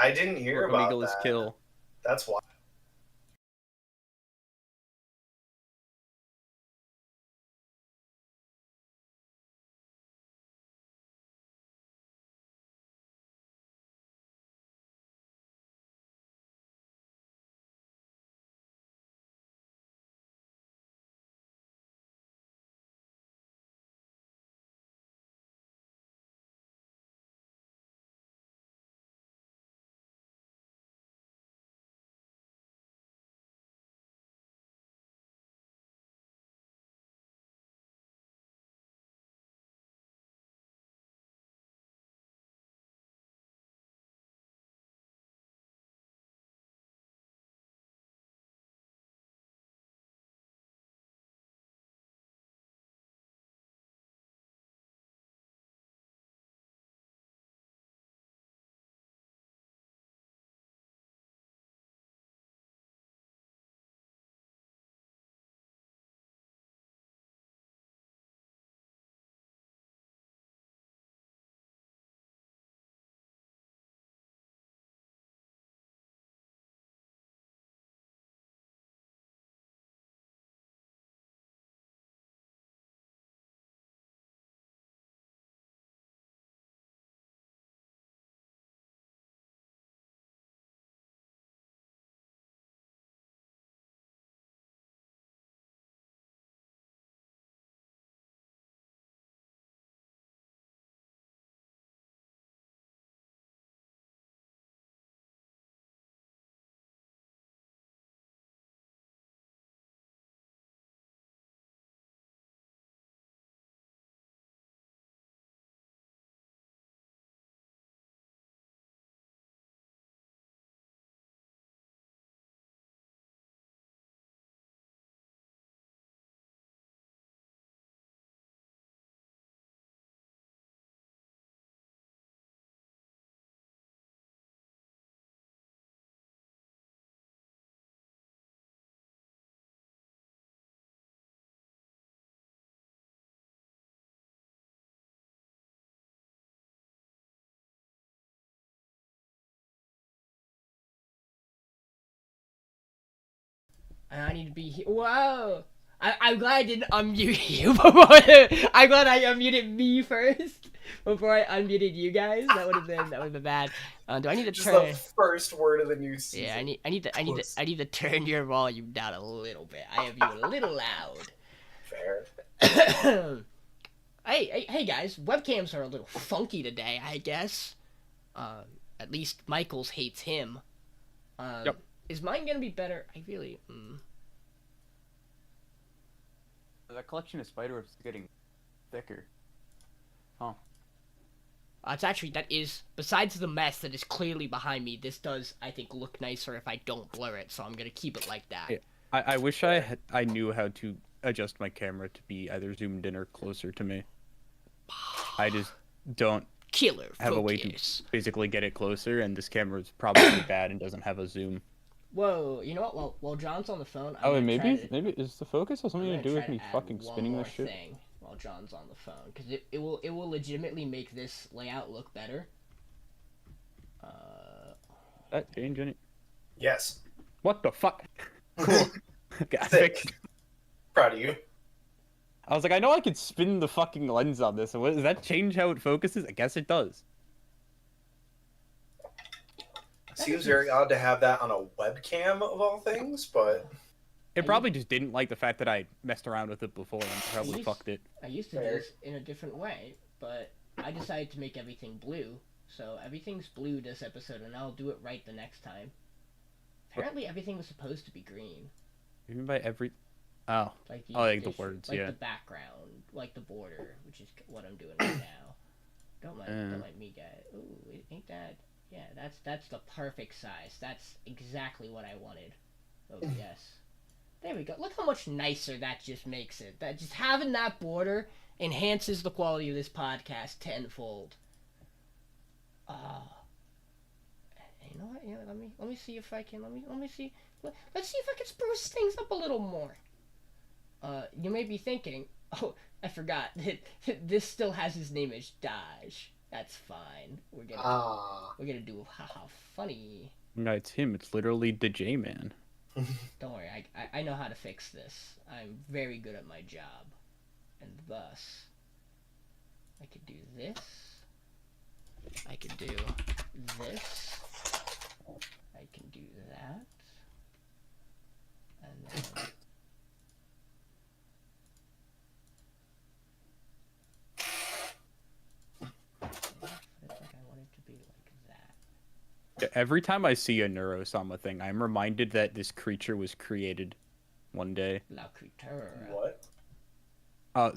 I didn't hear about Omegle is that. kill. That's why. I need to be here. Whoa! I'm glad I didn't unmute you before. I'm glad I unmuted me first before I unmuted you guys. That would have been bad. Do I need to Just turn? the first word of the new season. Yeah, I need to turn your volume down a little bit. I have you a little loud. Fair. Hey guys, webcams are a little funky today, I guess. At least Michael's hates him. Yep. Is mine gonna be better? I really. That collection of spiderwebs is getting thicker. Oh. It's actually, that is, besides the mess that is clearly behind me, this does, I think, look nicer if I don't blur it, so I'm gonna keep it like that. Yeah. I wish I knew how to adjust my camera to be either zoomed in or closer to me. I just don't have a way to basically get it closer, and this camera is probably bad and doesn't have a zoom. Whoa, you know what? While John's on the phone, and maybe is the focus has something to do with me fucking spinning this shit? Thing while John's on the phone, because it will legitimately make this layout look better. That change any? Yes. What the fuck? Cool. Sick. Proud of you. I was like, I know I could spin the fucking lens on this. Does that change how it focuses? I guess it does. Seems very odd to have that on a webcam of all things, but it probably just didn't like the fact that I messed around with it before and probably fucked it. I used to do this in a different way, but I decided to make everything blue, so everything's blue this episode, and I'll do it right the next time. Apparently, everything was supposed to be green. Even by every, oh, like the words, like yeah, the background, like the border, which is what I'm doing right now. Don't mind me, guys. Ooh, ain't that? Yeah, that's the perfect size. That's exactly what I wanted. Oh, yes. There we go. Look how much nicer that just makes it. That just having that border enhances the quality of this podcast tenfold. You know what? Let me see if I can. Let's see if I can spruce things up a little more. You may be thinking, oh, I forgot that this still has his name as Daj. That's fine. We're gonna do haha funny. No, it's him. It's literally the J-Man. Don't worry, I know how to fix this. I'm very good at my job. And thus, I could do this. I could do this. I can do that. And then... Every time I see a Neurosama thing, I'm reminded that this creature was created one day. La creature. What?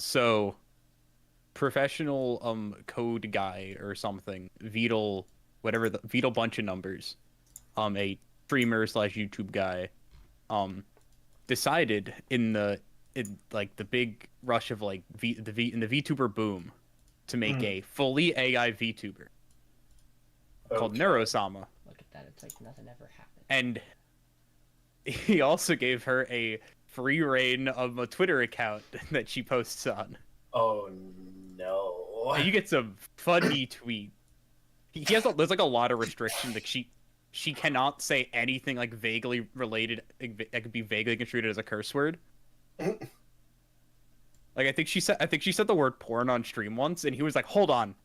So professional code guy or something, Vital, whatever, the Vital bunch of numbers, a streamer / YouTube guy, decided in like the big rush of like in the VTuber boom to make a fully AI VTuber called Neurosama. Look at that, it's like nothing ever happened. And he also gave her a free reign of a Twitter account that she posts on. Oh no! And you get some funny tweet. There's like a lot of restrictions. Like she cannot say anything like vaguely related. That could be vaguely construed as a curse word. Like I think she said the word porn on stream once, and he was like, "Hold on,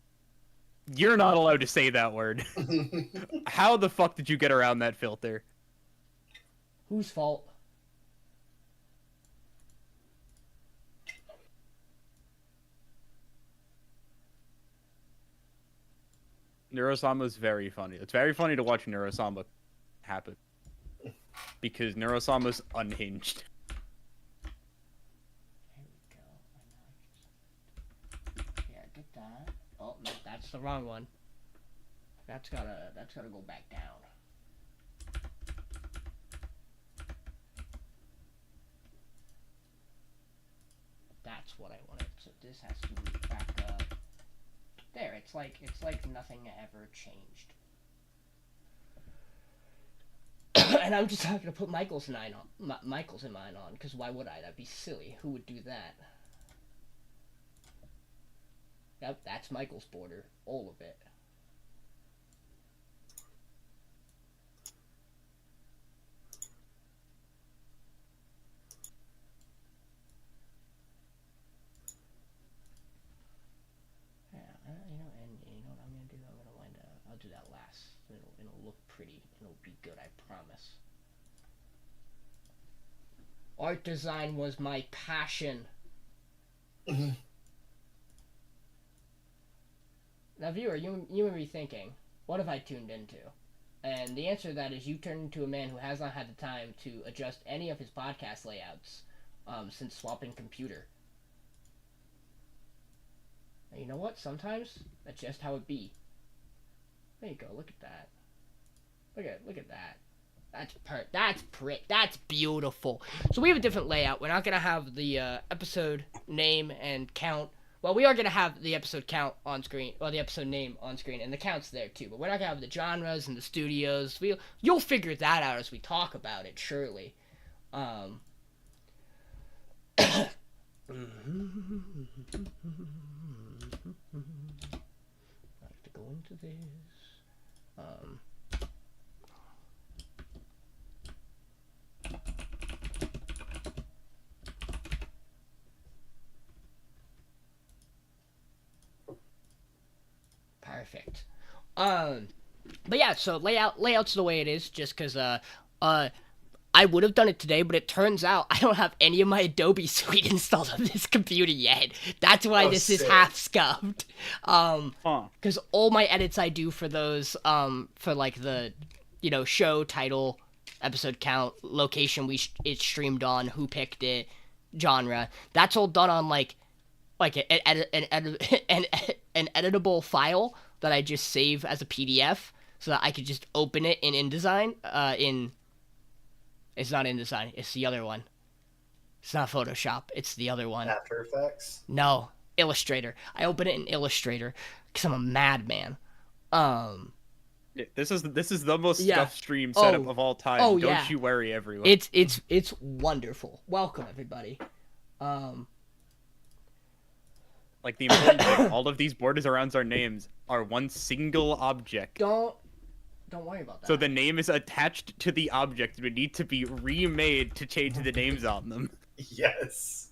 you're not allowed to say that word." How the fuck did you get around that filter? Whose fault? Neurosama is very funny. It's very funny to watch Neurosama happen. Because Neurosama's unhinged. There we go. Yeah, get that. Oh, no, that's the wrong one. That's gotta go back down. That's what I wanted. So this has to move back up. There, it's like nothing ever changed. And I'm just not gonna put Michael's in mine on, because why would I? That'd be silly. Who would do that? Yep, that's Michael's border. All of it. I'll do that last. It'll look pretty. It'll be good, I promise. Art design was my passion. Now, viewer, you may be thinking, what have I tuned into? And the answer to that is you turned into a man who has not had the time to adjust any of his podcast layouts since swapping computer. And you know what? Sometimes that's just how it be. There you go. Look at that. Look at that. That's beautiful. So we have a different layout. We're not gonna have the episode name and count. Well, we are gonna have the episode count on screen. Well, the episode name on screen, and the count's there too. But we're not gonna have the genres and the studios. You'll figure that out as we talk about it, surely. I have to go into this. Perfect. But yeah, so layout's the way it is, just because I would have done it today, but it turns out I don't have any of my Adobe suite installed on this computer yet. That's why this is half scuffed. Because all my edits I do for those, for like the, show title, episode count, location it's streamed on, who picked it, genre, that's all done on like an editable file that I just save as a PDF so that I could just open it in InDesign. It's not InDesign, it's the other one. It's not Photoshop, it's the other one. After Effects? No, Illustrator. I open it in Illustrator because I'm a madman. This is the most stuffed stream setup of all time. Don't you worry, everyone. It's wonderful. Welcome, everybody. Like, the important thing, all of these borders around our names are one single object. Don't worry about that. So the name is attached to the object and would need to be remade to change the names on them. Yes.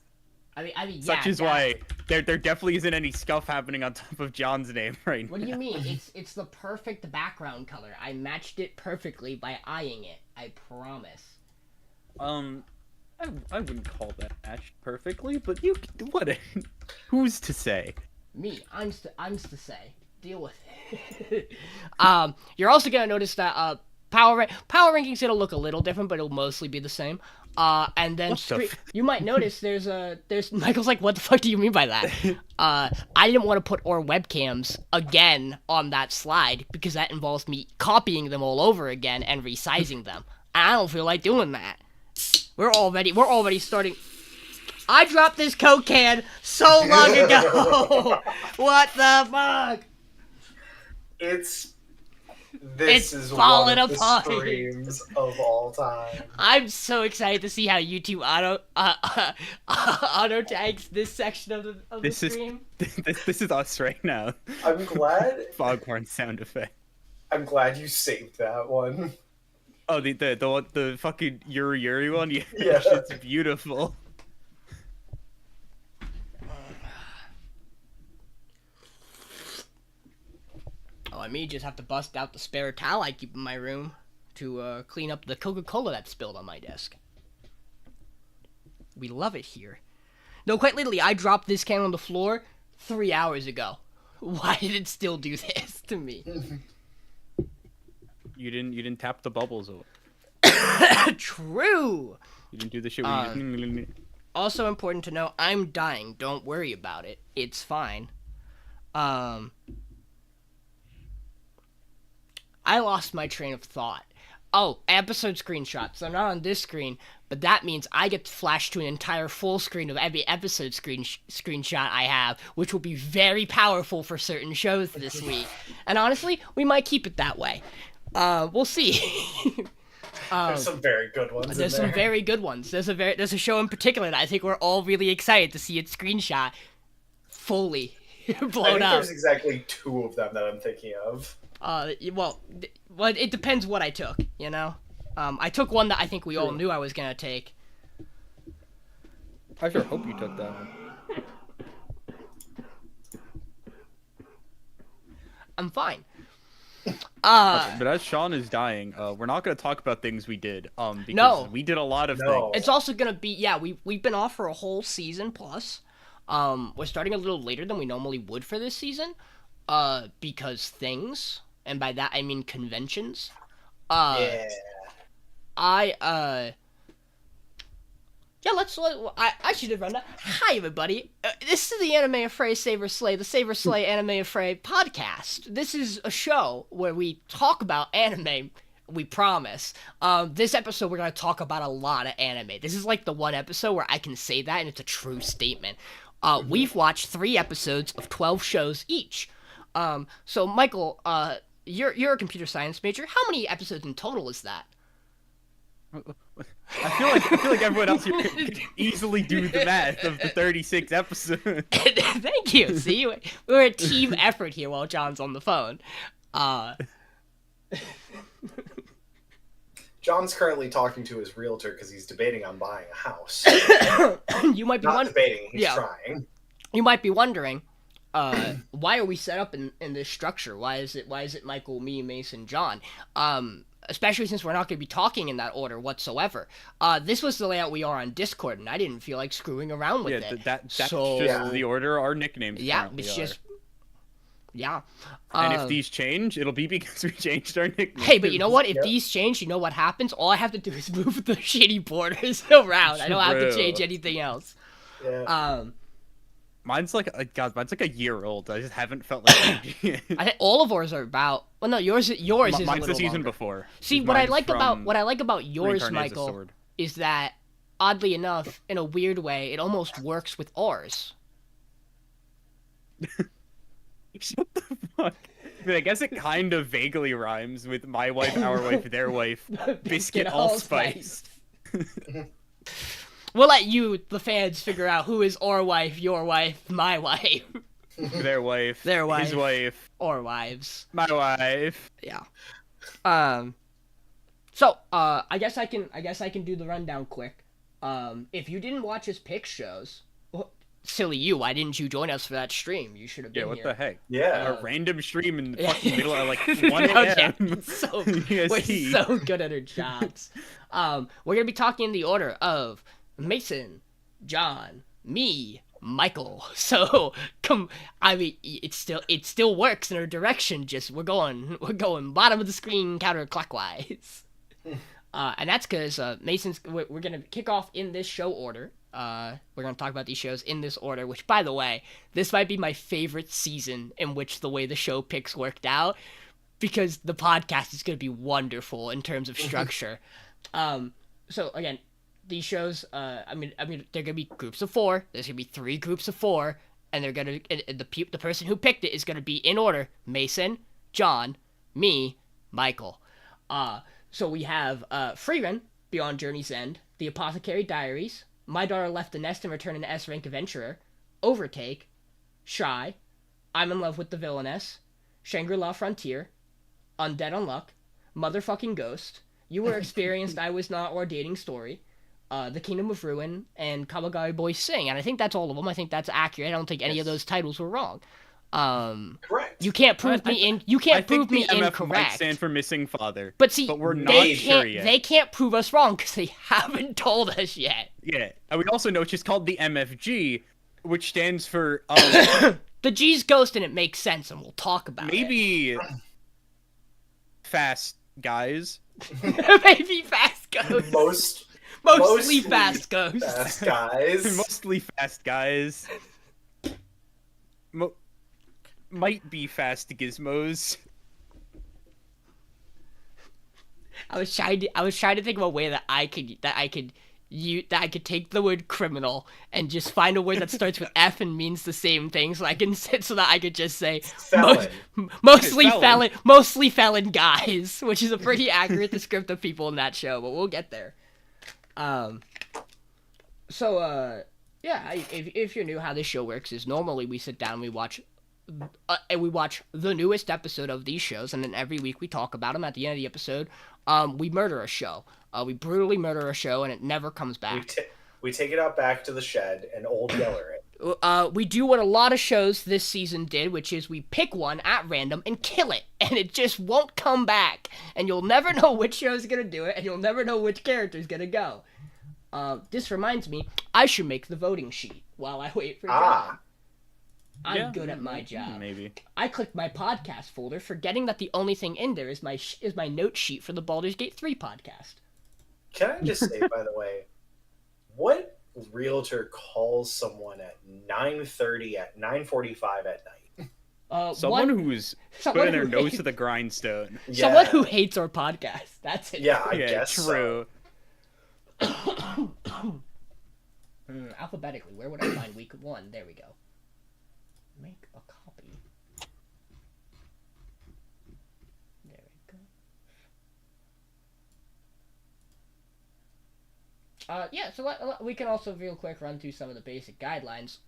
I mean, yeah. Such is why there definitely isn't any scuff happening on top of John's name right now. What do you mean? It's the perfect background color. I matched it perfectly by eyeing it. I promise. I wouldn't call that matched perfectly, but what? Who's to say? Me. I'm to say. Deal with it. You're also gonna notice that power rankings it'll look a little different, but it'll mostly be the same. And then you might notice there's Michael's like, what the fuck do you mean by that? I didn't want to put our webcams again on that slide because that involves me copying them all over again and resizing them. I don't feel like doing that. We're already starting. I dropped this Coke can so long ago. What the fuck? This is falling one of apart. the streams of all time. I'm so excited to see how YouTube auto tags this section of the stream. This is us right now. I'm glad. Foghorn sound effect. I'm glad you saved that one. Oh, the fucking Yuri one. Yeah, Yeah. It's beautiful. Oh, I may just have to bust out the spare towel I keep in my room to clean up the Coca-Cola that spilled on my desk. We love it here. No, quite literally, I dropped this can on the floor 3 hours ago. Why did it still do this to me? You didn't tap the bubbles over. True. You didn't do the shit. Also important to know, I'm dying. Don't worry about it. It's fine. I lost my train of thought. Oh, episode screenshots. They're not on this screen, but that means I get to flash to an entire full screen of every episode screenshot I have, which will be very powerful for certain shows this week. And honestly, we might keep it that way. We'll see. There's some very good ones. There's some very good ones. There's a show in particular that I think we're all really excited to see its screenshot fully blown up. There's exactly 2 of them that I'm thinking of. Well, it depends what I took, you know? I took one that I think we all knew I was gonna take. I sure hope you took that one. I'm fine. But as Sean is dying, we're not going to talk about things we did, because we did a lot of things. It's also going to be, we've been off for a whole season plus. We're starting a little later than we normally would for this season, because things, and by that I mean conventions. I should have run that. Hi, everybody. This is the Anime Affray Saber Slay, the Saber Slay Anime Affray podcast. This is a show where we talk about anime, we promise. This episode, we're going to talk about a lot of anime. This is like the one episode where I can say that, and it's a true statement. We've watched 3 episodes of 12 shows each. So, Michael, you're a computer science major. How many episodes in total is that? I feel like everyone else here could easily do the math of the 36 episodes. Thank you. See, we're a team effort here while John's on the phone. John's currently talking to his realtor because he's debating on buying a house. You might be not debating. He's trying. You might be wondering, why are we set up in this structure? Why is it Michael, me, Mason, John? Especially since we're not going to be talking in that order whatsoever. This was the layout we are on Discord, and I didn't feel like screwing around with it. That's just the order our nicknames it's just... Yeah. And if these change, it'll be because we changed our nicknames. Hey, but you know what? If these change, you know what happens? All I have to do is move the shitty borders around. I don't have to change anything else. Yeah. Mine's like a year old. I just haven't felt like changing it. I think all of ours are about. Well, no, yours is mine's the season longer. Before. See, what I like about yours, Michael, is that oddly enough, in a weird way, it almost works with ours. Shut the fuck. I mean, I guess it kind of vaguely rhymes with my wife, our wife, their wife, biscuit allspice. we'll let you, the fans, figure out who is our wife, your wife, my wife. Their wife. Their wife. His wife. Or wives. My wife. Yeah. So, I guess I can do the rundown quick. If you didn't watch us pick shows, well, silly you, why didn't you join us for that stream? You should have been here. Yeah, what the heck? Yeah. A random stream in the fucking middle of, like, 1 a.m. So, we're so good at our jobs. We're going to be talking in the order of Mason, John, me, Michael. So, it still works in our direction, just we're going bottom of the screen counterclockwise. And that's because we're going to kick off in this show order. We're going to talk about these shows in this order, which, by the way, this might be my favorite season in which the way the show picks worked out, because the podcast is going to be wonderful in terms of structure. So, again, these shows, they're going to be groups of 4. There's going to be 3 groups of 4, and they're going to, the person who picked it is going to be in order: Mason, John, me, Michael. So we have Frieren, Beyond Journey's End, The Apothecary Diaries, My Daughter Left the Nest and Returned an S-Rank Adventurer, Overtake, Shy, I'm in Love with the Villainess, Shangri-La Frontier, Undead Unluck, Motherfucking Ghost, You Were Experienced, I Was Not, or Dating Story, The Kingdom of Ruin, and Kawagoe Boys Sing. And I think that's all of them. I think that's accurate. I don't think any of those titles were wrong. Correct. You can't prove me incorrect. Might stand for Missing Father. But see, we're not sure yet. They can't prove us wrong because they haven't told us yet. Yeah, and we also know she's called the MFG, which stands for the G's ghost, and it makes sense, and we'll talk about maybe fast guys. Maybe fast ghosts. Mostly fast ghosts. Fast guys. Mostly fast guys. Might be fast gizmos. I was trying to think of a way that I could take the word criminal and just find a word that starts with F and means the same thing, so that I could just say mostly felon guys, which is a pretty accurate description of people in that show, but we'll get there. If you're new, how this show works is normally we sit down and we watch the newest episode of these shows, and then every week we talk about them. At the end of the episode, we murder a show. We brutally murder a show, and it never comes back. We take it out back to the shed and old yeller it. We do what a lot of shows this season did, which is we pick one at random and kill it, and it just won't come back. And you'll never know which show's gonna do it, and you'll never know which character's gonna go. This reminds me, I should make the voting sheet while I wait for John. I'm good at my job. Maybe. I clicked my podcast folder, forgetting that the only thing in there is my note sheet for the Baldur's Gate 3 podcast. Can I just say, by the way, what realtor calls someone at 9:30 at 9:45 at night? Someone who's putting their nose to the grindstone. Yeah. Someone who hates our podcast. That's it. Yeah, I guess true. So. Alphabetically, where would I find week 1? There we go. Make a copy. There we go. So we can also real quick run through some of the basic guidelines.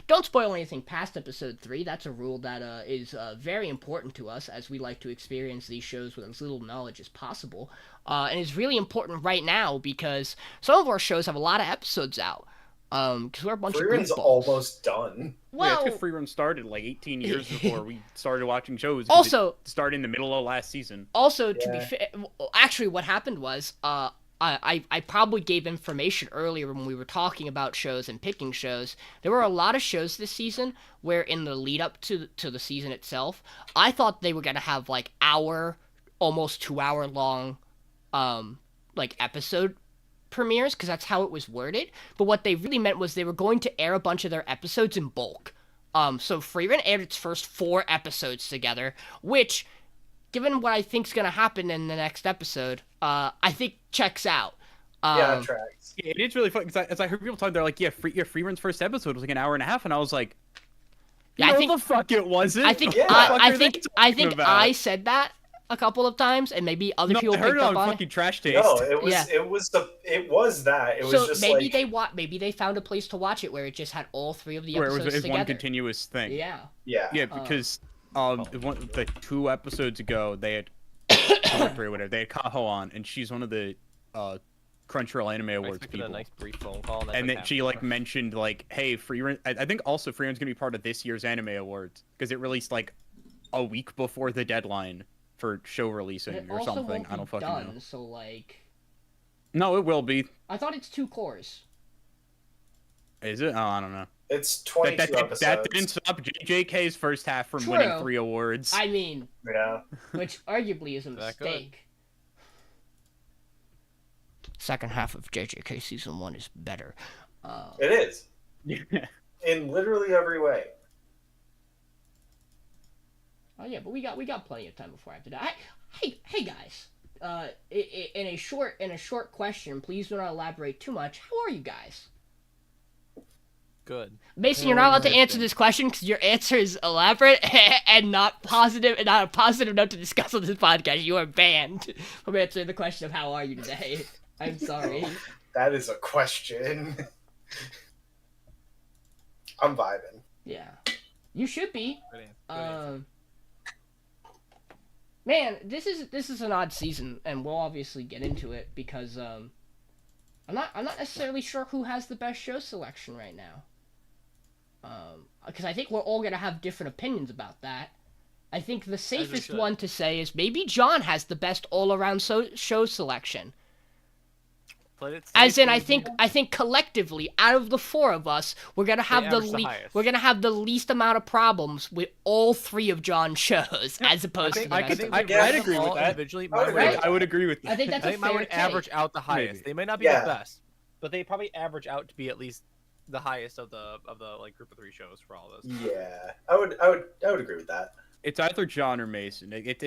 Don't spoil anything past episode 3. That's a rule that is very important to us, as we like to experience these shows with as little knowledge as possible. And it's really important right now because some of our shows have a lot of episodes out. Because we're a bunch Frieren's of almost done. Well, yeah, it's because Frieren started like 18 years before we started watching shows. Also, it started in the middle of last season. Also, to be fair, actually, what happened was, I probably gave information earlier when we were talking about shows and picking shows. There were a lot of shows this season where, in the lead up to the season itself, I thought they were gonna have like almost 2 hour long, episode premieres, because that's how it was worded. But what they really meant was they were going to air a bunch of their episodes in bulk. So Frieren aired its first 4 episodes together, which, given what I think's gonna happen in the next episode, I think checks out. It tracks. Yeah, it is really fun, because as I heard people talk, they're like, Frieren's first episode was like an hour and a half, and I was like, I think the fuck it wasn't. I think I said that, a couple of times, and maybe other people I heard picked it up on on fucking Trash Taste. No, it was that. It was so just maybe like maybe they found a place to watch it where it just had all 3 of the where episodes it was together. one continuous thing. Yeah. Yeah, because the 2 episodes ago they had 2 or whatever, they had Kaho on, and she's one of the Crunchyroll Anime Awards people. A nice brief phone call, and then she like mentioned like, hey, Frieren. I think also Frieren's gonna be part of this year's Anime Awards because it released like a week before the deadline for show releasing or something. I don't fucking know. So like, no, it will be. I thought it's 2 cores. Is it? Oh, I don't know. It's 22 episodes. That didn't stop JJK's first half from winning 3 awards. I mean, yeah, which arguably is a mistake. Second half of JJK season 1 is better. It is. In literally every way. Oh yeah, but we got plenty of time before I have to die. Hey guys. In a short question, please do not elaborate too much. How are you guys? Good. Mason, you're not allowed to answer this question because your answer is elaborate and not positive, and not a positive note to discuss on this podcast. You are banned from answering the question of how are you today. I'm sorry. That is a question. I'm vibing. Yeah. You should be. Good answer. Man, this is an odd season, and we'll obviously get into it because I'm not necessarily sure who has the best show selection right now. Because I think we're all gonna have different opinions about that. I think the safest one to say is maybe John has the best all-around show selection. As in, I think collectively, out of the 4 of us, we're gonna have the least amount of problems with all 3 of John's shows, as opposed to the rest of I'd agree with that. Individually, I would agree with that. I think that's a fair mine would take. average out the highest. Maybe. They may not be the best, but they probably average out to be at least the highest of the like group of 3 shows for all of those. Yeah, I would agree with that. It's either John or Mason. It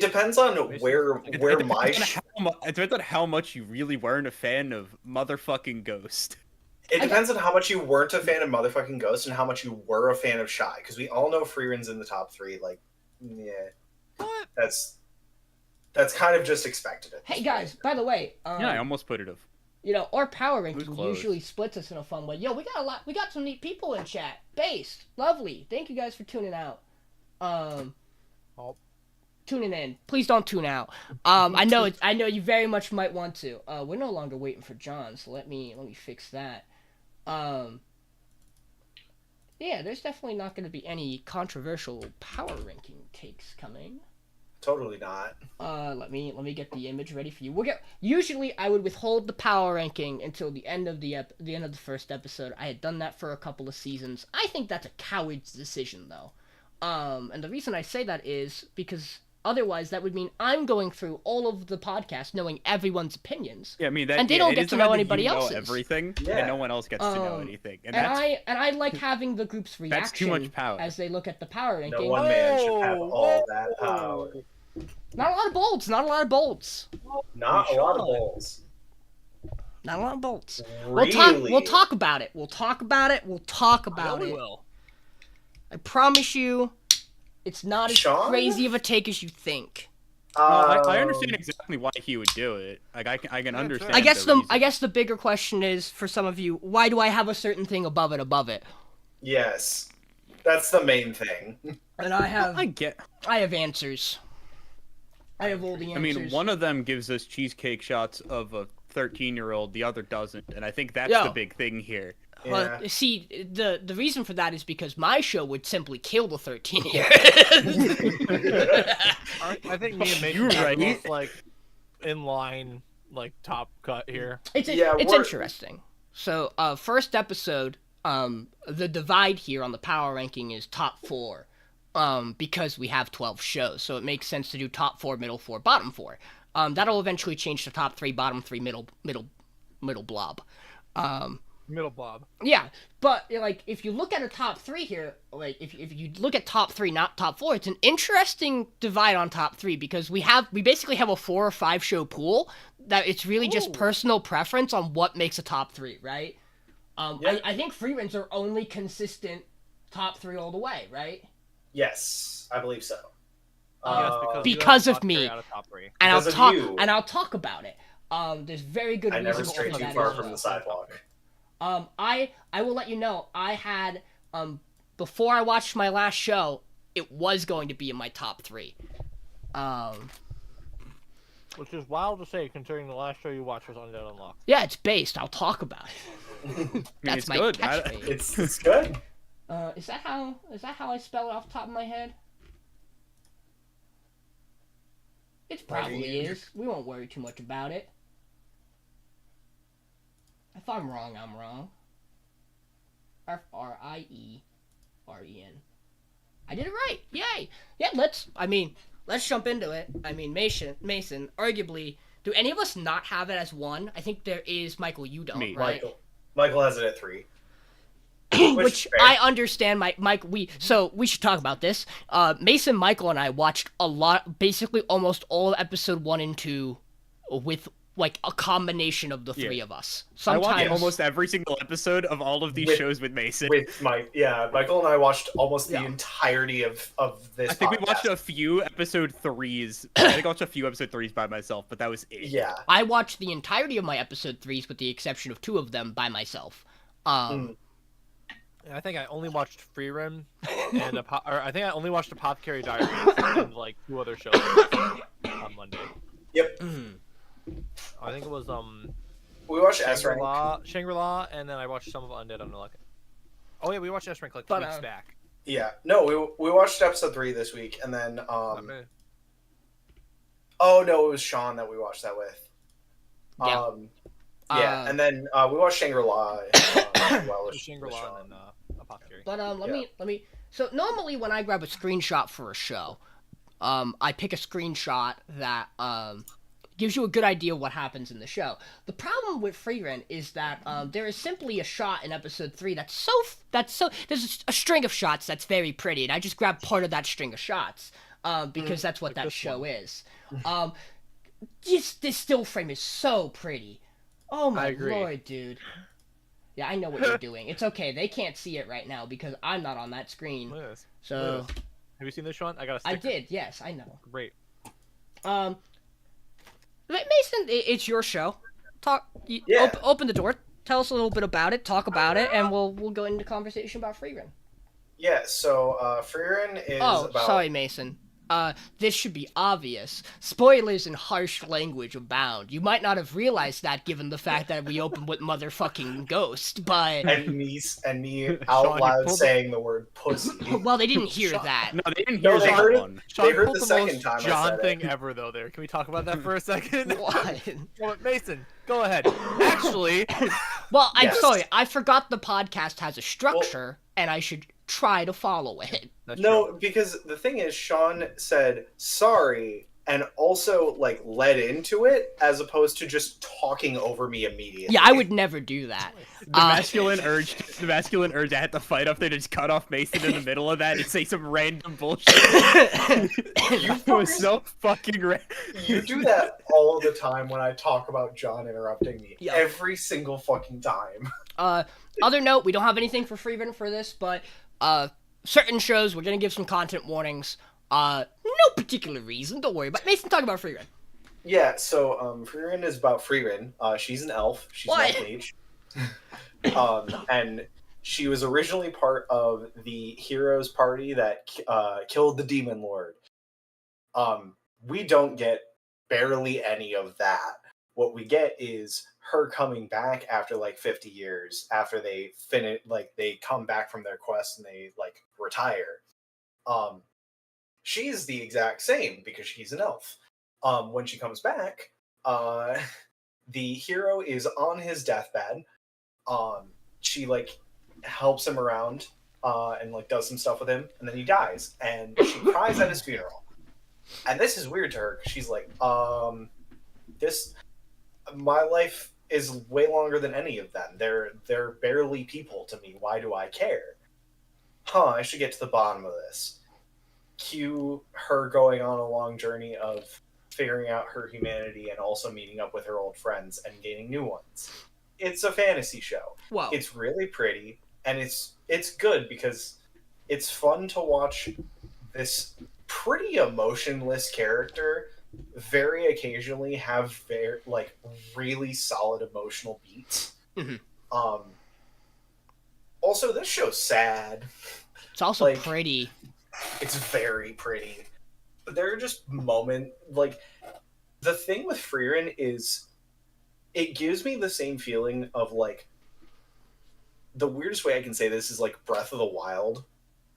depends on where my... It depends on how much you really weren't a fan of motherfucking Ghost. It depends on how much you weren't a fan of motherfucking Ghost and how much you were a fan of Shy. Because we all know Frieren's in the top 3. Like, yeah. What? That's kind of just expected. Hey guys, by the way, yeah, I almost put it of. You know, our power ranking usually splits us in a fun way. Yo, we got some neat people in chat. Based, lovely. Thank you guys for tuning out. Tuning in. Please don't tune out. I know you very much might want to. We're no longer waiting for John, so let me fix that. Yeah, there's definitely not going to be any controversial power ranking takes coming. Totally not. Let me get the image ready for you. Usually I would withhold the power ranking until the end of the end of the first episode. I had done that for a couple of seasons. I think that's a coward's decision though. And the reason I say that is because otherwise that would mean I'm going through all of the podcasts knowing everyone's opinions. Yeah, I mean and they don't get to know anybody else's. Everything, and no one else gets to know anything. And I like having the group's reaction that's too much power. As they look at the power ranking. No one man should have all that power. Not a lot of bolts. Not a lot of bolts. Not a lot of bolts. Not a lot of bolts. Really? We'll talk about it. We'll talk about it. We will. I promise you, it's not as crazy of a take as you think. I understand exactly why he would do it. Like I can understand. I guess the bigger question is for some of you, why do I have a certain thing above it? Yes, that's the main thing. And I have answers. I have all the answers. I mean, one of them gives us cheesecake shots of a 13-year-old, the other doesn't, and I think that's the big thing here. Yeah. Well, see, the reason for that is because my show would simply kill the 13-year-olds. I think me and Mason are both, like, in line, like, top cut here. It's interesting. So, first episode, the divide here on the power ranking is top 4. Because we have 12 shows, so it makes sense to do top 4, middle 4, bottom 4. That'll eventually change to top 3, bottom 3, middle blob. Middle blob. Yeah, but like if you look at a top 3 here, like if you look at top 3, not top 4, it's an interesting divide on top 3 because we basically have a 4 or 5 show pool that it's really just personal preference on what makes a top 3, right? I think Frieren's are only consistent top 3 all the way, right? Yes, I believe so. Because of me. And I'll talk about it. There's very good reason. I never strayed too far from the sidewalk. I will let you know. I had before I watched my last show, it was going to be in my top 3. Which is wild to say, considering the last show you watched was Undead Unluck. Yeah, it's based. I'll talk about it. That's my catchphrase. It's good. Is that how I spell it off the top of my head? It probably is. We won't worry too much about it. If I'm wrong, I'm wrong. Frieren. I did it right. Yay! Yeah, let's jump into it. I mean, Mason, arguably, do any of us not have it as 1? I think there is. Michael, you don't, Me. right? Michael has it at 3. Which I understand. Mike, we should talk about this. Mason, Michael, and I watched basically almost all of episode 1 and 2 with like a combination of the 3 of us. Sometimes I watched almost every single episode of all of these shows with Mason. Michael and I watched almost the entirety of this. I think we watched a few episode 3s. I think I watched a few episode 3s by myself, but that was it. Yeah. I watched the entirety of my episode 3s with the exception of 2 of them by myself. I think I only watched Frieren and I think I only watched Apothecary Diaries and like 2 other shows on Monday. Yep. I think it was we watched Shangri-La, and then I watched some of Undead Unluck. Oh yeah, we watched S-Rank like 2 weeks back. Yeah, no, we watched episode 3 this week, and then oh no, it was Sean that we watched that with. And then we watched Shangri-La. Shangri-La and then Apothecary. But let me. So normally when I grab a screenshot for a show, I pick a screenshot that gives you a good idea of what happens in the show. The problem with Frieren is that there is simply a shot in episode 3 that's so there's a string of shots that's very pretty, and I just grabbed part of that string of shots because that's what that show is. This still frame is so pretty. Oh my lord, dude. Yeah, I know what you're doing. It's okay. They can't see it right now because I'm not on that screen. Look at this. So, have you seen this, Sean? I got a sticker. I did. Yes, I know. Great. Mason, it's your show. Open the door. Tell us a little bit about it. Talk about it, and we'll go into conversation about Frieren. Yeah. So Frieren is. Oh, sorry, Mason. This should be obvious. Spoilers and harsh language abound. You might not have realized that given the fact that we opened with motherfucking Ghost, but... And me out loud saying the word pussy. Well, they didn't hear that. No, they didn't hear that one. They heard the second time John I said thing it. ever, though, there. Can we talk about that for a second? What? Well, Mason, go ahead. Actually... Well, I'm sorry. I forgot the podcast has a structure, and I should try to follow it. No, because the thing is, Sean said sorry and also like led into it as opposed to just talking over me immediately. Yeah, I would never do that. The masculine urge I had to fight up there to just cut off Mason in the middle of that and say some random bullshit. It was so fucking random. You do that all the time when I talk about John interrupting me. Yeah. Every single fucking time. Other note, we don't have anything for Frieren for this, but certain shows, we're going to give some content warnings. No particular reason, don't worry. But Mason, talk about Frieren. Yeah, so Frieren is about Frieren. She's an elf. She's an elf mage. And she was originally part of the heroes party that killed the Demon Lord. We don't get barely any of that. What we get is her coming back after like 50 years after they finish, like they come back from their quest and they like retire. She's the exact same because she's an elf. When she comes back, the hero is on his deathbed. She like helps him around and like does some stuff with him, and then he dies, and she cries at his funeral. And this is weird to her because she's like, my life is way longer than any of them. They're barely people to me. Why do I care? I should get to the bottom of this. Cue her going on a long journey of figuring out her humanity and also meeting up with her old friends and gaining new ones. It's a fantasy show. Wow. It's really pretty, and it's good because it's fun to watch this pretty emotionless character, very occasionally have very really solid emotional beats. Also, this show's sad. It's also pretty. It's very pretty. There are just moments the thing with Frieren is it gives me the same feeling of the weirdest way I can say this is Breath of the Wild,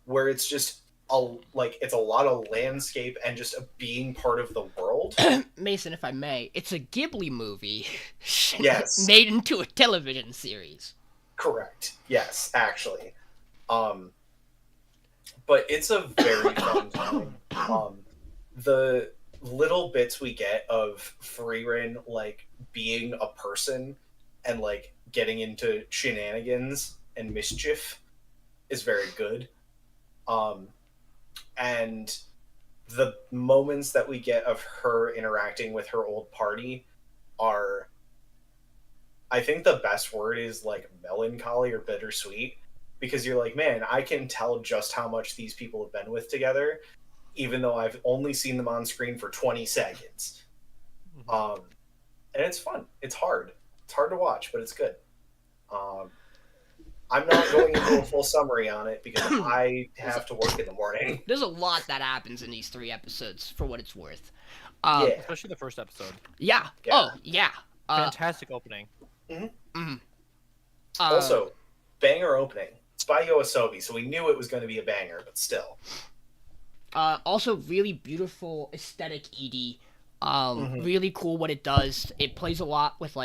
where it's just it's a lot of landscape and just being part of the world. Mason, if I may, it's a Ghibli movie. Yes. Made into a television series. Correct. Yes, actually. But it's a very fun time. The little bits we get of Frieren being a person and getting into shenanigans and mischief is very good. And the moments that we get of her interacting with her old party are, I think the best word is melancholy or bittersweet, because you're man, I can tell just how much these people have been with together, even though I've only seen them on screen for 20 seconds. And it's fun. It's hard. It's hard to watch, but it's good. I'm not going into a full summary on it because I have to work in the morning. There's a lot that happens in these 3 episodes, for what it's worth. Especially the first episode. Yeah. Oh, yeah. Fantastic opening. Also, banger opening. It's by Yoasobi, so we knew it was going to be a banger, but still. Also, really beautiful aesthetic ED. Really cool what it does. It plays a lot with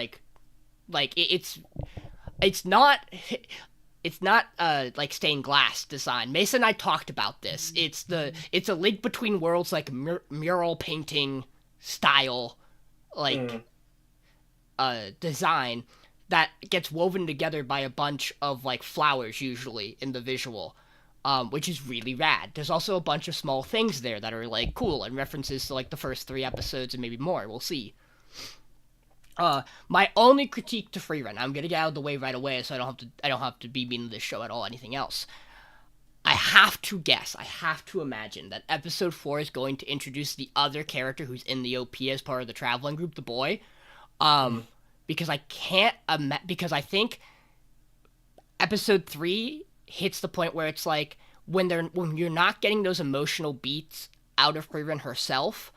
it's not stained glass design. Mason and I talked about this. It's a link between worlds, mural painting style design that gets woven together by a bunch of flowers usually in the visual, which is really rad. There's also a bunch of small things there that are cool and references to the first 3 episodes and maybe more. We'll see. My only critique to Frieren, I'm gonna get out of the way right away so I don't have to be mean to this show at all, anything else. I have to imagine that episode 4 is going to introduce the other character who's in the OP as part of the traveling group, the boy. Because I think episode 3 hits the point where it's when you're not getting those emotional beats out of Frieren herself,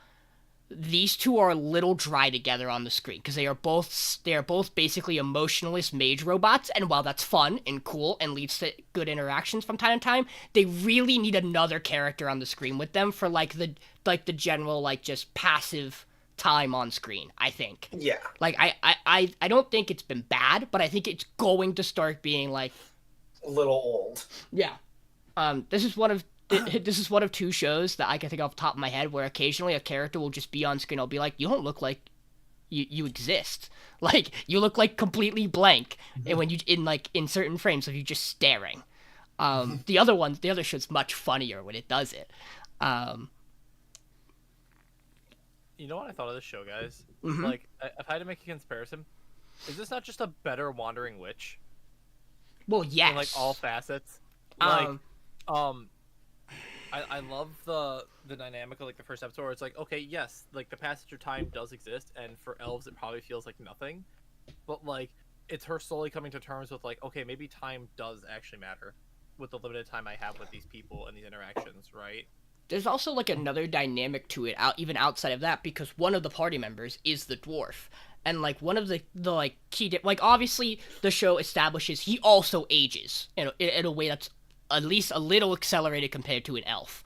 these two are a little dry together on the screen because they are both basically emotionless mage robots, and while that's fun and cool and leads to good interactions from time to time, they really need another character on the screen with them for the general just passive time on screen, I think. Yeah. I don't think it's been bad, but I think it's going to start being a little old. Yeah. This is one of 2 shows that I can think off the top of my head where occasionally a character will just be on screen. I'll be you don't look like you exist. You look completely blank. And when you in certain frames of you just staring. The other show's much funnier when it does it. You know what I thought of this show, guys? If I had to make a comparison, is this not just a better Wandering Witch? Well, yes. In all facets. I love the dynamic of the first episode where it's okay, yes, the passage of time does exist, and for elves it probably feels like nothing, but it's her slowly coming to terms with okay, maybe time does actually matter with the limited time I have with these people and these interactions, right? There's also another dynamic to it even outside of that, because one of the party members is the dwarf, and one of the key obviously the show establishes he also ages in a way that's at least a little accelerated compared to an elf.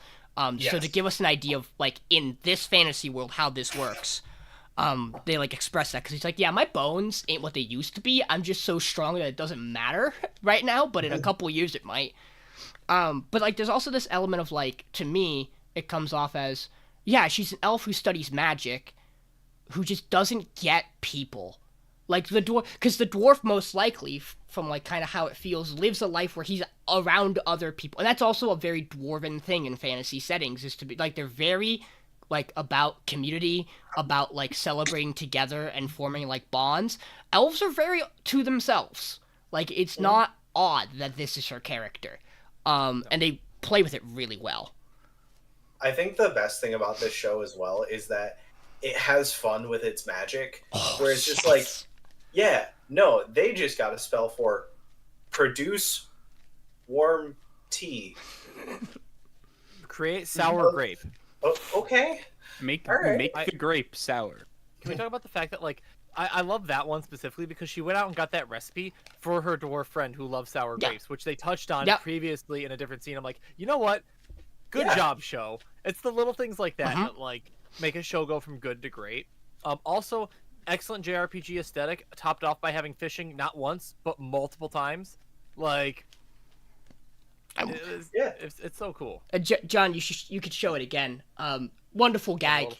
Yes. So to give us an idea of in this fantasy world how this works, they express that because he's yeah, my bones ain't what they used to be. I'm just so strong that it doesn't matter right now, but in a couple years it might. But there's also this element of to me it comes off as, yeah, she's an elf who studies magic, who just doesn't get people. The dwarf, because the dwarf most likely, from kind of how it feels, lives a life where he's around other people, and that's also a very dwarven thing in fantasy settings, is to be they're very about community, about celebrating together and forming bonds. Elves are very to themselves. It's not odd that this is her character, and they play with it really well. I think the best thing about this show as well is that it has fun with its magic, where it's just like, yeah, no, they just got a spell for produce warm tea. Create sour grape. Oh, okay. Make right. the grape sour. Can we talk about the fact that, like, I love that one specifically because she went out and got that recipe for her dwarf friend who loves sour grapes, which they touched on previously in a different scene. I'm like, you know what? Good job, show. It's the little things like that that, like, make a show go from good to great. Also, excellent JRPG aesthetic, topped off by having fishing not once, but multiple times. Like, it's so cool. John, you could show it again. Wonderful gag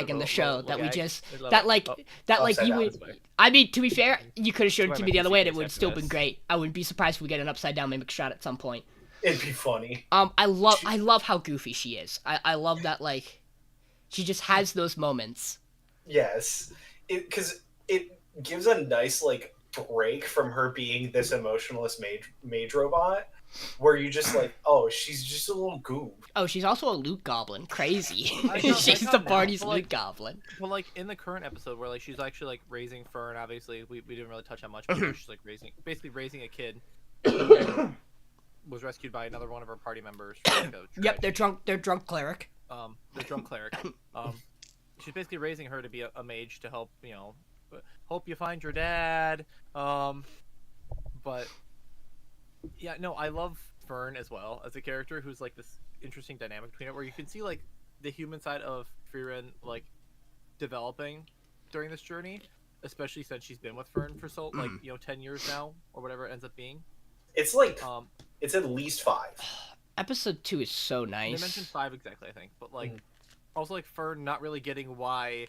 in the show that we just you would. I mean, to be fair, you could have shown it to me the other way, and it would have still been great. I wouldn't be surprised if we get an upside down mimic shot at some point. It'd be funny. I love how goofy she is. I love that, like, she just has those moments. Yes, because it gives a nice, like, break from her being this emotionless mage robot, where you just like, oh, she's just a little goof. Oh, she's also a loot goblin. Crazy. She's the party's loot goblin. Well, like, in the current episode where, like, she's actually, like, raising Fern, obviously, we didn't really touch on much, but she's, like, basically raising a kid who was rescued by another one of her party members. From, like, they're drunk cleric. The drunk cleric. She's basically raising her to be a mage to help, you know, hope you find your dad. But yeah, no, I love Fern as well as a character who's like this interesting dynamic between it, where you can see like the human side of Frieren like developing during this journey, especially since she's been with Fern for so 10 years now or whatever it ends up being. It's like it's at least 5. Episode 2 is so nice. They mentioned 5 exactly, I think, but like also like Fern not really getting why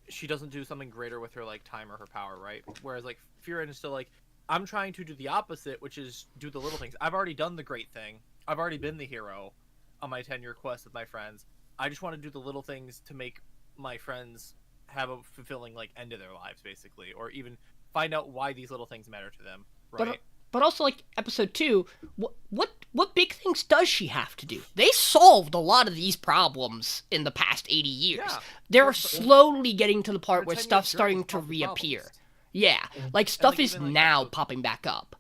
she doesn't do something greater with her like time or her power, right? Whereas like Frieren is still like, I'm trying to do the opposite, which is do the little things. I've already done the great thing. I've already been the hero on my 10-year quest with my friends. I just want to do the little things to make my friends have a fulfilling like end of their lives, basically, or even find out why these little things matter to them, right? But also, like, episode 2, what big things does she have to do? They solved a lot of these problems in the past 80 years. Yeah. They're slowly getting to the part where stuff's starting to reappear. Problems. Yeah, like, stuff is now popping back up.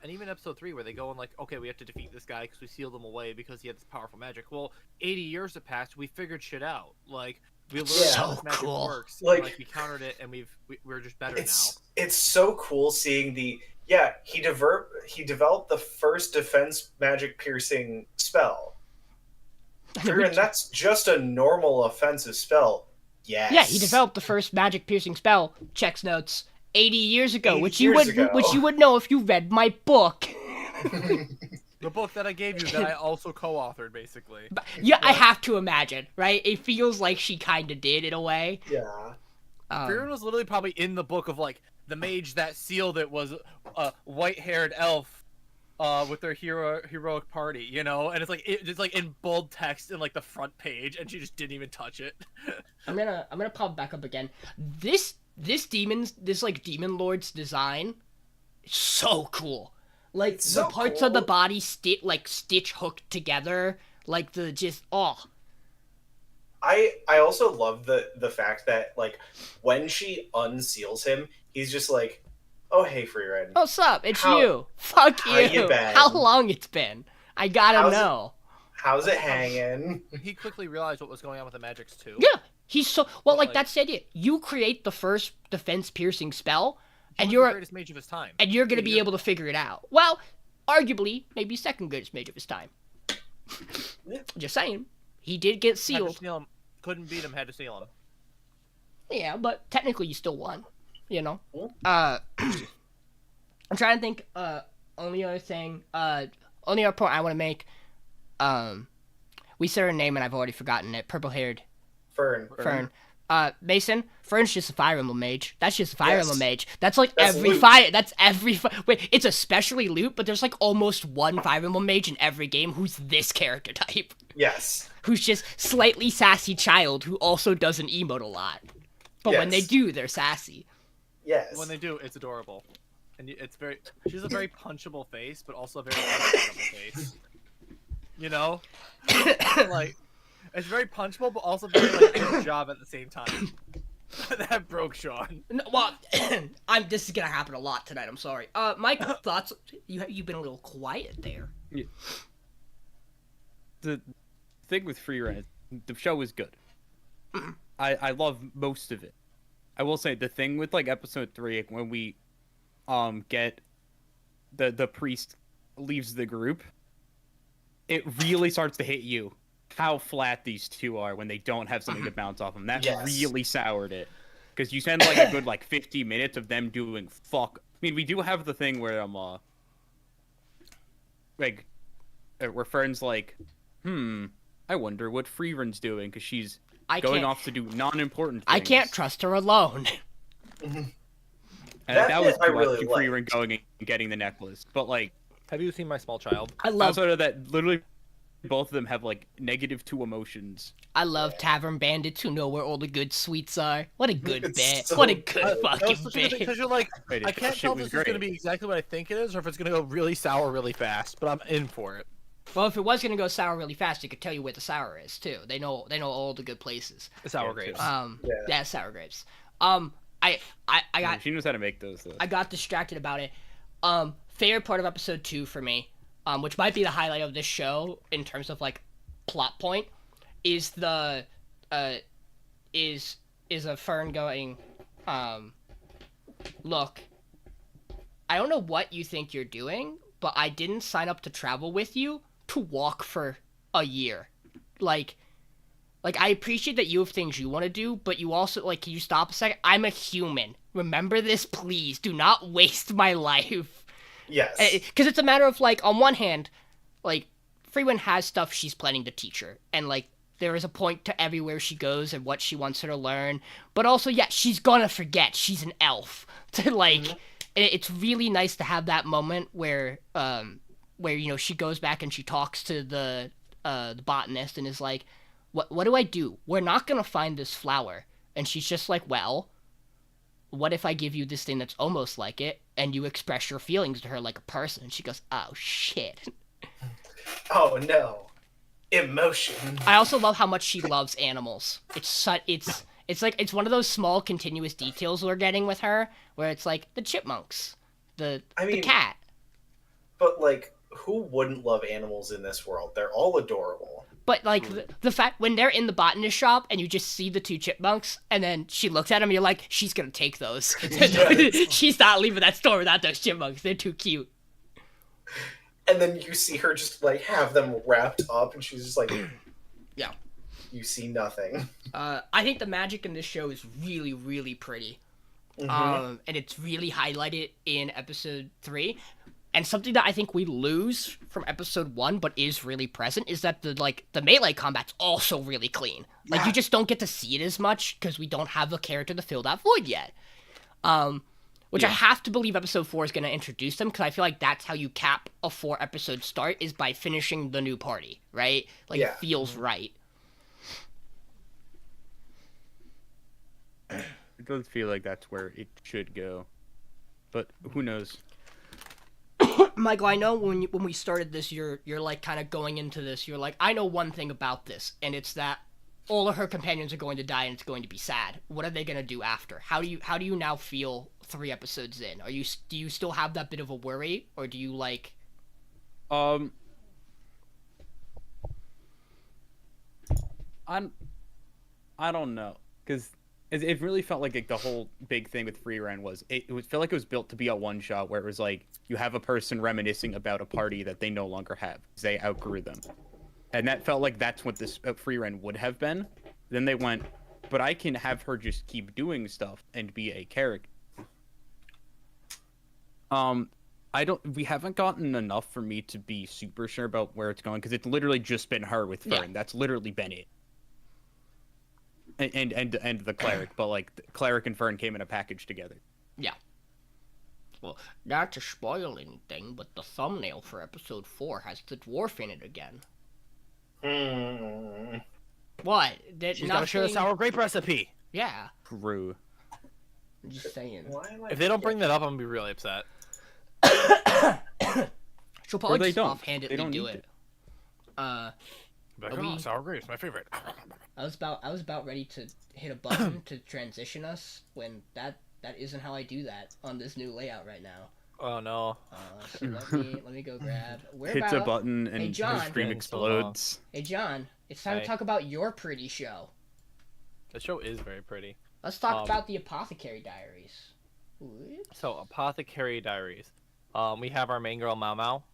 And even episode 3, where they go and, like, okay, we have to defeat this guy because we sealed him away because he had this powerful magic. Well, 80 years have passed, we figured shit out. Like, we learned how this magic works. Like, we countered it, and we're just better now. It's so cool seeing the... Yeah, he developed the first defense magic piercing spell. And that's just a normal offensive spell. Yes. Yeah, he developed the first magic piercing spell. Checks notes 80 years ago, which you would know if you read my book. The book that I gave you that I also co-authored, basically. Yeah, I have to imagine, right? It feels like she kind of did in a way. Yeah. Frieren was literally probably in the book of like the mage that sealed it was a white-haired elf with their heroic party, you know, and it's like in bold text in like the front page, and she just didn't even touch it. I'm gonna pop back up again. This demon lord's design, so cool. Like the parts of the body stitch hooked together, like the just I also love the fact that like when she unseals him, he's just like, "Oh hey, Frieren. What's up? It's you. Fuck you. You been? How long it's been? I gotta know. How's it hanging?" He quickly realized what was going on with the magics too. Yeah, he's so well. Like that's the idea. You create the first defense piercing spell, and you're the greatest mage of his time, and you're gonna be able to figure it out. Well, arguably, maybe second greatest mage of his time. Just saying. He did get sealed. Couldn't beat him, had to seal him. Yeah, but technically you still won. You know? I'm trying to think, only other point I want to make, we said her name and I've already forgotten it. Purple-haired. Fern. Mason, Fern's just a Fire Emblem mage. That's just a Fire Emblem mage. That's like every fire. That's every. Wait, it's especially loot, but there's like almost one Fire Emblem mage in every game who's this character type. Yes. Who's just slightly sassy child who also doesn't emote a lot. But when they do, they're sassy. Yes. When they do, it's adorable. And it's very. She's a very punchable face, but also a very unpunchable face. You know? Like. It's very punchable, but also very like good job at the same time. That broke Sean. No, well, this is gonna happen a lot tonight. I'm sorry. Mike, thoughts? You've been a little quiet there. Yeah. The thing with Frieren is the show is good. I love most of it. I will say the thing with like episode 3 when we get the priest leaves the group, it really starts to hit you how flat these two are when they don't have something to bounce off them. That really soured it. Because you spend like a good like 50 minutes of them doing fuck. I mean, we do have the thing where like where Fern's like, I wonder what Frieren's doing because she's going off to do non-important things. I can't trust her alone. And that was I really Frieren going and getting the necklace. But like, have you seen My Small Child? I love outside of that, literally both of them have like -2 emotions. I love tavern bandits who know where all the good sweets are. What a good It's bit. so What a good fucking bit. Because you're like, Wait, I can't tell if was this is going to great. be exactly what I think it is, or if it's going to go really sour really fast. But I'm in for it. Well, if it was gonna go sour really fast, it could tell you where the sour is too. They know all the good places. The sour Yeah, grapes. Yeah, sour grapes. I got She knows how to make those though. I got distracted about it. Favorite part of episode 2 for me, which might be the highlight of this show in terms of like plot point, is the is a Fern going, look, I don't know what you think you're doing, but I didn't sign up to travel with you to walk for a year. Like I appreciate that you have things you want to do, but you also, like, can you stop a second? I'm a human. Remember this, please. Do not waste my life. Yes. Because it's a matter of, like, on one hand, like, Frieren has stuff she's planning to teach her. And, like, there is a point to everywhere she goes and what she wants her to learn. But also, yeah, she's gonna forget. She's an elf. To, like, it's really nice to have that moment where, you know, she goes back and she talks to the botanist and is like, what do I do? We're not gonna find this flower. And she's just like, well, what if I give you this thing that's almost like it, and you express your feelings to her like a person? And she goes, oh, shit. Oh, no. Emotion. I also love how much she loves animals. It's one of those small continuous details we're getting with her, where it's like the chipmunks, the cat. But, like, who wouldn't love animals in this world? They're all adorable. But, like, the fact, when they're in the botanist shop and you just see the 2 chipmunks, and then she looks at them, you're like, she's gonna take those. She's not leaving that store without those chipmunks. They're too cute. And then you see her just, like, have them wrapped up, and she's just like, yeah. You see nothing. I think the magic in this show is really, really pretty. Mm-hmm. And it's really highlighted in episode 3. And something that I think we lose from episode 1, but is really present, is that the melee combat's also really clean. Like, Yeah. you just don't get to see it as much because we don't have a character to fill that void yet. Which I have to believe episode 4 is going to introduce them, because I feel like that's how you cap a 4-episode start, is by finishing the new party, right? Like, Yeah. it feels right. It does feel like that's where it should go, but who knows? Michael, I know when we started this, you're like kind of going into this. You're like, I know one thing about this, and it's that all of her companions are going to die, and it's going to be sad. What are they going to do after? How do you now feel 3 episodes in? Do you still have that bit of a worry, or do you like? I don't know, because it really felt like the whole big thing with Frieren was it felt like it was built to be a one-shot where it was like you have a person reminiscing about a party that they no longer have. They outgrew them. And that felt like that's what this Frieren would have been. Then they went, but I can have her just keep doing stuff and be a character. We haven't gotten enough for me to be super sure about where it's going, because it's literally just been her with Fern. Yeah. That's literally been it. And the cleric, but like the cleric and Fern came in a package together. Yeah. Well, not to spoil anything, but the thumbnail for episode 4 has the dwarf in it again. What? She's gotta share the sour grape recipe. Yeah. True. I'm just saying. Why am I If they don't bring that up, I'm gonna be really upset. She'll probably they just don't. offhandedly They don't do need it. Like, oh, sour grapes, my favorite. I was about ready to hit a button to transition us when that isn't how I do that on this new layout right now. Oh no. So let me go grab. Hits a button and Hey, John. the screen explodes. Hey John, it's time to talk about your pretty show. The show is very pretty. Let's talk about the Apothecary Diaries. Oops. So Apothecary Diaries. We have our main girl Mau,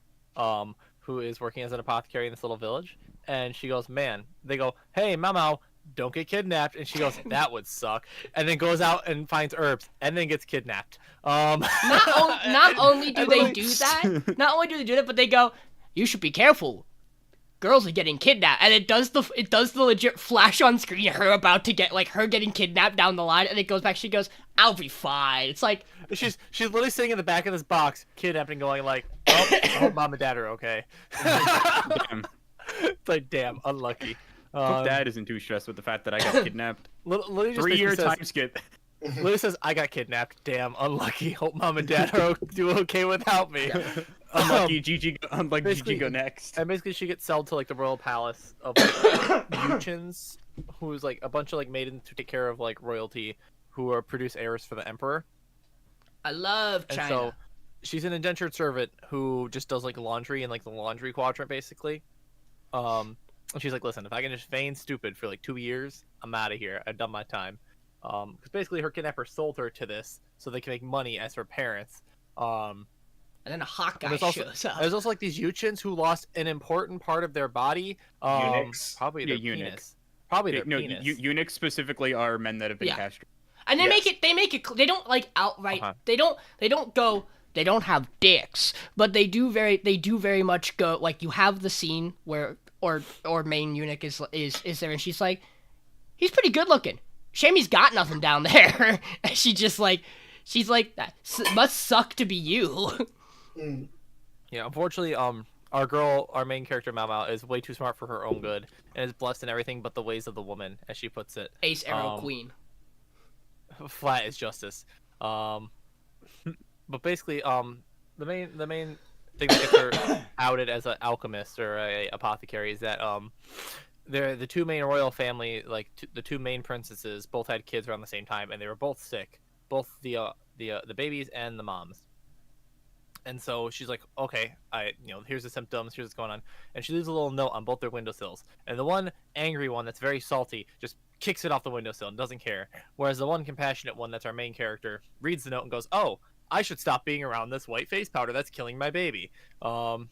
who is working as an apothecary in this little village, and she goes, man. They go, hey Mau, don't get kidnapped, and she goes, that would suck, and then goes out and finds herbs, and then gets kidnapped. Not only do they do that, but they go, you should be careful. Girls are getting kidnapped, and it does the legit flash on screen her about to get her getting kidnapped down the line, and it goes back. She goes, "I'll be fine." It's like she's literally sitting in the back of this box, kidnapped, and going like, "Oh, I hope mom and dad are okay." Damn. It's like, damn, unlucky. Hope dad isn't too stressed with the fact that I got kidnapped. Literally just 3-year time skip. Lily says, I got kidnapped. Damn, unlucky. Hope mom and dad are do okay without me. Unlucky, Gigi go next. And basically she gets sold to like the royal palace of Uchins, who's like a bunch of like maidens to take care of like royalty who are produce heirs for the emperor. I love China. And so she's an indentured servant who just does like laundry in like the laundry quadrant basically. And she's like, listen, if I can just feign stupid for like 2 years, I'm out of here. I've done my time. Because basically her kidnapper sold her to this so they can make money as her parents. And then a hot guy shows up. There's also like these Uchins who lost an important part of their body. Eunuchs. Probably their penis. Probably their penis. Eunuchs specifically are men that have been castrated. And they make it. They don't like outright. They don't go. They don't have dicks, but they do very much go. Like you have the scene where or main eunuch is there, and she's like, he's pretty good looking. Shame he's got nothing down there. And she's like, that must suck to be you. Yeah, unfortunately, our main character Mau is way too smart for her own good and is blessed in everything but the ways of the woman, as she puts it. Ace arrow queen. Flat is justice. But basically, the main thing that gets her outed as an alchemist or a apothecary is that the two main royal family, like the two main princesses, both had kids around the same time, and they were both sick, both the babies and the moms. And so she's like, okay, here's the symptoms, here's what's going on, and she leaves a little note on both their windowsills. And the one angry one that's very salty just kicks it off the windowsill and doesn't care. Whereas the one compassionate one, that's our main character, reads the note and goes, oh, I should stop being around this white face powder that's killing my baby. And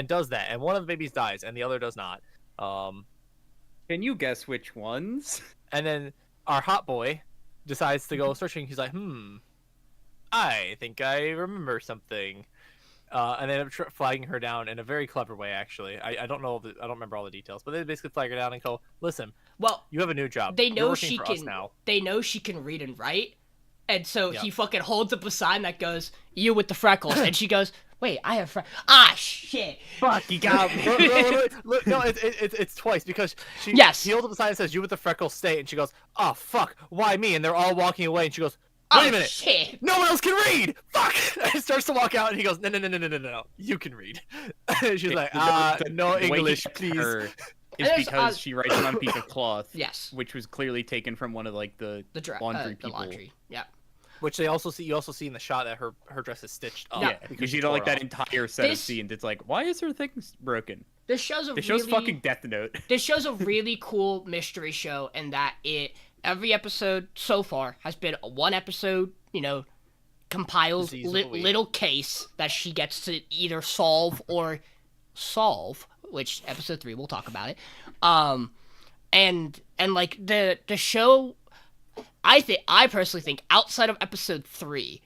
does that, and one of the babies dies, and the other does not. Can you guess which ones? And then our hot boy decides to go searching. He's like, I think I remember something. And they end up flagging her down in a very clever way, actually. I don't remember all the details, but they basically flag her down and go, listen, well, you have a new job. They know she can now. They know she can read and write. And so he fucking holds up a sign that goes, you with the freckles. And she goes, wait, I have ah, shit. Fuck, you got me. No, it's twice, because he holds up a sign that says, you with the freckles stay. And she goes, oh, fuck, why me? And they're all walking away. And she goes, wait a minute. Shit. No one else can read. Fuck. And starts to walk out, and he goes, no. You can read. And she's like, no English, please. Is because she writes it on a piece of cloth. Yes. Which was clearly taken from one of like the laundry people. The laundry. Yeah. Which you also see in the shot that her dress is stitched up. Yeah, because you don't like that entire set of scenes. It's like, why is her thing broken? This show's fucking Death Note. This show's a really cool mystery show, in that every episode so far has been one episode, compiled little case that she gets to either solve, which episode 3 we'll talk about it. And like the show, I personally think outside of episode 3,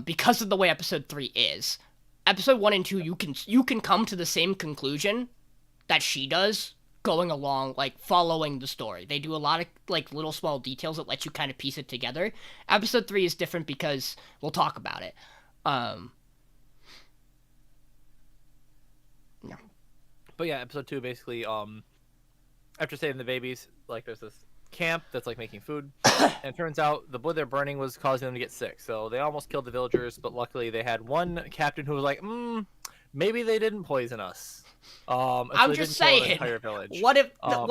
because of the way episode 3 is, episode 1 and 2 you can come to the same conclusion that she does going along, like following the story. They do a lot of like little small details that let you kind of piece it together. Episode 3 is different because we'll talk about it. Yeah. But yeah, episode 2 basically, after saving the babies, like there's this camp that's like making food, and it turns out the wood they're burning was causing them to get sick. So they almost killed the villagers, but luckily they had one captain who was like, maybe they didn't poison us. So I'm they just didn't kill the saying. entire village. What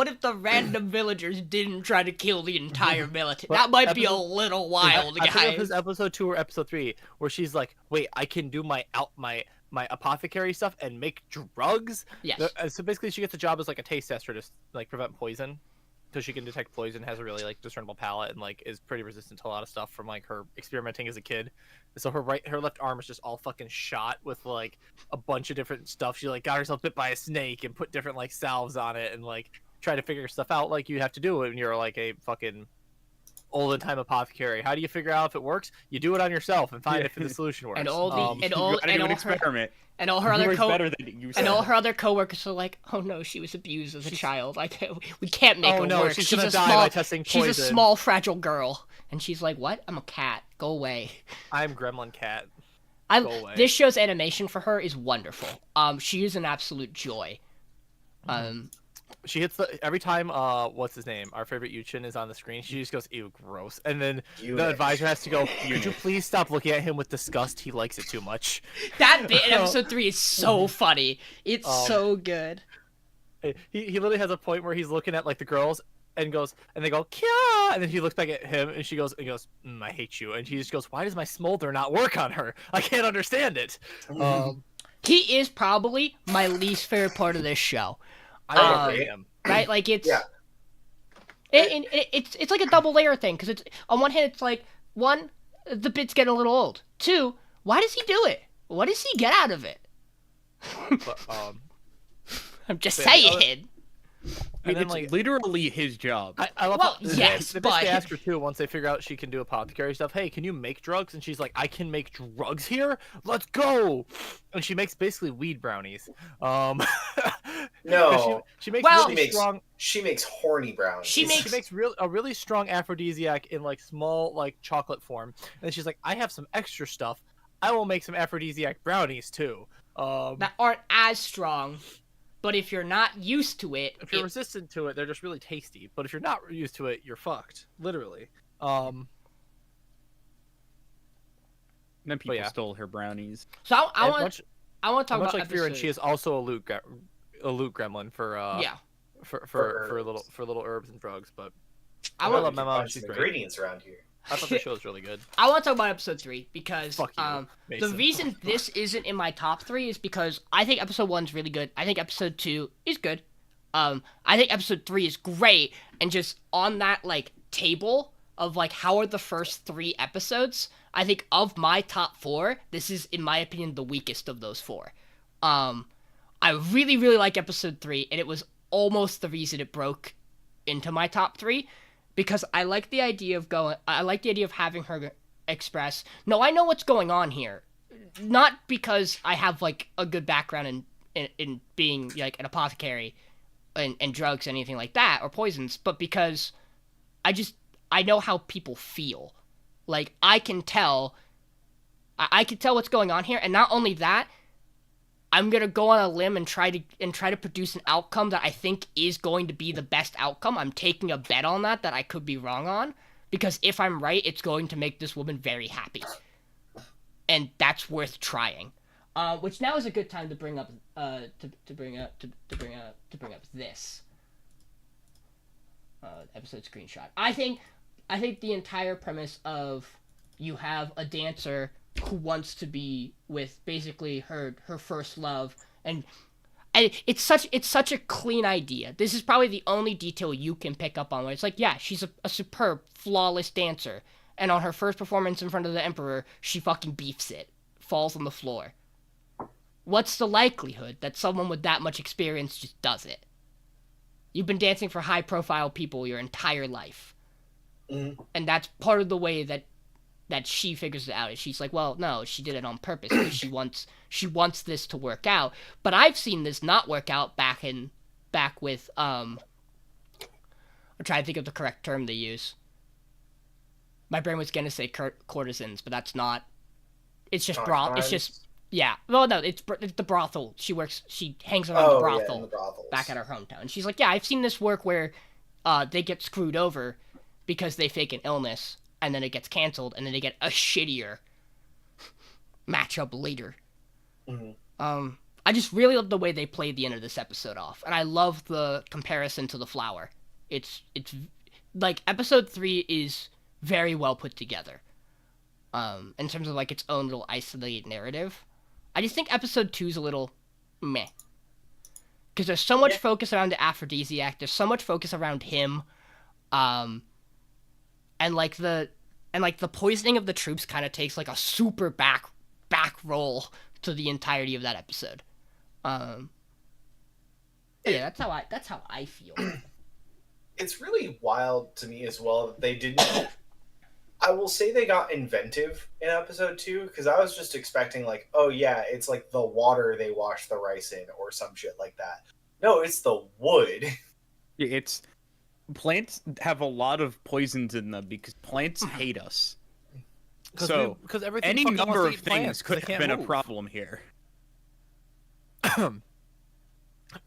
if the random villagers didn't try to kill the entire military? But That might be a little wild, I think it was guys. episode 2 or episode 3 where she's like, "Wait, I can do my apothecary stuff and make drugs." Yes. So basically, she gets a job as like a taste tester to like prevent poison, so she can detect poison, has a really like discernible palate, and like is pretty resistant to a lot of stuff from like her experimenting as a kid. So her left arm is just all fucking shot with like a bunch of different stuff. She like got herself bit by a snake and put different like salves on it and like try to figure stuff out like you have to do it when you're like a fucking olden time apothecary. How do you figure out if it works? You do it on yourself and find if the solution works. And all the You gotta do an experiment. and all her other better than you said. and all her other coworkers are like, "Oh no, she was abused as a child. We can't make her work. She's gonna die by testing poison. She's a small, fragile girl." And she's like, "What? I'm a cat. Go away." I'm Gremlin Cat. Go away. This show's animation for her is wonderful. She is an absolute joy. She hits every time what's his name, our favorite Yuchin is on the screen, she just goes, "Ew, gross." And then the advisor has to go, "Could you please stop looking at him with disgust? He likes it too much." That bit in episode 3 is so funny. It's so good. He literally has a point where he's looking at like the girls and they go, "Kya!" And then he looks back at him and he goes, "I hate you." And he just goes, "Why does my smolder not work on her? I can't understand it." He is probably my least favorite part of this show. I hate him. Right? Like it's it's like a double layer thing because it's on one hand it's like one, the bit's getting a little old. 2, why does he do it? What does he get out of it? But, I'm just saying. I mean, it's like literally his job. I love Well, how, yes, they but basically ask her too once they figure out she can do apothecary stuff. "Hey, can you make drugs?" And she's like, "I can make drugs here. Let's go!" And she makes basically weed brownies. No, she makes Well, really strong. she makes horny brownies. She She makes a really strong aphrodisiac in like small like chocolate form. And then she's like, "I have some extra stuff. I will make some aphrodisiac brownies too." that aren't as strong, but if you're not used to it, If you're resistant to it, they're just really tasty. But if you're not used to it, you're fucked. Literally. And then people yeah. stole her brownies. so I want much to talk about like Frieren, episode... she is also a loot gremlin for for little herbs and drugs. But I love my mom. She's great. Ingredients around here. I thought the show was really good. I want to talk about episode 3 because Fuck you, the Mason. reason this isn't in my top 3 is because I think episode 1 is really good. I think episode 2 is good. I think episode 3 is great, and just on that like table of like how are the first 3 episodes, I think of my top 4, this is in my opinion the weakest of those 4. I really like episode 3, and it was almost the reason it broke into my top 3. Because I like the idea of having her express, "No, I know what's going on here." Not because I have like a good background in being like an apothecary and drugs, anything like that, or poisons, but because I know how people feel. Like I can tell what's going on here, and not only that, I'm gonna go on a limb and try to produce an outcome that I think is going to be the best outcome. I'm taking a bet on that I could be wrong on, because if I'm right, it's going to make this woman very happy, and that's worth trying. Which now is a good time to bring up this episode screenshot. I think the entire premise of you have a dancer who wants to be with basically her first love, and it's such a clean idea. This is probably the only detail you can pick up on where it's like, yeah, she's a superb, flawless dancer, and on her first performance in front of the Emperor, she fucking beefs it, falls on the floor. What's the likelihood that someone with that much experience just does it? You've been dancing for high-profile people your entire life. Mm-hmm. And that's part of the way that she figures it out. Is she's like, well, no, she did it on purpose because she wants this to work out. But I've seen this not work out back with I'm trying to think of the correct term they use. My brain was gonna say courtesans, but that's not. It's just broth. It's just Well, no, it's the brothel. She hangs around the brothel back at her hometown. And she's like, yeah, I've seen this work where they get screwed over because they fake an illness. And then it gets canceled, and then they get a shittier matchup later. Mm-hmm. I just really love the way they played the end of this episode off, and I love the comparison to the flower. It's like episode 3 is very well put together, in terms of like its own little isolated narrative. I just think episode 2 is a little meh, because there's so much focus around the aphrodisiac. There's so much focus around him, and like the poisoning of the troops kind of takes like a super back roll to the entirety of that episode. Yeah, that's how I feel. It's really wild to me as well that they didn't. I will say they got inventive in episode 2, because I was just expecting like, oh yeah, it's like the water they wash the rice in or some shit like that. No, it's the wood. It's plants have a lot of poisons in them because plants hate us. So because any number of things could have been a problem here.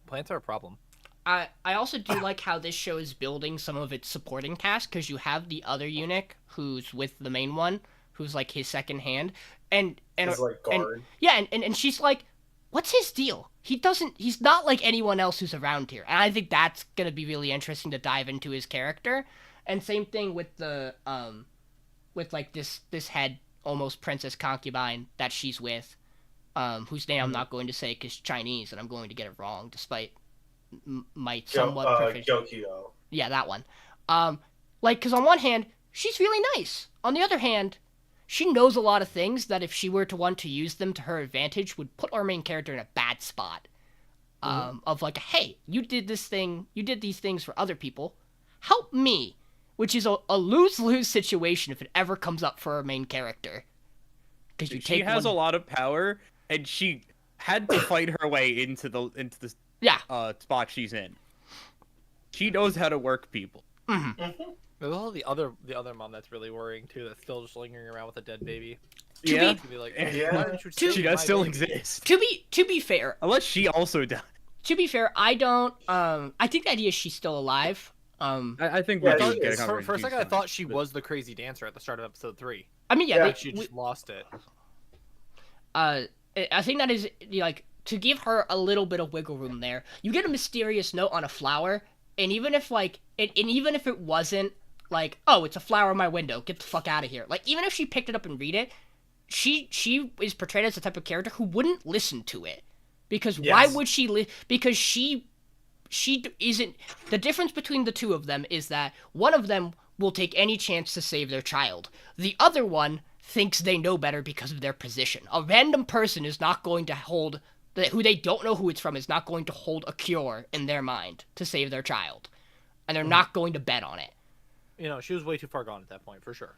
Plants are a problem. I also do like how this show is building some of its supporting cast, because you have the other eunuch who's with the main one, who's like his second hand, and like guard. And she's like, what's his deal? He's not like anyone else who's around here. And I think that's gonna be really interesting to dive into his character. And same thing with the with like this head almost princess concubine that she's with, whose name I'm not going to say because Chinese and I'm going to get it wrong despite my somewhat proficient. Gyokyo. Yeah, that one. Like, because on one hand, she's really nice. On the other hand, she knows a lot of things that if she were to want to use them to her advantage would put our main character in a bad spot. Of like, hey, you did these things for other people. Help me. Which is a lose-lose situation if it ever comes up for our main character. Because she has a lot of power, and she had to fight her way into the spot she's in. She knows how to work people. There's also the other mom that's really worrying too. That's still just lingering around with a dead baby. She does still baby? exist. To be fair, unless she also died. To be fair, I don't. I think the idea is she's still alive. I think for a second I thought she was the crazy dancer at the start of episode 3. I mean, yeah, she just lost it. I think that is like to give her a little bit of wiggle room there. You get a mysterious note on a flower, and even if it wasn't like, oh, it's a flower in my window, get the fuck out of here. Like, even if she picked it up and read it, she is portrayed as the type of character who wouldn't listen to it, because why would she? Because she isn't. The difference between the two of them is that one of them will take any chance to save their child. The other one thinks they know better because of their position. A random person is not going to hold, who they don't know who it's from, is not going to hold a cure in their mind to save their child. And they're not going to bet on it. You know, she was way too far gone at that point, for sure.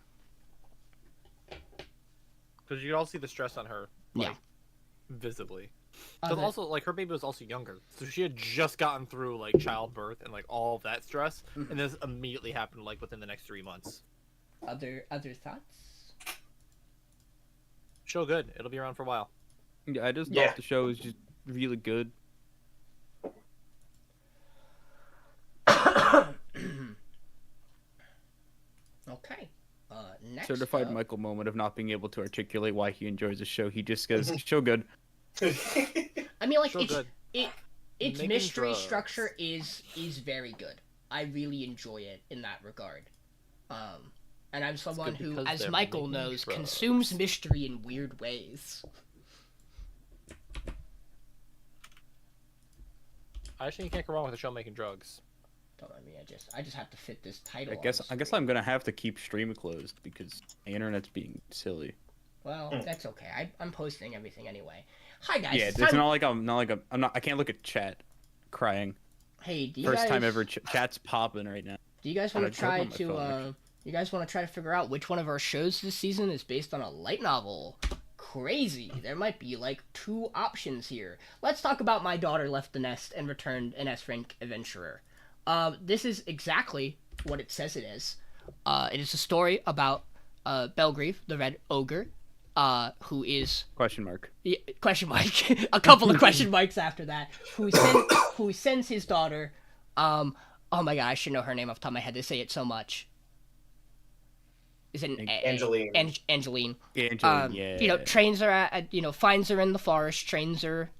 Because you could all see the stress on her, like, visibly. Because also, like, her baby was also younger. So she had just gotten through, like, childbirth and, like, all of that stress. And this immediately happened, like, within the next 3 months. Other thoughts? Show good. It'll be around for a while. Yeah, I just thought the show was just really good. Okay. Next Certified up... Michael moment of not being able to articulate why he enjoys the show. He just goes, show good. I mean, like, its Making mystery drugs. structure is very good. I really enjoy it in that regard. And I'm someone who, as Michael knows, consumes mystery in weird ways. Actually, you can't go wrong with a show making drugs. Don't mind me. I just have to fit this title. I guess I'm gonna have to keep stream closed because the internet's being silly. Well, that's okay. I'm posting everything anyway. Hi guys. Yeah, it's not like I can't look at chat, crying. Hey, do you First guys... time ever. Chat's popping right now. Do you guys want to try to figure out which one of our shows this season is based on a light novel? Crazy. There might be like 2 options here. Let's talk about My Daughter Left the Nest and Returned an S-Rank Adventurer. This is exactly what it says it is. It is a story about Belgrieve, the Red Ogre, who is... Question mark. Yeah, question mark. A couple of question marks after that. Who sends his daughter... oh my god, I should know her name off the top of my head. They say it so much. Is it Angeline? Angeline. Angeline, yeah. Trains her at finds her in the forest, trains her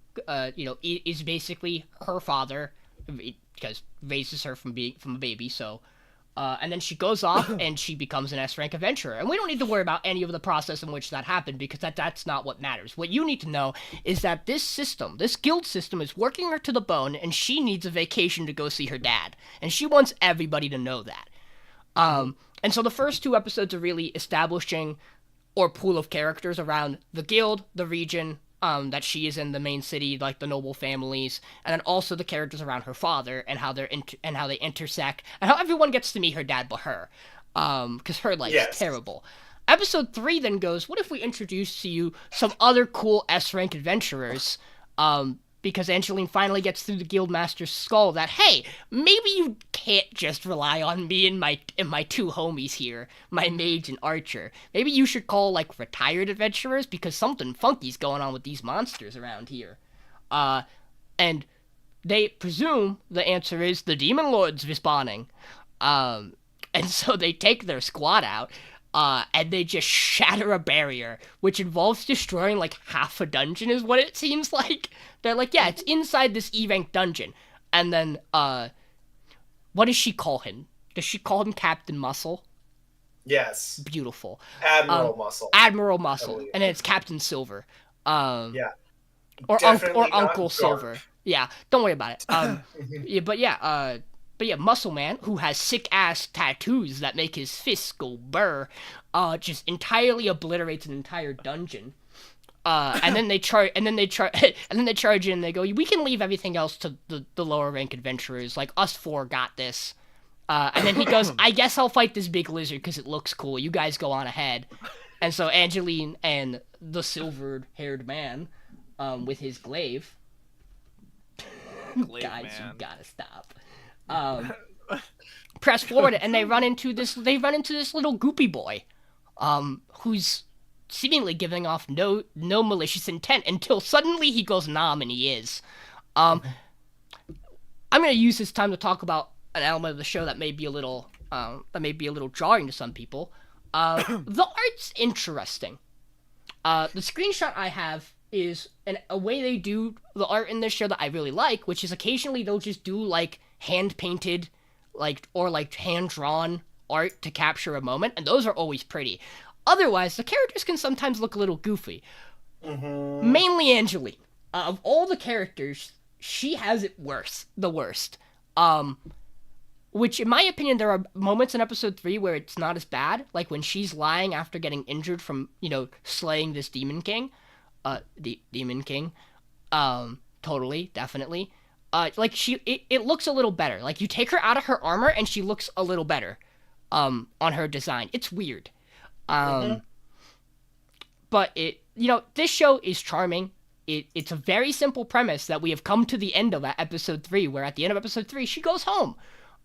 is basically her father, because raises her from a baby. So, and then she goes off and she becomes an S-rank adventurer. And we don't need to worry about any of the process in which that happened, because that's not what matters. What you need to know is that this guild system, is working her to the bone, and she needs a vacation to go see her dad. And she wants everybody to know that. And so the first 2 episodes are really establishing or pool of characters around the guild, the region that she is in, the main city, like the noble families, and then also the characters around her father and how they intersect, and how everyone gets to meet her dad but her, because her life is terrible. Episode 3 then goes, what if we introduce to you some other cool S-rank adventurers, because Angeline finally gets through the Guildmaster's skull that, hey, maybe you can't just rely on me and my 2 homies here, my mage and archer. Maybe you should call, like, retired adventurers, because something funky's going on with these monsters around here. And they presume the answer is the Demon Lord's respawning. And so they take their squad out, and they just shatter a barrier, which involves destroying, like, half a dungeon is what it seems like. They're like, yeah, it's inside this E-rank dungeon. And then, what does she call him? Does she call him Captain Muscle? Yes. Beautiful. Admiral Muscle. Admiral Muscle. And then it's Captain Silver. Yeah. Or Uncle Silver. Yeah, don't worry about it. But yeah, Muscle Man, who has sick-ass tattoos that make his fists go burr, just entirely obliterates an entire dungeon. And then they charge in and they go, we can leave everything else to the lower rank adventurers, like us 4 got this. And then he goes, I guess I'll fight this big lizard because it looks cool. You guys go on ahead. And so Angeline and the silver-haired man, with his glaive. Guys, man. You gotta stop. Press forward, and they run into this little goopy boy, who's seemingly giving off no malicious intent until suddenly he goes nom, and he is. I'm gonna use this time to talk about an element of the show that may be a little jarring to some people. The art's interesting. The screenshot I have is a way they do the art in this show that I really like, which is occasionally they'll just do like hand painted, or hand drawn art to capture a moment, and those are always pretty. Otherwise, the characters can sometimes look a little goofy. Mm-hmm. Mainly Angeline. Of all the characters, she has it the worst. Which, in my opinion, there are moments in episode 3 where it's not as bad, like when she's lying after getting injured from, slaying this Demon King. Demon King. Totally, definitely. It looks a little better. Like, you take her out of her armor, and she looks a little better, on her design. It's weird. But this show is charming. It's a very simple premise that we have come to the end of at episode 3, where at the end of episode 3, she goes home.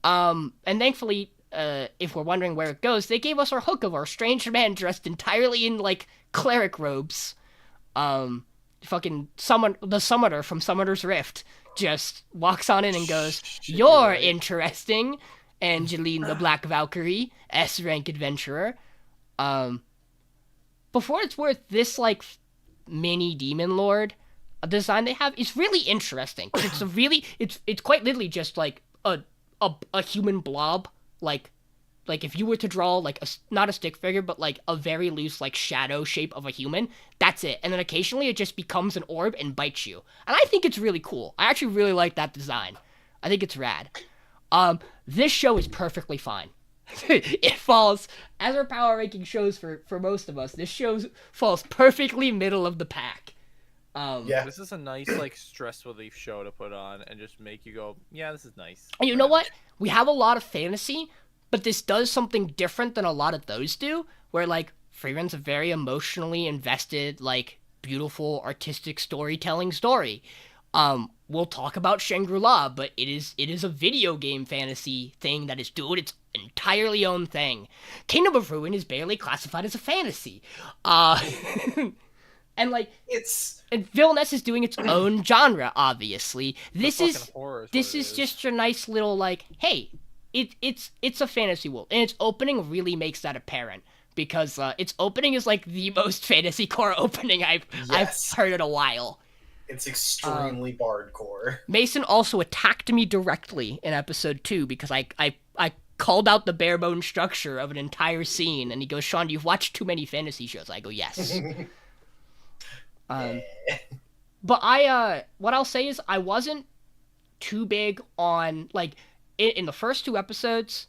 And thankfully, if we're wondering where it goes, they gave us our hook of our strange man dressed entirely in, cleric robes. The summoner from Summoner's Rift just walks on in and goes, "You're interesting, Angeline the Black Valkyrie, S-rank adventurer." Before it's worth, this, mini Demon Lord design they have is really interesting. It's quite literally just, a human blob, like if you were to draw not a stick figure, but a very loose shadow shape of a human, that's it. And then occasionally it just becomes an orb and bites you. And I think it's really cool. I actually really like that design. I think it's rad. This show is perfectly fine. It falls, as our power ranking shows for most of us, this show falls perfectly middle of the pack. This is a nice stress relief show to put on and just make you go, yeah, this is nice. And you know what? We have a lot of fantasy, but this does something different than a lot of those do, where Frieren's a very emotionally invested, beautiful artistic storytelling story. We'll talk about Shangri-La, but it is a video game fantasy thing that is doing its entirely own thing. Kingdom of Ruin is barely classified as a fantasy. And Villainess is doing its own genre, obviously. This is just your nice little hey, it's a fantasy world, and its opening really makes that apparent, because its opening is the most fantasy core opening I've heard in a while. It's extremely bardcore. Mason also attacked me directly in episode 2 because I called out the bare bone structure of an entire scene, and he goes, "Sean, you've watched too many fantasy shows." I go, "Yes." But what I'll say is I wasn't too big on, like, in the first 2 episodes,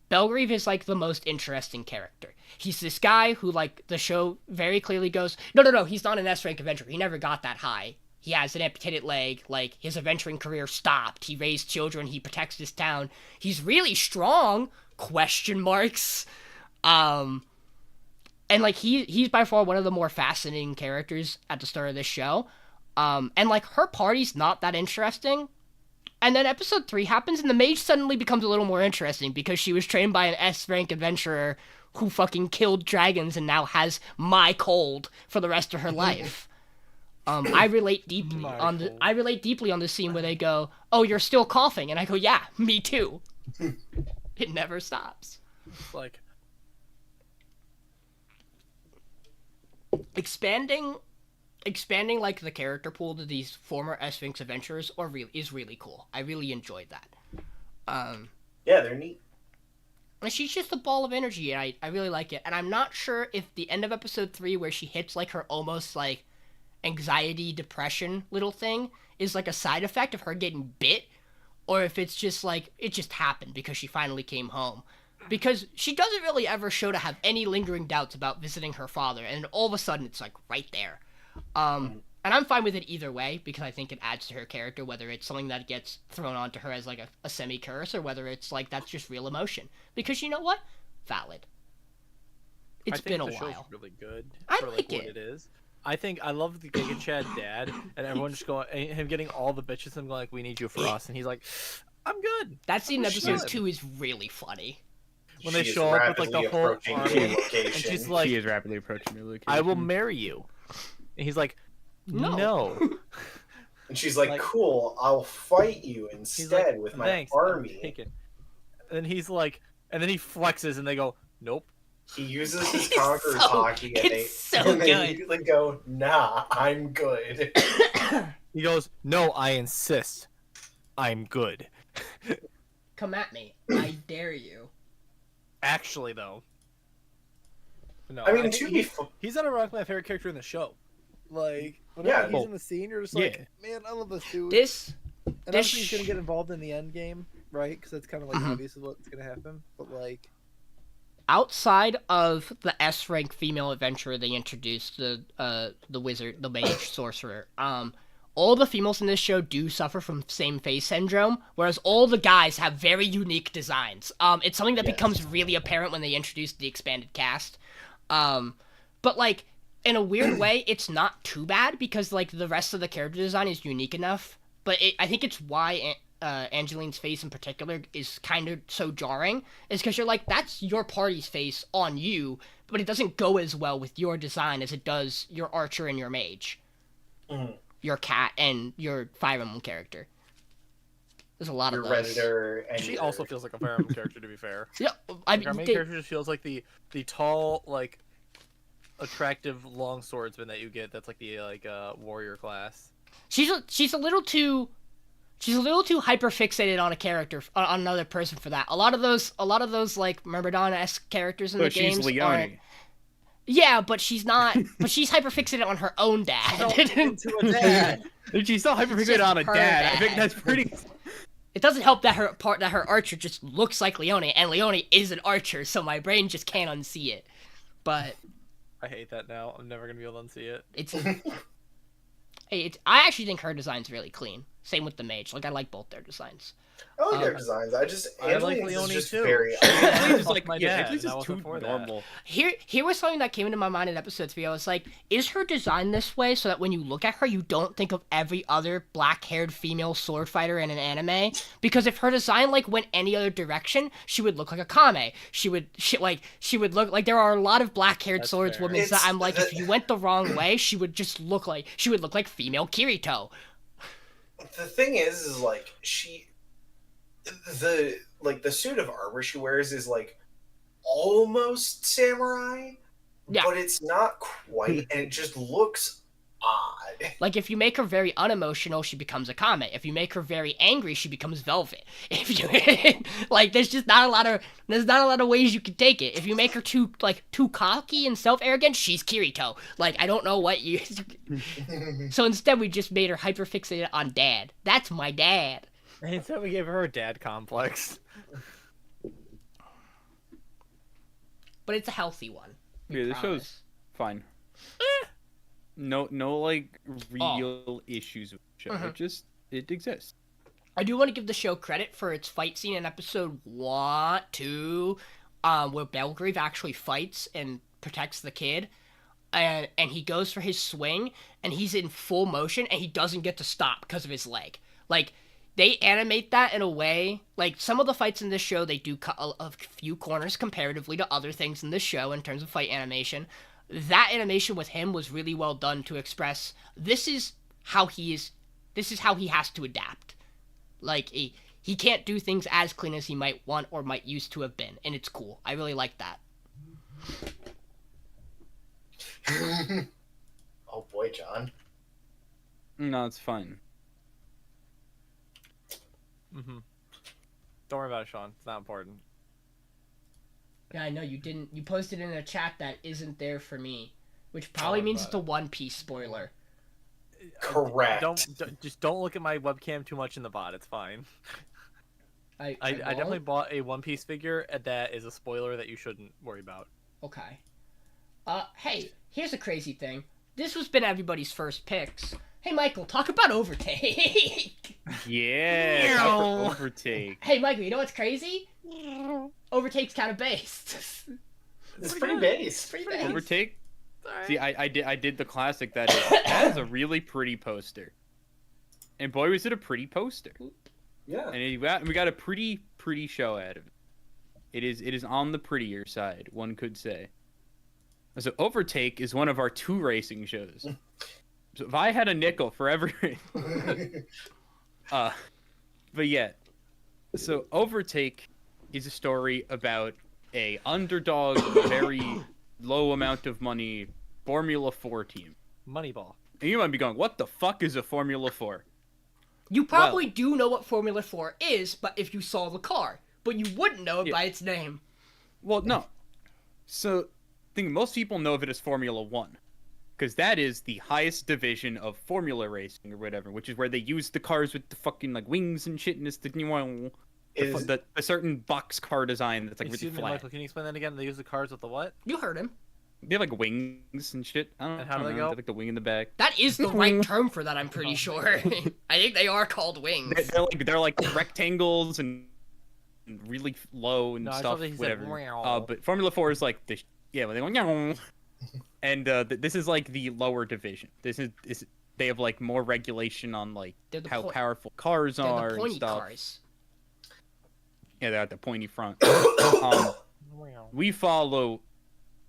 Belgrieve is, like, the most interesting character. He's this guy who, like, the show very clearly goes, no, he's not an S-rank adventurer. He never got that high. He has an amputated leg. Like, his adventuring career stopped. He raised children. He protects his town. He's really strong, question marks. And, like, he's by far one of the more fascinating characters at the start of this show. And, like, her party's not that interesting. And then episode 3 happens, and the mage suddenly becomes a little more interesting because she was trained by an S-rank adventurer who fucking killed dragons and now has my cold for the rest of her life. I relate deeply on the scene where they go, "Oh, you're still coughing," and I go, "Yeah, me too." It never stops. It's like expanding like the character pool to these former S-rank adventurers is really cool. I really enjoyed that. Yeah, they're neat. And she's just a ball of energy, and I really like it. And I'm not sure if the end of episode 3, where she hits, like, her almost, like, anxiety, depression little thing, is, like, a side effect of her getting bit, or if it's just, like, it just happened because she finally came home. Because she doesn't really ever show to have any lingering doubts about visiting her father, and all of a sudden it's, like, right there. And I'm fine with it either way, because I think it adds to her character, whether it's something that gets thrown onto her as, like, a semi-curse, or whether it's, like, that's just real emotion. Because you know what? Valid. It's been a while. I think the show's really good I for, like what it is. I love the Giga Chad dad, and everyone just going, him getting all the bitches and going, like, "We need you for us," and he's like, "I'm good." That scene in episode 2 is really funny. When they show up with, like, the whole army, and she's like, she is rapidly approaching the location. "I will marry you," and he's like, "No." And she's like, "Cool, I'll fight you instead with my army." And he's like, and then he flexes, and they go, "Nope." He uses his conqueror's hockey, and they immediately go, "Nah, I'm good." He goes, "No, I insist. I'm good." Come at me. I dare you. Actually, though. No, I mean, he's unironically my favorite character in the show. Like, whenever he's in the scene, you're just like, "Man, I love this dude." And obviously he's gonna get involved in the end game, right? Because that's kind of like obvious what's gonna happen. But like, outside of the S-rank female adventurer they introduced, the wizard, the mage, sorcerer, all the females in this show do suffer from same face syndrome, whereas all the guys have very unique designs. It's something that becomes really apparent when they introduce the expanded cast. But, like, in a weird way, it's not too bad, because, like, the rest of the character design is unique enough. But I think it's why Angeline's face in particular is kind of so jarring, is because you're like, that's your party's face on you, but it doesn't go as well with your design as it does your archer and your mage. Your cat and your Fire Emblem character. There's a lot of those. Redditor and she also feels like a Fire Emblem character, to be fair. Yeah, I mean, our main character just feels like the tall, like, attractive long swordsman that you get. That's like the warrior class. She's a little too hyper fixated on a character, on another person for that. A lot of those like Myrmidon-esque characters in the games she's Leone. Yeah, but she's not. But she's hyper fixated on her own dad. Into a dad. She's still hyper fixated on a dad. I think that's pretty. It doesn't help that her archer just looks like Leone, and Leone is an archer, so my brain just can't unsee it. But I hate that now. I'm never gonna be able to unsee it. I actually think her design's really clean. Same with the mage. Like, I like both their designs. I like their designs. I like Leone too. Very. It's like my dad. It's just too normal. Here was something that came into my mind in episode 3. I was like, is her design this way so that when you look at her, you don't think of every other black-haired female sword fighter in an anime? Because if her design like went any other direction, she would look like a Kame. She would look like, there are a lot of black-haired swordswomen that I'm like, if you went the wrong way, she would look like female Kirito. The thing is like the suit of armor she wears is like almost samurai, but it's not quite, and it just looks odd. Like, if you make her very unemotional, she becomes a Comet. If you make her very angry, she becomes Velvet. If you like, there's not a lot of ways you can take it. If you make her too cocky and self-arrogant, she's Kirito. Like, I don't know what you. So instead, we just made her hyperfixated on Dad. That's my dad. And instead, we gave her a dad complex. But it's a healthy one. Yeah, the show's fine. No, like real issues with the show. It exists. I do want to give the show credit for its fight scene in episode 2, where Belgrave actually fights and protects the kid, and he goes for his swing, and he's in full motion, and he doesn't get to stop because of his leg. Like, they animate that in a way, like, some of the fights in this show, they do cut a few corners comparatively to other things in this show in terms of fight animation. That animation with him was really well done to express this is how he has to adapt. Like, he can't do things as clean as he might want or might used to have been, and it's cool. I really like that. Oh boy, John. No, it's fine. Mm-hmm. Don't worry about it, Sean. It's not important. Yeah, I know you didn't. You posted in a chat that isn't there for me, which probably means it's a One Piece spoiler. Correct. Don't look at my webcam too much in the bot. It's fine. I definitely bought a One Piece figure that is a spoiler that you shouldn't worry about. Okay. Hey, here's a crazy thing. This has been everybody's first picks. Hey, Michael, talk about Overtake. Yeah, talk about Overtake. Hey, Michael, you know what's crazy? Overtake's kind of based. It's pretty based. Overtake? Right. See, I did the classic that is a really pretty poster. And boy, was it a pretty poster. Yeah. And we got a pretty show out of it. It is on the prettier side, one could say. So Overtake is one of our 2 racing shows. So if I had a nickel for every but yeah. So Overtake is a story about a underdog, very low amount of money Formula 4 team. Moneyball. And you might be going, what the fuck is a Formula 4? You probably do know what Formula 4 is, but if you saw the car. But you wouldn't know it by its name. Well, no. So, I think most people know of it as Formula 1. Because that is the highest division of Formula racing or whatever, which is where they use the cars with the fucking, like, wings and shit, and it's the a certain boxcar design that's, like, Excuse really me, flat. Michael, can you explain that again? They use the cars with the what? You heard him. They have, like, wings and shit. I don't know. And how do they go? They have, like, the wing in the back. That is the right term for that, I'm pretty sure. I think they are called wings. They're like rectangles and really low and stuff, whatever. But Formula 4 is like this. Yeah, when they go, and this is like the lower division. This is they have like more regulation on like how powerful cars are and stuff. Cars. Yeah, they're at the pointy front. We follow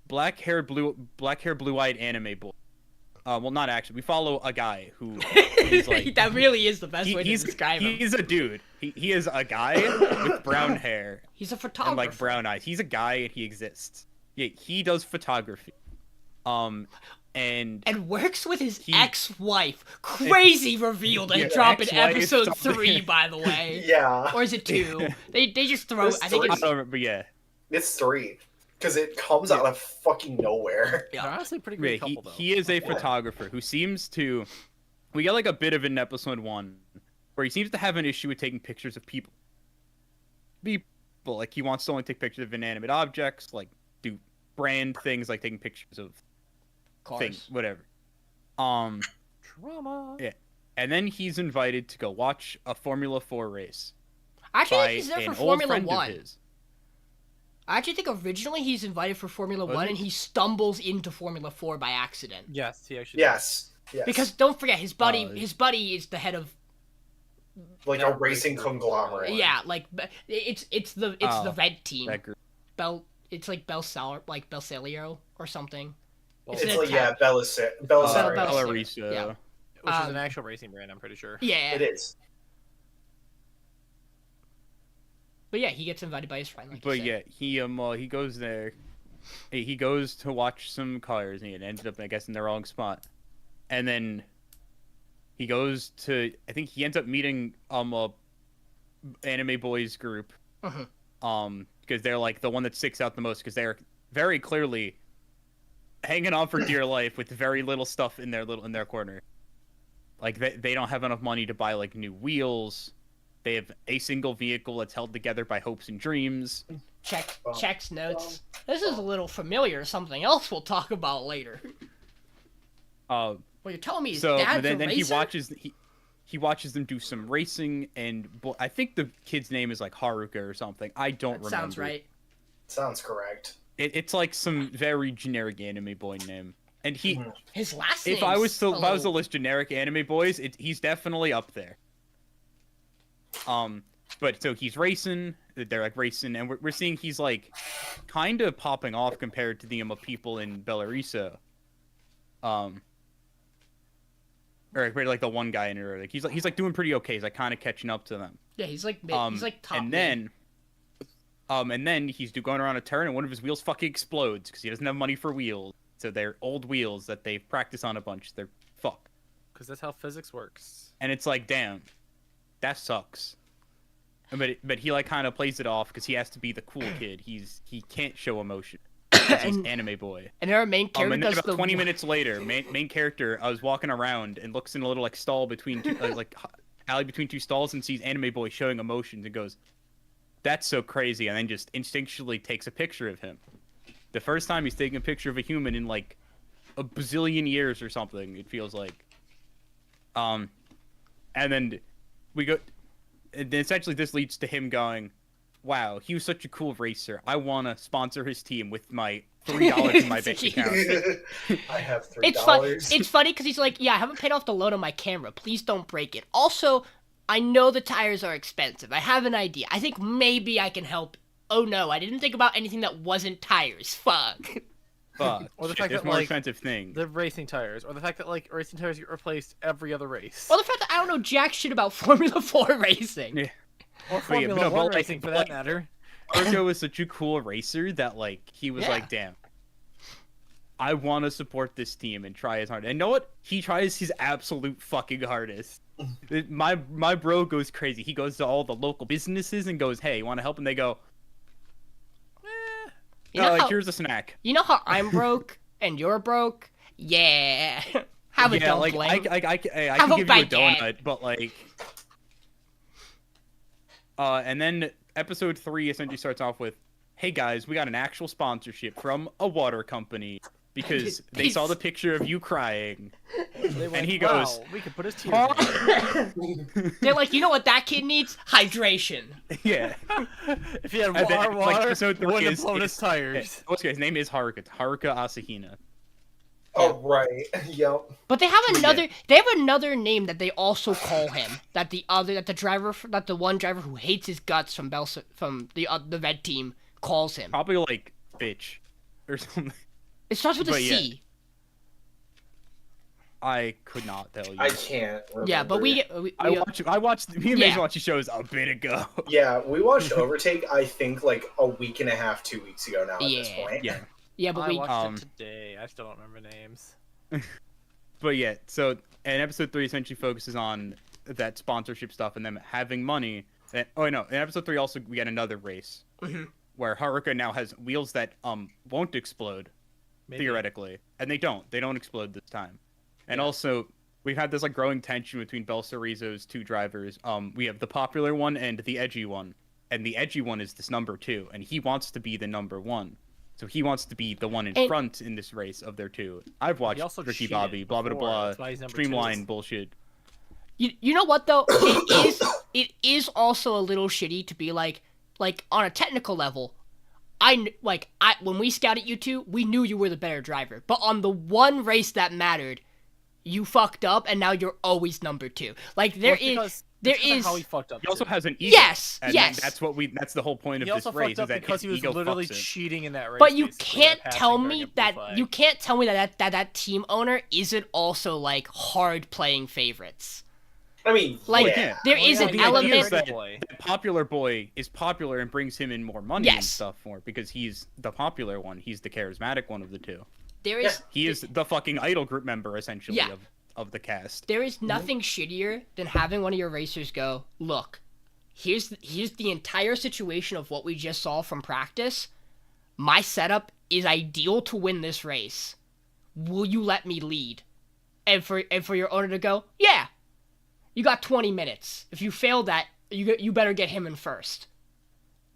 black-haired, blue-eyed anime boy. Well, not actually. We follow a guy who is like... That really is the best way to describe him. He's a dude. He is a guy with brown hair. He's a photographer. And, like, brown eyes. He's a guy, and he exists. Yeah, he does photography. And works with his ex-wife. Crazy reveal they drop in episode 3, by the way. Yeah. Or is it 2? They just throw... I think it's... I don't remember, yeah. It's 3. Because it comes out of fucking nowhere. Yeah, they're honestly pretty great couple, though. He is a photographer who seems to... We get like a bit of it in episode 1, where he seems to have an issue with taking pictures of people. Like, he wants to only take pictures of inanimate objects, like, do brand things, like taking pictures of cars. Things, whatever. Trauma. Yeah. And then he's invited to go watch a Formula 4 race. Actually, he's there for Formula 1. I actually think originally he's invited for Formula 1 and he stumbles into Formula 4 by accident. Yes, he actually Yes. Because don't forget, his buddy is the head of like a racing conglomerate. Yeah, like it's the red team. It's like Belsalio or something. It's like Bellaris. Yeah. Which is an actual racing brand, I'm pretty sure. Yeah. It is. But yeah, he gets invited by his friend. He goes there. He goes to watch some cars, and he ended up, I guess, in the wrong spot. and then he goes to, I think he ends up meeting a anime boys group, because they're like the one that sticks out the most because they're very clearly hanging on for dear life with very little stuff in their corner. Like they don't have enough money to buy like new wheels. They have a single vehicle that's held together by hopes and dreams. Checks notes. This is a little familiar. Something else we'll talk about later. Well, you're telling me his dad's a racer? He watches them do some racing, and I think the kid's name is like Haruka or something. I don't remember. Sounds right. Sounds correct. It's like some very generic anime boy name, and his last name. If I was to list generic anime boys, he's definitely up there. But so he's racing. They're like racing, and we're seeing he's like kind of popping off compared to the people in Bellariso. Or like the one guy in it, like he's like doing pretty okay. He's like kind of catching up to them. Yeah, he's like top. And then he's going around a turn, and one of his wheels fucking explodes because he doesn't have money for wheels. So they're old wheels that they've practiced on a bunch. They're fucked. Because that's how physics works. And it's like, damn, that sucks. But he like kind of plays it off because he has to be the cool kid. He can't show emotion. He's anime boy. And our main character and then about 20 minutes later, main character, I was walking around and looks in a little like stall between two, like alley between two stalls and sees anime boy showing emotions and goes, "That's so crazy," and then just instinctually takes a picture of him. The first time he's taking a picture of a human in like a bazillion years or something, it feels like. And then we go, and then essentially this leads to him going, "Wow, he was such a cool racer. I want to sponsor his team with my $3 in my bank account." I have $3. It's funny because he's like, "Yeah, I haven't paid off the loan on my camera. Please don't break it. Also, I know the tires are expensive. I have an idea. I think maybe I can help. Oh no, I didn't think about anything that wasn't tires. Fuck." Or the fact there's that more like expensive things. the racing tires, or the fact that like racing tires get replaced every other race. Or the fact that I don't know jack shit about Formula 4 racing. Yeah. Or Formula 1 racing, for that matter. Argo is such a cool racer that like he was like, damn, I want to support this team and try his hardest. And you know what? He tries his absolute fucking hardest. My bro goes crazy. He goes to all the local businesses and goes, "Hey, you want to help?" And they go, "Here's a snack." You know how I'm broke and you're broke? Yeah. Have a dumpling. Like I can give you a donut, but like. And then episode 3 essentially starts off with, "Hey guys, we got an actual sponsorship from a water company because they saw the picture of you crying." And he goes, "Wow, we could put his tears in." They're like, "You know what that kid needs? Hydration." Yeah. If he had And then, water, like, episode 3 wouldn't have is- blown his tires. Okay, his name is Haruka Asahina. Oh right, yep. But they have another name that they also call him. That the one driver who hates his guts from the red team calls him. Probably like bitch or something. It starts with a C. Yeah. I could not tell you. I can't remember. Yeah, but I watched me and Mason watched the shows a bit ago. Yeah, we watched Overtake, I think, like a week and a half, 2 weeks ago now at this point. Yeah. Yeah, but I watched it today. I still don't remember names. But yeah, so and episode 3 essentially focuses on that sponsorship stuff and them having money. In episode 3 also we get another race where Haruka now has wheels that won't explode theoretically, and they don't explode this time. And also we've had this like growing tension between Belsarizo's two drivers. We have the popular one and the edgy one, and the edgy one is this number 2, and he wants to be the number 1. So he wants to be the one in front in this race of their two. I've watched Ricky Bobby, blah blah blah, streamline bullshit. You know what though? It is also a little shitty to be like on a technical level. When we scouted you two, we knew you were the better driver. But on the one race that mattered, you fucked up, and now you're always number 2. Like there is how he fucked up. He also has an ego. Yes. That's the whole point of this race. He also fucked up because he was literally cheating in that race. But you can't tell me that team owner isn't also like hard playing favorites. I mean, there is an element that popular boy is popular and brings him in more money and stuff more because he's the popular one. He's the charismatic one of the two. He is the fucking idol group member essentially of of the cast. There is nothing shittier than having one of your racers go, look, here's the entire situation of what we just saw from practice. My setup is ideal to win this race. Will you let me lead? And for your owner to go, yeah, you got 20 minutes. If you fail that, you better get him in first.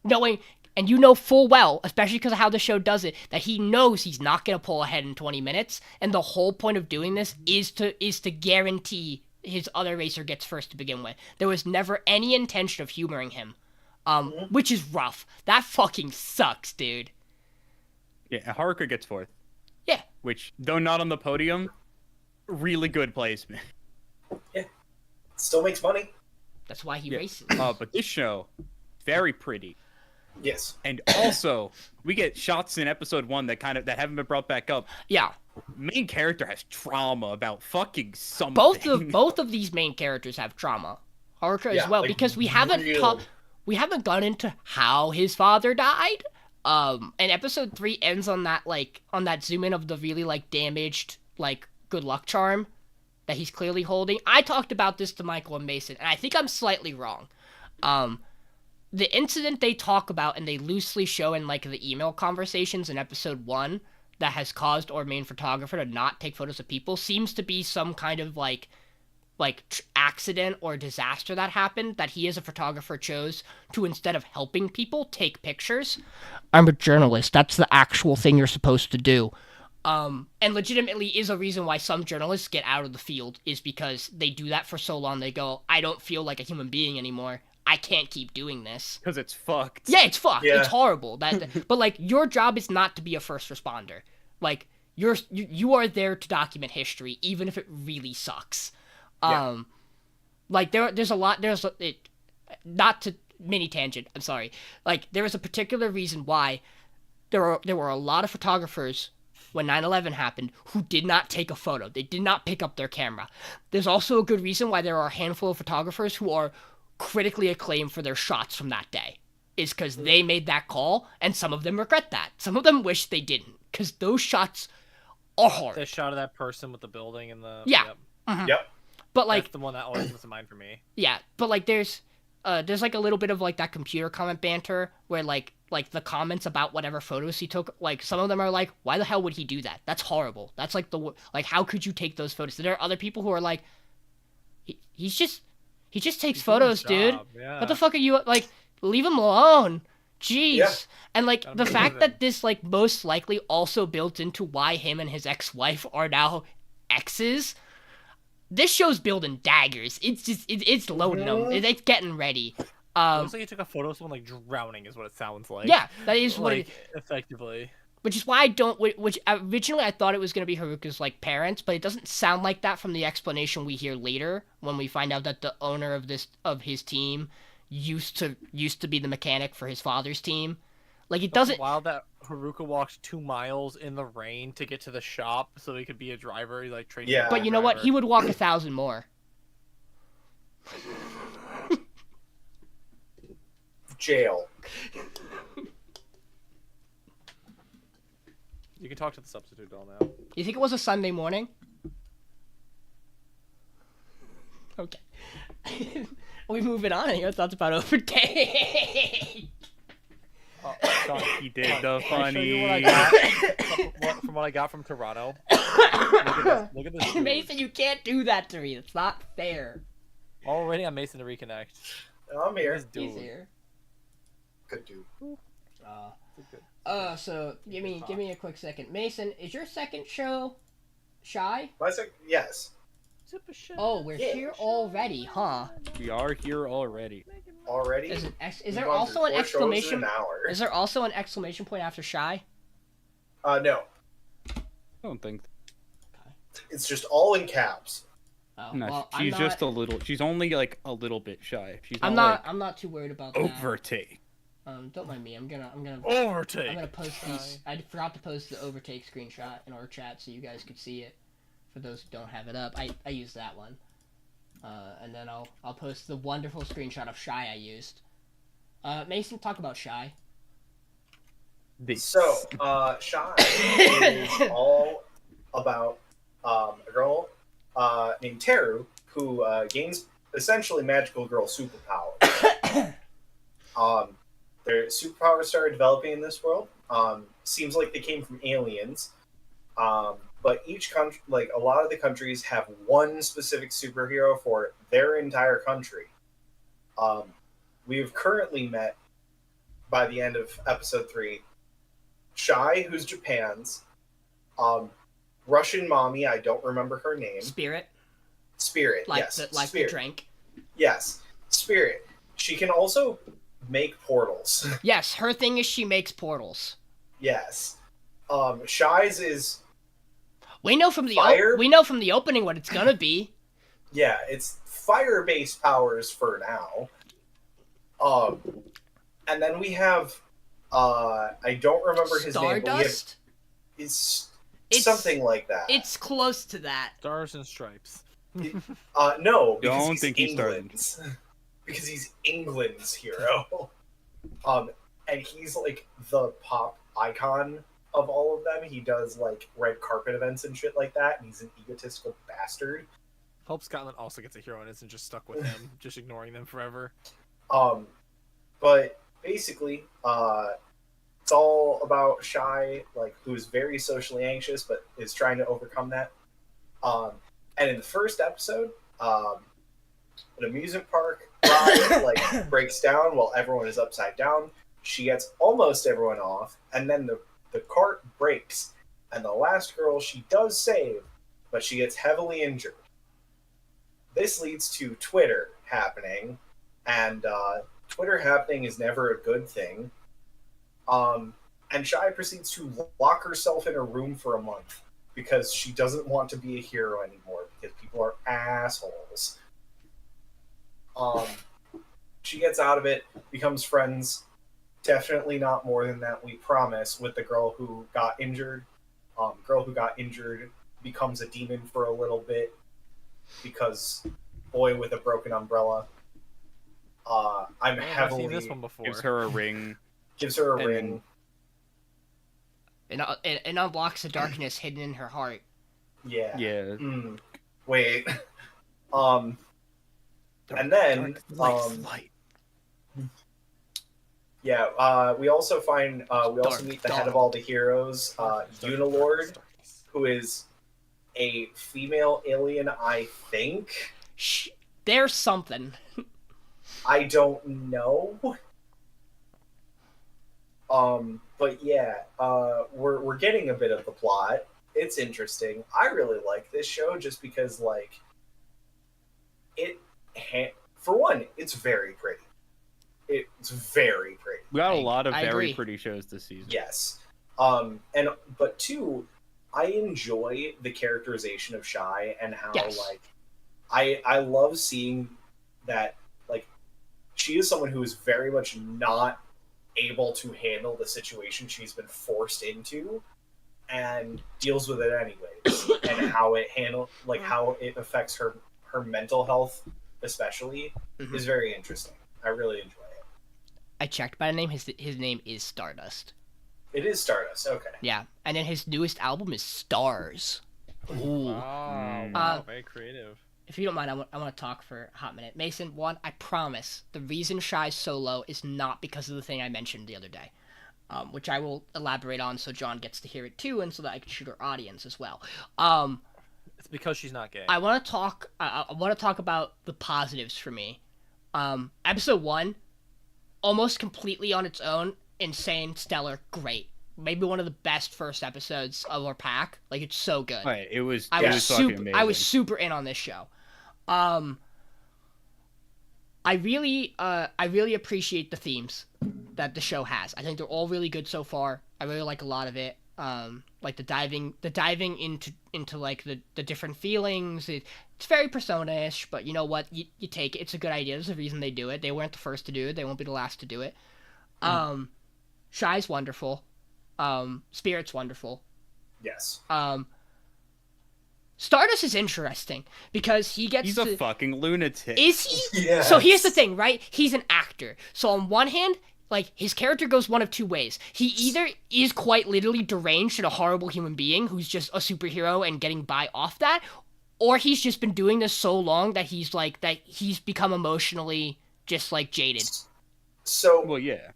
Knowing, and you know full well, especially because of how the show does it, that he knows he's not going to pull ahead in 20 minutes, and the whole point of doing this is to guarantee his other racer gets first to begin with. There was never any intention of humoring him, which is rough. That fucking sucks, dude. Yeah, Haruka gets fourth. Yeah. Which, though not on the podium, really good placement. Yeah. Still makes money. That's why he races. But this show, very pretty. Yes. And also, we get shots in episode 1 that haven't been brought back up. Yeah. Main character has trauma about fucking something. Both of these main characters have trauma. Haruka as well, like, because we haven't gone into how his father died. And episode 3 ends on that zoom in of the really damaged good luck charm that he's clearly holding. I talked about this to Michael and Mason, and I think I'm slightly wrong. The incident they talk about and they loosely show in the email conversations in episode 1 that has caused our main photographer to not take photos of people seems to be some kind of accident or disaster that happened, that he as a photographer chose to, instead of helping people, take pictures. I'm a journalist. That's the actual thing you're supposed to do. And legitimately is a reason why some journalists get out of the field, is because they do that for so long. They go, I don't feel like a human being anymore. I can't keep doing this. Because it's fucked. Yeah, it's fucked. Yeah. It's horrible. But your job is not to be a first responder. You are there to document history, even if it really sucks. Yeah. There's a lot. Not to mini tangent. I'm sorry. There was a particular reason why there were a lot of photographers when 9/11 happened who did not take a photo. They did not pick up their camera. There's also a good reason why there are a handful of photographers who are critically acclaimed for their shots from that day. Is because they made that call, and some of them regret that. Some of them wish they didn't, because those shots are hard. The shot of that person with the building and the... Yeah. Yep. Mm-hmm. Yep. But that's the one that always comes to mind for me. Yeah, but there's a little bit of that computer comment banter where the comments about whatever photos he took, some of them are why the hell would he do that? That's horrible. That's how could you take those photos? There are other people who are he just takes photos, dude. Yeah. What the fuck are you leave him alone. Jeez. Yeah. And the fact that this most likely also built into why him and his ex-wife are now exes. This show's building daggers. It's just it's loading them. It's getting ready. It looks like he took a photo of someone drowning, is what it sounds like. Yeah, that is what effectively. Which is why I don't. Which originally I thought it was gonna be Haruka's parents, but it doesn't sound like that from the explanation we hear later when we find out that the owner of his team used to be the mechanic for his father's team. It doesn't. Wild that Haruka walked 2 miles in the rain to get to the shop so he could be a driver. He trained. Yeah. But you know what? He would walk 1,000 more. Jail. You can talk to the substitute doll now. You think it was a Sunday morning? Okay. We moving on. Any thoughts about Overtake? He did the funny. From what I got from Toronto. Look at this. Dude. Mason, you can't do that to me. It's not fair. Already, I'm Mason to reconnect. I'm here. He's here. Good dude. So give me a quick second. Mason, is your second show Shy? My second, yes. Super Shy. Oh, we're here already, huh? We are here already. Already? Is there also an exclamation? Is there also an exclamation point after Shy? No. I don't think. It's just all in caps. Oh, no, well, she's just a little. She's only a little bit shy. She's not. I'm not too worried about that. Overtake. Don't mind me. I'm gonna Overtake. I'm gonna post these. I forgot to post the Overtake screenshot in our chat so you guys could see it. For those who don't have it up, I used that one. And then I'll post the wonderful screenshot of Shy I used. Mason, talk about Shy. So, Shy is all about a girl named Teru, who gains essentially magical girl superpowers. Their superpowers started developing in this world. Seems like they came from aliens. But each country, like a lot of the countries, have one specific superhero for their entire country. We have currently met, by the end of episode 3, Shai, who's Japan's, Russian mommy, I don't remember her name. Spirit, like yes. Spirit. The drink. Yes, Spirit. She can also make portals. Yes, her thing is she makes portals. Yes. Shai's is... We know from the opening what it's gonna be. Yeah, it's fire-based powers for now. And then we have... I don't remember his name, but it's something like that. It's close to that. Stars and Stripes. No, because Don't he's think he's England's. Because he's England's hero. And he's like the pop icon of all of them. He does like red carpet events and shit like that, and he's an egotistical bastard. Hope Scotland also gets a hero and isn't just stuck with him, just ignoring them forever. But basically, it's all about Shai, like, who's very socially anxious, but is trying to overcome that. And in the first episode, an amusement park ride, like, breaks down while everyone is upside down. She gets almost everyone off, and then the cart breaks, and the last girl she does save, but she gets heavily injured. This leads to Twitter happening, and Twitter happening is never a good thing. And Shai proceeds to lock herself in a room for a month because she doesn't want to be a hero anymore because people are assholes. She gets out of it, becomes friends, definitely not more than that, we promise, with the girl who got injured. Girl who got injured becomes a demon for a little bit because boy with a broken umbrella. I've seen this one before. Gives her a ring. Gives her a ring. It unlocks the darkness hidden in her heart. Yeah. Yeah. Wait. And then light. Yeah, we also find we also meet the head of all the heroes, Unilord, who is a female alien, I think. There's something. I don't know. But yeah, we're getting a bit of the plot. It's interesting. I really like this show just because, like, for one, it's very pretty. It's very pretty. We got a lot of very agree. pretty shows this season. Yes. But two, I enjoy the characterization of Shai and how like I love seeing that, like, she is someone who is very much not able to handle the situation she's been forced into and deals with it anyways. And how it how it affects her mental health especially is very interesting. I really enjoy it. I checked by the name. His name is Stardust. It is Stardust, okay. Yeah, and then his newest album is Stars. Ooh. Wow, very creative. If you don't mind, I want to talk for a hot minute. Mason, one, I promise, the reason Shai's so low is not because of the thing I mentioned the other day, which I will elaborate on so John gets to hear it too, and so that I can shoot our audience as well. It's because she's not gay. I want to talk. I want to talk about the positives for me. Episode 1, almost completely on its own, insane, stellar, great. Maybe one of the best first episodes of our pack. Like, it's so good. Right, it was fucking amazing. I was super in on this show. I really appreciate the themes that the show has. I think they're all really good so far. I really like a lot of it. Like the diving into like the different feelings. It's very Persona-ish, but you know what? You take it. It's a good idea. There's a reason they do it. They weren't the first to do it. They won't be the last to do it. Shai's wonderful. Spirit's wonderful. Yes. Stardust is interesting because he's a fucking lunatic. Is he? Yes. So here's the thing, right? He's an actor. So on one hand, like, his character goes one of two ways. He either is quite literally deranged and a horrible human being who's just a superhero and getting by off that, or he's just been doing this so long that he's become emotionally just like jaded. So, well, yeah.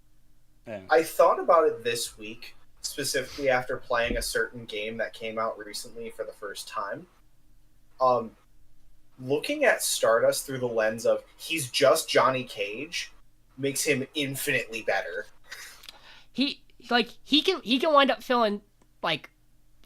I thought about it this week, specifically after playing a certain game that came out recently for the first time. Looking at Stardust through the lens of he's just Johnny Cage makes him infinitely better. He can wind up filling like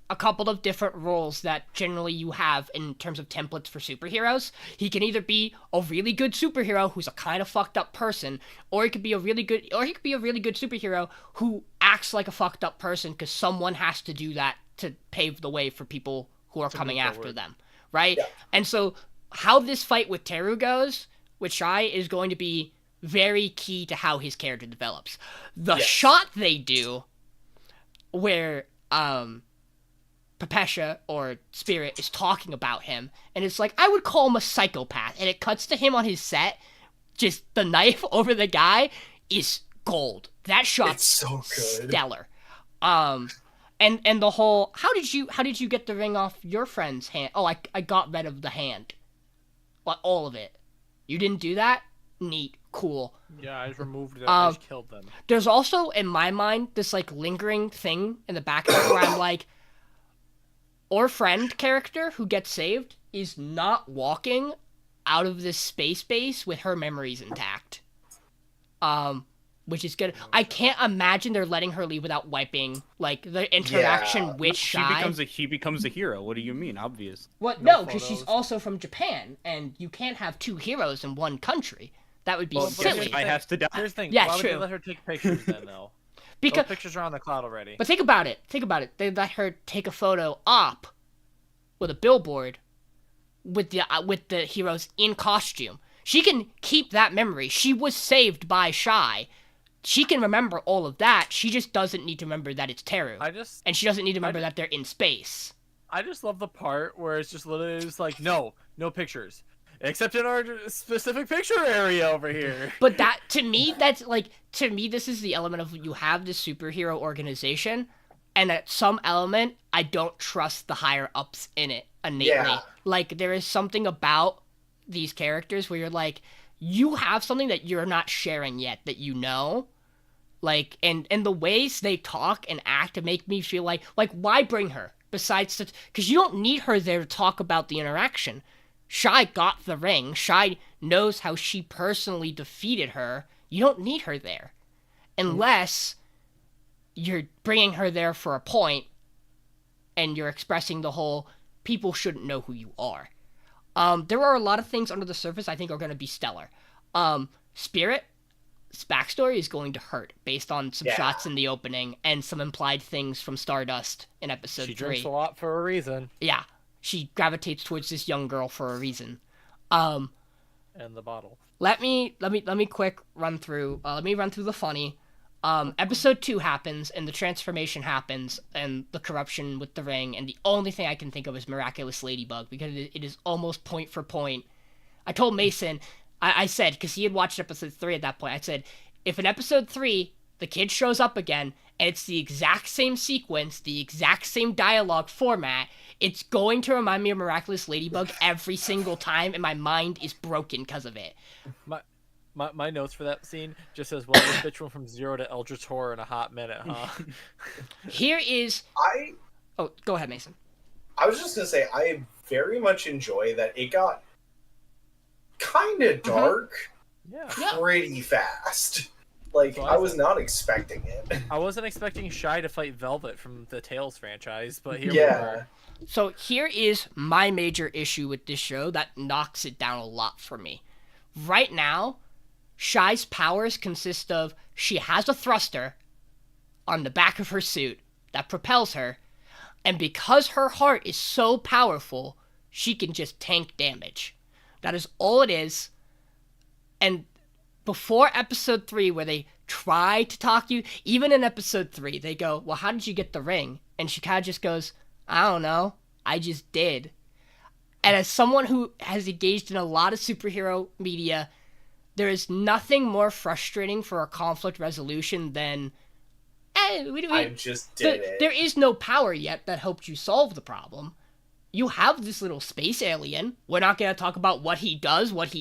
a couple of different roles that generally you have in terms of templates for superheroes. He can either be a really good superhero who's a kind of fucked up person, or he could be a really good superhero who acts like a fucked up person because someone has to do that to pave the way for people who are coming after them, right? Yeah. And so how this fight with Teru goes with Shai is going to be very key to how his character develops. The shot they do where Pepesha or Spirit is talking about him, and it's like, I would call him a psychopath, and it cuts to him on his set, just the knife over the guy is gold. That shot's so good. Stellar. And the whole, how did you get the ring off your friend's hand? Oh, I got rid of the hand. Like, all of it. You didn't do that? Neat. Cool. Yeah, I just removed it. I just killed them. There's also, in my mind, this, like, lingering thing in the background where I'm like, our friend character who gets saved is not walking out of this space base with her memories intact. Which is good. I can't imagine they're letting her leave without wiping, like, the interaction with Shai. He becomes a hero. What do you mean? Obvious. What? No, because she's also from Japan, and you can't have two heroes in one country. That would be silly. I has to die. Here's the thing. Yeah, why true. would they let her take pictures then, though? Because those pictures are on the cloud already. But think about it. They let her take a photo up with a billboard with the heroes in costume. She can keep that memory. She was saved by Shai. She can remember all of that. She just doesn't need to remember that it's Teru. And she doesn't need to remember that they're in space. I just love the part where it's just literally just like, no pictures. Except in our specific picture area over here. But that, to me, this is the element of you have this superhero organization, and at some element, I don't trust the higher-ups in it innately. Yeah. Like, there is something about these characters where you're like, you have something that you're not sharing yet that you know. Like, and the ways they talk and act to make me feel like why bring her? Besides, because you don't need her there to talk about the interaction. Shai got the ring. Shai knows how she personally defeated her. You don't need her there. Unless you're bringing her there for a point and you're expressing the whole, people shouldn't know who you are. There are a lot of things under the surface I think are going to be stellar. Spirit's backstory is going to hurt based on some shots in the opening and some implied things from Stardust in episode 3. She drinks a lot for a reason. Yeah. She gravitates towards this young girl for a reason. And the bottle. Let me quick run through. Let me run through the funny. Episode 2 happens, and the transformation happens, and the corruption with the ring, and the only thing I can think of is Miraculous Ladybug, because it is almost point for point. I told Mason, I said, because he had watched episode 3 at that point, I said, if in episode 3, the kid shows up again, and it's the exact same sequence, the exact same dialogue format, it's going to remind me of Miraculous Ladybug every single time, and my mind is broken because of it. My notes for that scene just says, well, this bitch went from 0 to Eldritch Horror in a hot minute, huh? Here is... Oh, go ahead, Mason. I was just going to say, I very much enjoy that it got kind of dark pretty fast. Like, I was not expecting it. I wasn't expecting Shai to fight Velvet from the Tales franchise, but here we are. So here is my major issue with this show that knocks it down a lot for me. Right now, Shai's powers consist of she has a thruster on the back of her suit that propels her, and because her heart is so powerful, she can just tank damage. That is all it is. And before episode 3, where they try to talk you, even in episode 3, they go, well, how did you get the ring? And she kind of just goes, I don't know. I just did. And as someone who has engaged in a lot of superhero media, there is nothing more frustrating for a conflict resolution than, I just did it. There is no power yet that helped you solve the problem. you have this little space alien. We're not going to talk about what he does, what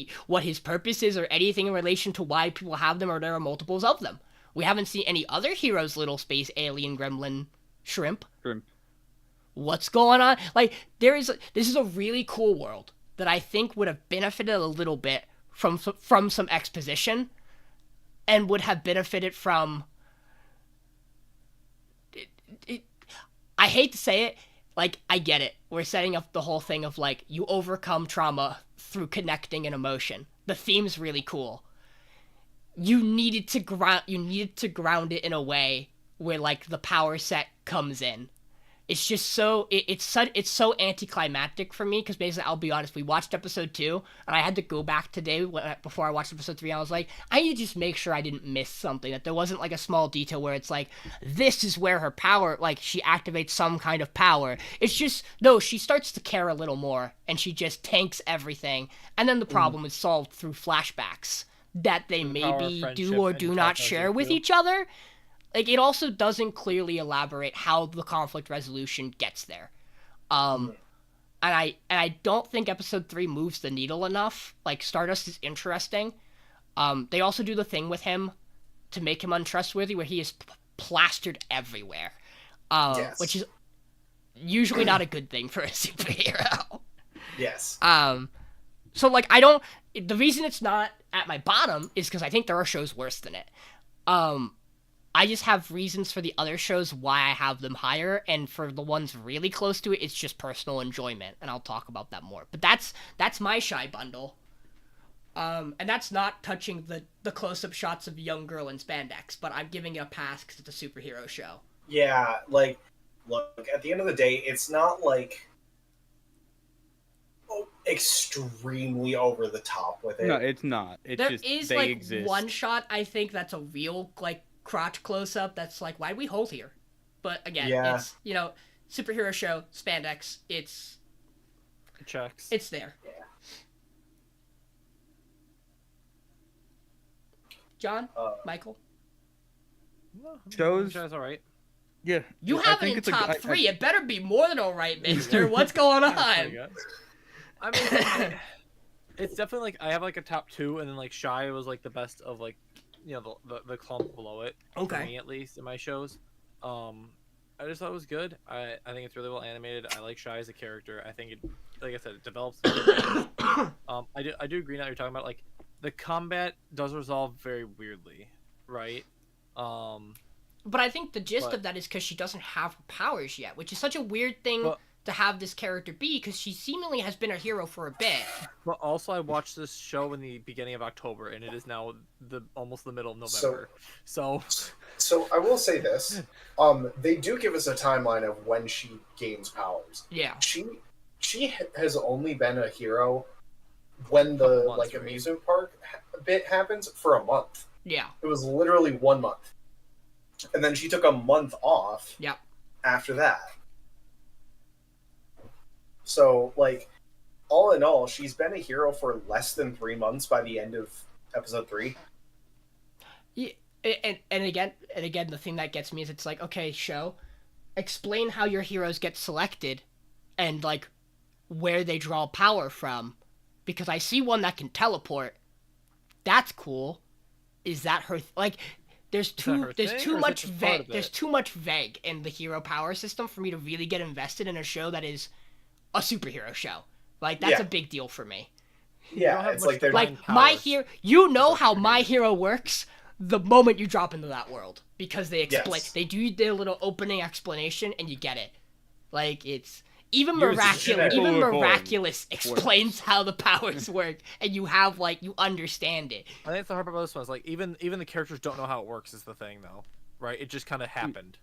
his purpose is, or anything in relation to why people have them or there are multiples of them. We haven't seen any other heroes' little space alien gremlin shrimp. What's going on? Like, this is a really cool world that I think would have benefited a little bit from some exposition, and would have benefited from... I hate to say it, like, I get it. We're setting up the whole thing of, like, you overcome trauma through connecting an emotion. The theme's really cool. You needed to ground it in a way where, like, the power set comes in. It's just so it's so anticlimactic for me, because basically, I'll be honest, we watched episode 2 and I had to go back today before I watched episode 3, and I was like, I need to just make sure I didn't miss something, that there wasn't like a small detail where it's like, this is where her power, like, she activates some kind of power. It's just, no, she starts to care a little more and she just tanks everything, and then the problem is solved through flashbacks that they maybe do or do not share with each other. Like, it also doesn't clearly elaborate how the conflict resolution gets there. And I don't think episode 3 moves the needle enough. Like, Stardust is interesting. They also do the thing with him to make him untrustworthy where he is plastered everywhere. Yes. Which is usually not a good thing for a superhero. Yes. So, like, the reason it's not at my bottom is because I think there are shows worse than it. I just have reasons for the other shows why I have them higher, and for the ones really close to it, it's just personal enjoyment, and I'll talk about that more. But that's my shy bundle. And that's not touching the close-up shots of a young girl in spandex, but I'm giving it a pass because it's a superhero show. Yeah, like, look, at the end of the day, it's not, like, extremely over the top with it. No, it's not. It's there is, like, exist. One shot, I think, that's a real, like, crotch close-up that's like, why do we hold here? But again, it's, you know, superhero show, spandex, it's checks. It's there. Yeah. John? Michael? Shows all right. Yeah. You have it in top 3. It better be more than all right, mister. What's going on? I mean, it's definitely, like, I have, like, a top 2, and then, like, Shy was, like, the best of, like, you know, the clump below it. Okay. For me, at least, in my shows. I just thought it was good. I think it's really well animated. I like Shy as a character. I think it, like I said, it develops. I do agree now you're talking about, like, the combat does resolve very weirdly, right? But I think the gist of that is because she doesn't have her powers yet, which is such a weird thing to have this character be, because she seemingly has been a hero for a bit. But also, I watched this show in the beginning of October, and it is now almost the middle of November. So I will say this: they do give us a timeline of when she gains powers. Yeah, she has only been a hero when the amusement park bit happens for a month. Yeah, it was literally 1 month, and then she took a month off. Yep. After that. So, like, all in all, she's been a hero for less than 3 months by the end of episode 3. Yeah, and again, the thing that gets me is it's like, okay, show, explain how your heroes get selected, and, like, where they draw power from, because I see one that can teleport. That's cool. Is that her? There's too much vague in the hero power system for me to really get invested in a show that is a superhero show. Like, that's a big deal for me. Yeah, it's like they're like my hero. You know how My Hero works the moment you drop into that world, because they explain. Yes. They do their little opening explanation, and you get it. Like, it's even miraculous explains how the powers work, and you have, like, you understand it. I think the hard part about this one is, like, even the characters don't know how it works is the thing, though, right? It just kind of happened.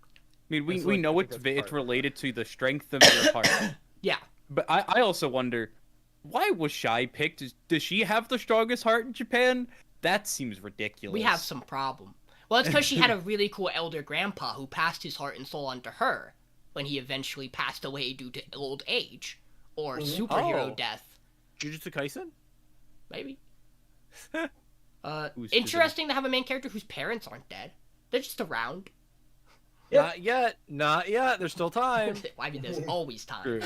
I mean, we know it's related to the strength of your heart. Yeah. But I also wonder, why was Shy picked? Does she have the strongest heart in Japan? That seems ridiculous. We have some problem. Well, it's because she had a really cool elder grandpa who passed his heart and soul onto her when he eventually passed away due to old age or superhero death. Jujutsu Kaisen? Maybe. Interesting to have a main character whose parents aren't dead. They're just around. Not yet. There's still time. I mean, there's always time.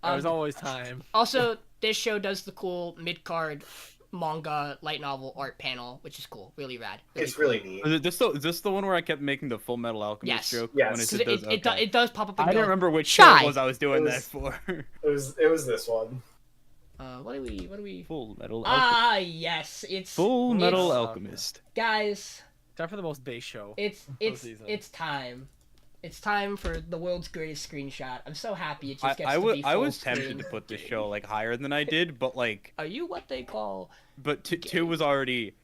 There's always time. Also, this show does the cool mid-card manga light novel art panel, which is cool. Really rad. It's cool. really neat. Is this the one where I kept making the Full Metal Alchemist joke? Yes. When it, It, does, okay. it does pop up and I go, don't remember which Shy. show it was I was doing that for. It was this one. What do we... Full Metal Alchemist. Ah, yes. It's... Full Metal it's, Alchemist. Guys... Time for the most base show. It's time. It's time for the world's greatest screenshot. I'm so happy it just gets I to be I was full-screen. tempted to put this show like higher than I did, but like. Are you what they call? But two was already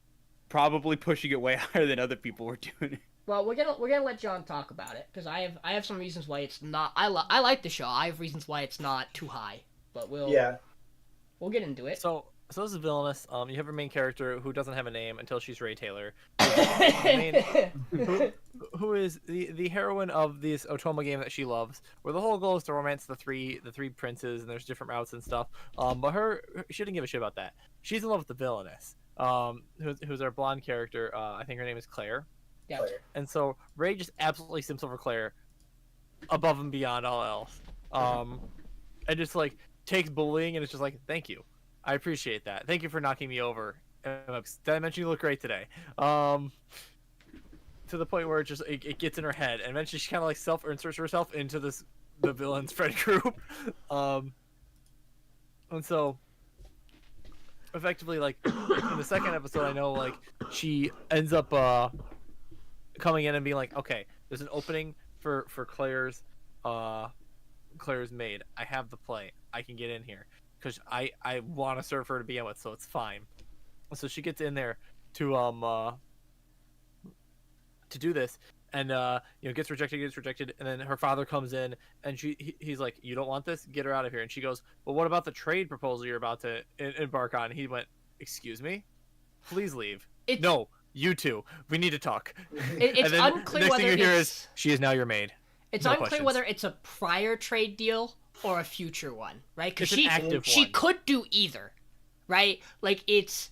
probably pushing it way higher than other people were doing it. Well, we're gonna let John talk about it because I have some reasons why it's not. I like the show. I have reasons why it's not too high, but we'll get into it. So this is Villainess. You have a main character who doesn't have a name until she's Ray Taylor, who is the heroine of this Otoma game that she loves, where the whole goal is to romance the three princes, and there's different routes and stuff. But she didn't give a shit about that. She's in love with the Villainess, who's our blonde character. I think her name is Claire. Yeah. And so Ray just absolutely simps over Claire, above and beyond all else. And just like takes bullying, and it's just like, thank you. I appreciate that. Thank you for knocking me over. Did I mention you look great today? To the point where it gets in her head, and eventually she kind of like self-inserts herself into the villain's friend group. And so, effectively, like in the second episode, I know like she ends up coming in and being like, okay, there's an opening for Claire's maid. I have the play. I can get in here. Because I want to serve her to begin with, so it's fine. So she gets in there to do this, and gets rejected, and then her father comes in, and he's like, "You don't want this? Get her out of here." And she goes, "Well, what about the trade proposal you're about to embark on?" And he went, "Excuse me, please leave." No, you two, we need to talk. It's unclear next whether thing you hear is, "She is now your maid." It's no unclear questions. whether it's a prior trade deal or a future one, right? Because she one. could do either, right? Like it's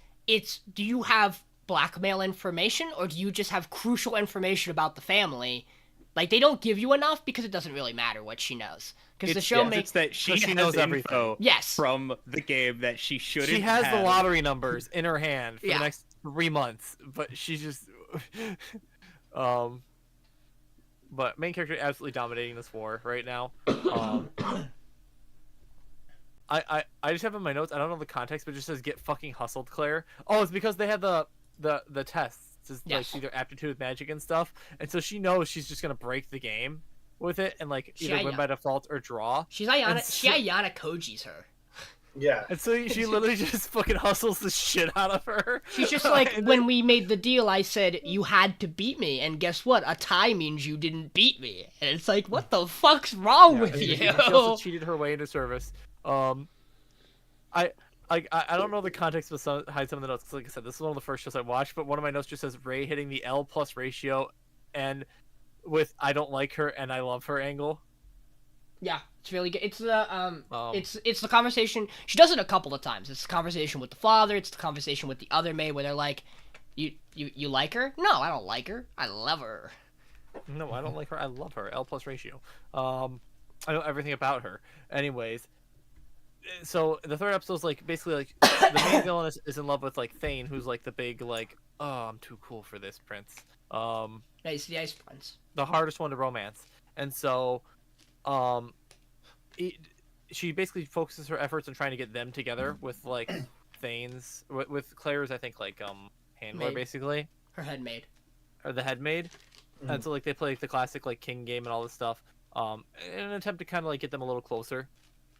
do you have blackmail information or do you just have crucial information about the family? Like they don't give you enough because it doesn't really matter what she knows. Because the show makes that she knows everything. Yes. From the game that she shouldn't. She has have. the lottery numbers in her hand for Yeah. the next 3 months, but she's just But main character absolutely dominating this war right now. I just have in my notes, I don't know the context, but it just says get fucking hustled, Claire. Oh, it's because they had the tests to like Yes. see their aptitude with magic and stuff, and so she knows she's just gonna break the game with it and like either win by default or draw. She's Ayana. She Ayana Koji's her. Yeah. And so she literally just fucking hustles the shit out of her. She's just like, when we made the deal, I said, you had to beat me. And guess what? A tie means you didn't beat me. And it's like, what the fuck's wrong with you? She also cheated her way into service. I don't know the context behind some of the notes. 'Cause like I said, this is one of the first shows I watched, but one of my notes just says Ray hitting the L+ ratio and with I don't like her and I love her angle. Yeah, it's really good. It's the it's the conversation. She does it a couple of times. It's the conversation with the father. It's the conversation with the other maid where they're like, "You like her? No, I don't like her. I love her." No, I don't like her. I love her. L+ ratio. I know everything about her. Anyways, so the third episode is like basically like the main villain is in love with like Thane, who's like the big like, oh, I'm too cool for this prince. Nice, the ice prince. The hardest one to romance, and so. She basically focuses her efforts on trying to get them together with like Thane's with Claire's I think like handler Maid. basically Her head maid. or the head maid, and so like they play like, the classic like king game and all this stuff in an attempt to kind of like get them a little closer.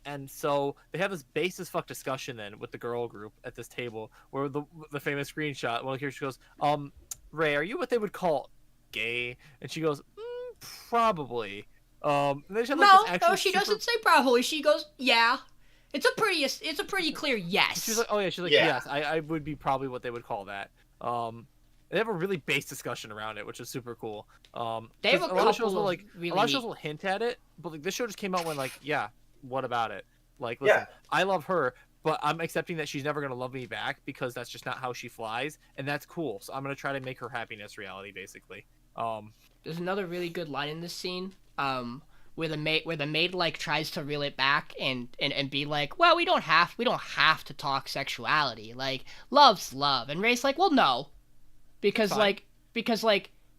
And so they have this base as fuck discussion then with the girl group at this table where the famous screenshot one here she goes, Ray, are you what they would call gay? And she goes, probably. And they just have, like, No, she doesn't say probably. She goes, yeah. It's a pretty clear yes. She's like, oh yeah, she's like, Yeah. yes, I would be probably what they would call that. They have a really base discussion around it, which is super cool. They have a lot of shows will really a lot of shows neat- will hint at it, but like this show just came out when like, yeah, what about it? Like, listen, Yeah. I love her, but I'm accepting that she's never gonna love me back because that's just not how she flies, and that's cool. So I'm gonna try to make her happiness reality, basically. There's another really good line in this scene, where the maid like tries to reel it back and be like, well, we don't have to talk sexuality, like love's love, and Ray's like, well, no, because Fine.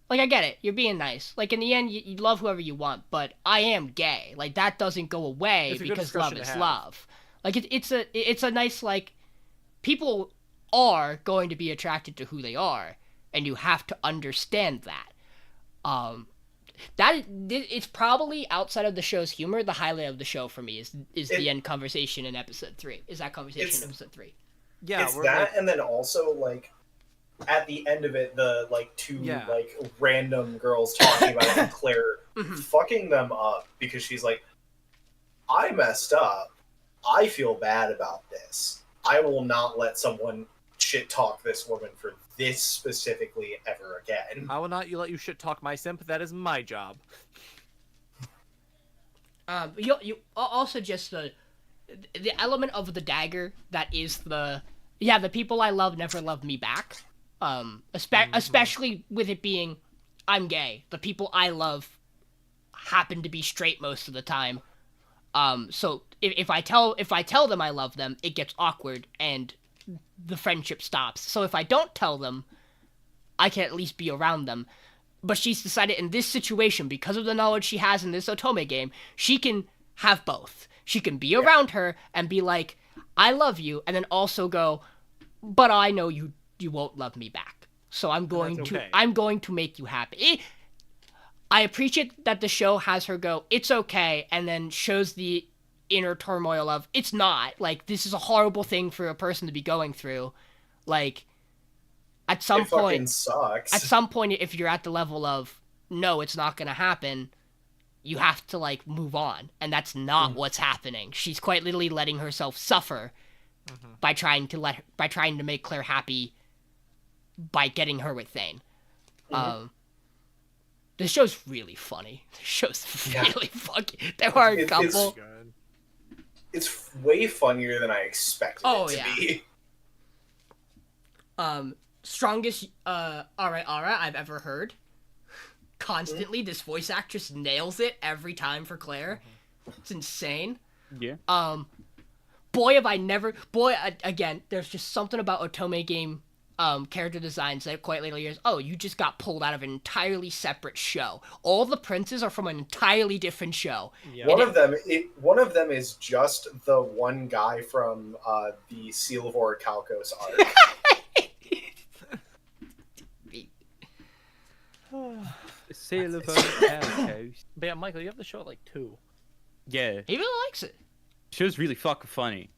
I get it, you're being nice, like in the end you love whoever you want, but I am gay, like that doesn't go away It's a good because love discussion to is have. love. Like it's a nice, like, people are going to be attracted to who they are, and you have to understand that. That it's probably, outside of the show's humor, the highlight of the show for me is the end conversation in episode 3. Is that conversation in episode 3? Yeah, It's we're that, like, and then also like at the end of it, the like two Yeah. like random girls talking about it, and Claire Mhm. fucking them up because she's like, I messed up. I feel bad about this. I will not let someone shit talk this woman for this specifically ever again. I will not let you shit talk my simp. That is my job. You also just the element of the dagger that is the people I love never love me back. Especially with it being, I'm gay. The people I love happen to be straight most of the time. So if I tell them I love them, it gets awkward and the friendship stops. So if I don't tell them, I can at least be around them. But she's decided in this situation, because of the knowledge she has in this Otome game, she can have both. She can be around her and be like, I love you, and then also go, but I know you won't love me back. So I'm going to make you happy. I appreciate that the show has her go, it's okay, and then shows the inner turmoil of, it's not. Like, this is a horrible thing for a person to be going through. Like, at some It fucking point, sucks. if you're at the level of, no, it's not going to happen, you have to, like, move on. And that's not what's happening. She's quite literally letting herself suffer by trying to make Claire happy by getting her with Thane. This show's really funny. This show's really funny. There are a couple. It's way funnier than I expected it to be. Strongest Ara I've ever heard. Constantly, this voice actress nails it every time for Claire. It's insane. Yeah. Again, there's just something about Otome game character designs that quite literally is, oh, you just got pulled out of an entirely separate show. All the princes are from an entirely different show. Yeah. One of them is just the one guy from the Seal of Orichalcos arc. Sail of Orichalcos. But yeah, Michael, you have the show at like 2. Yeah. He really likes it. Show's really fucking funny.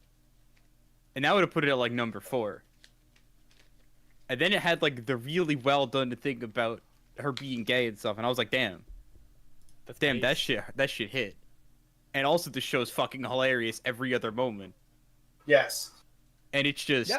And I would have put it at like number 4. And then it had like the really well done thing about her being gay and stuff, and I was like, damn, that shit hit. And also the show's fucking hilarious every other moment. Yes. And it's just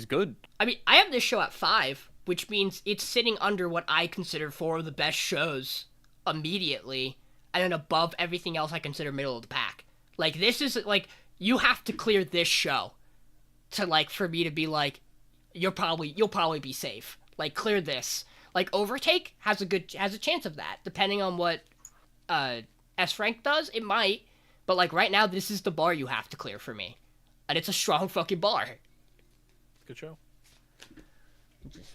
good. I mean, I have this show at 5, which means it's sitting under what I consider 4 of the best shows immediately, and then above everything else I consider middle of the pack. Like, this is, like, you have to clear this show to, like, for me to be like, you'll probably be safe. Like, clear this. Like, Overtake has a chance of that, depending on what S Rank does. It might, but like right now, this is the bar you have to clear for me, and it's a strong fucking bar. Good show.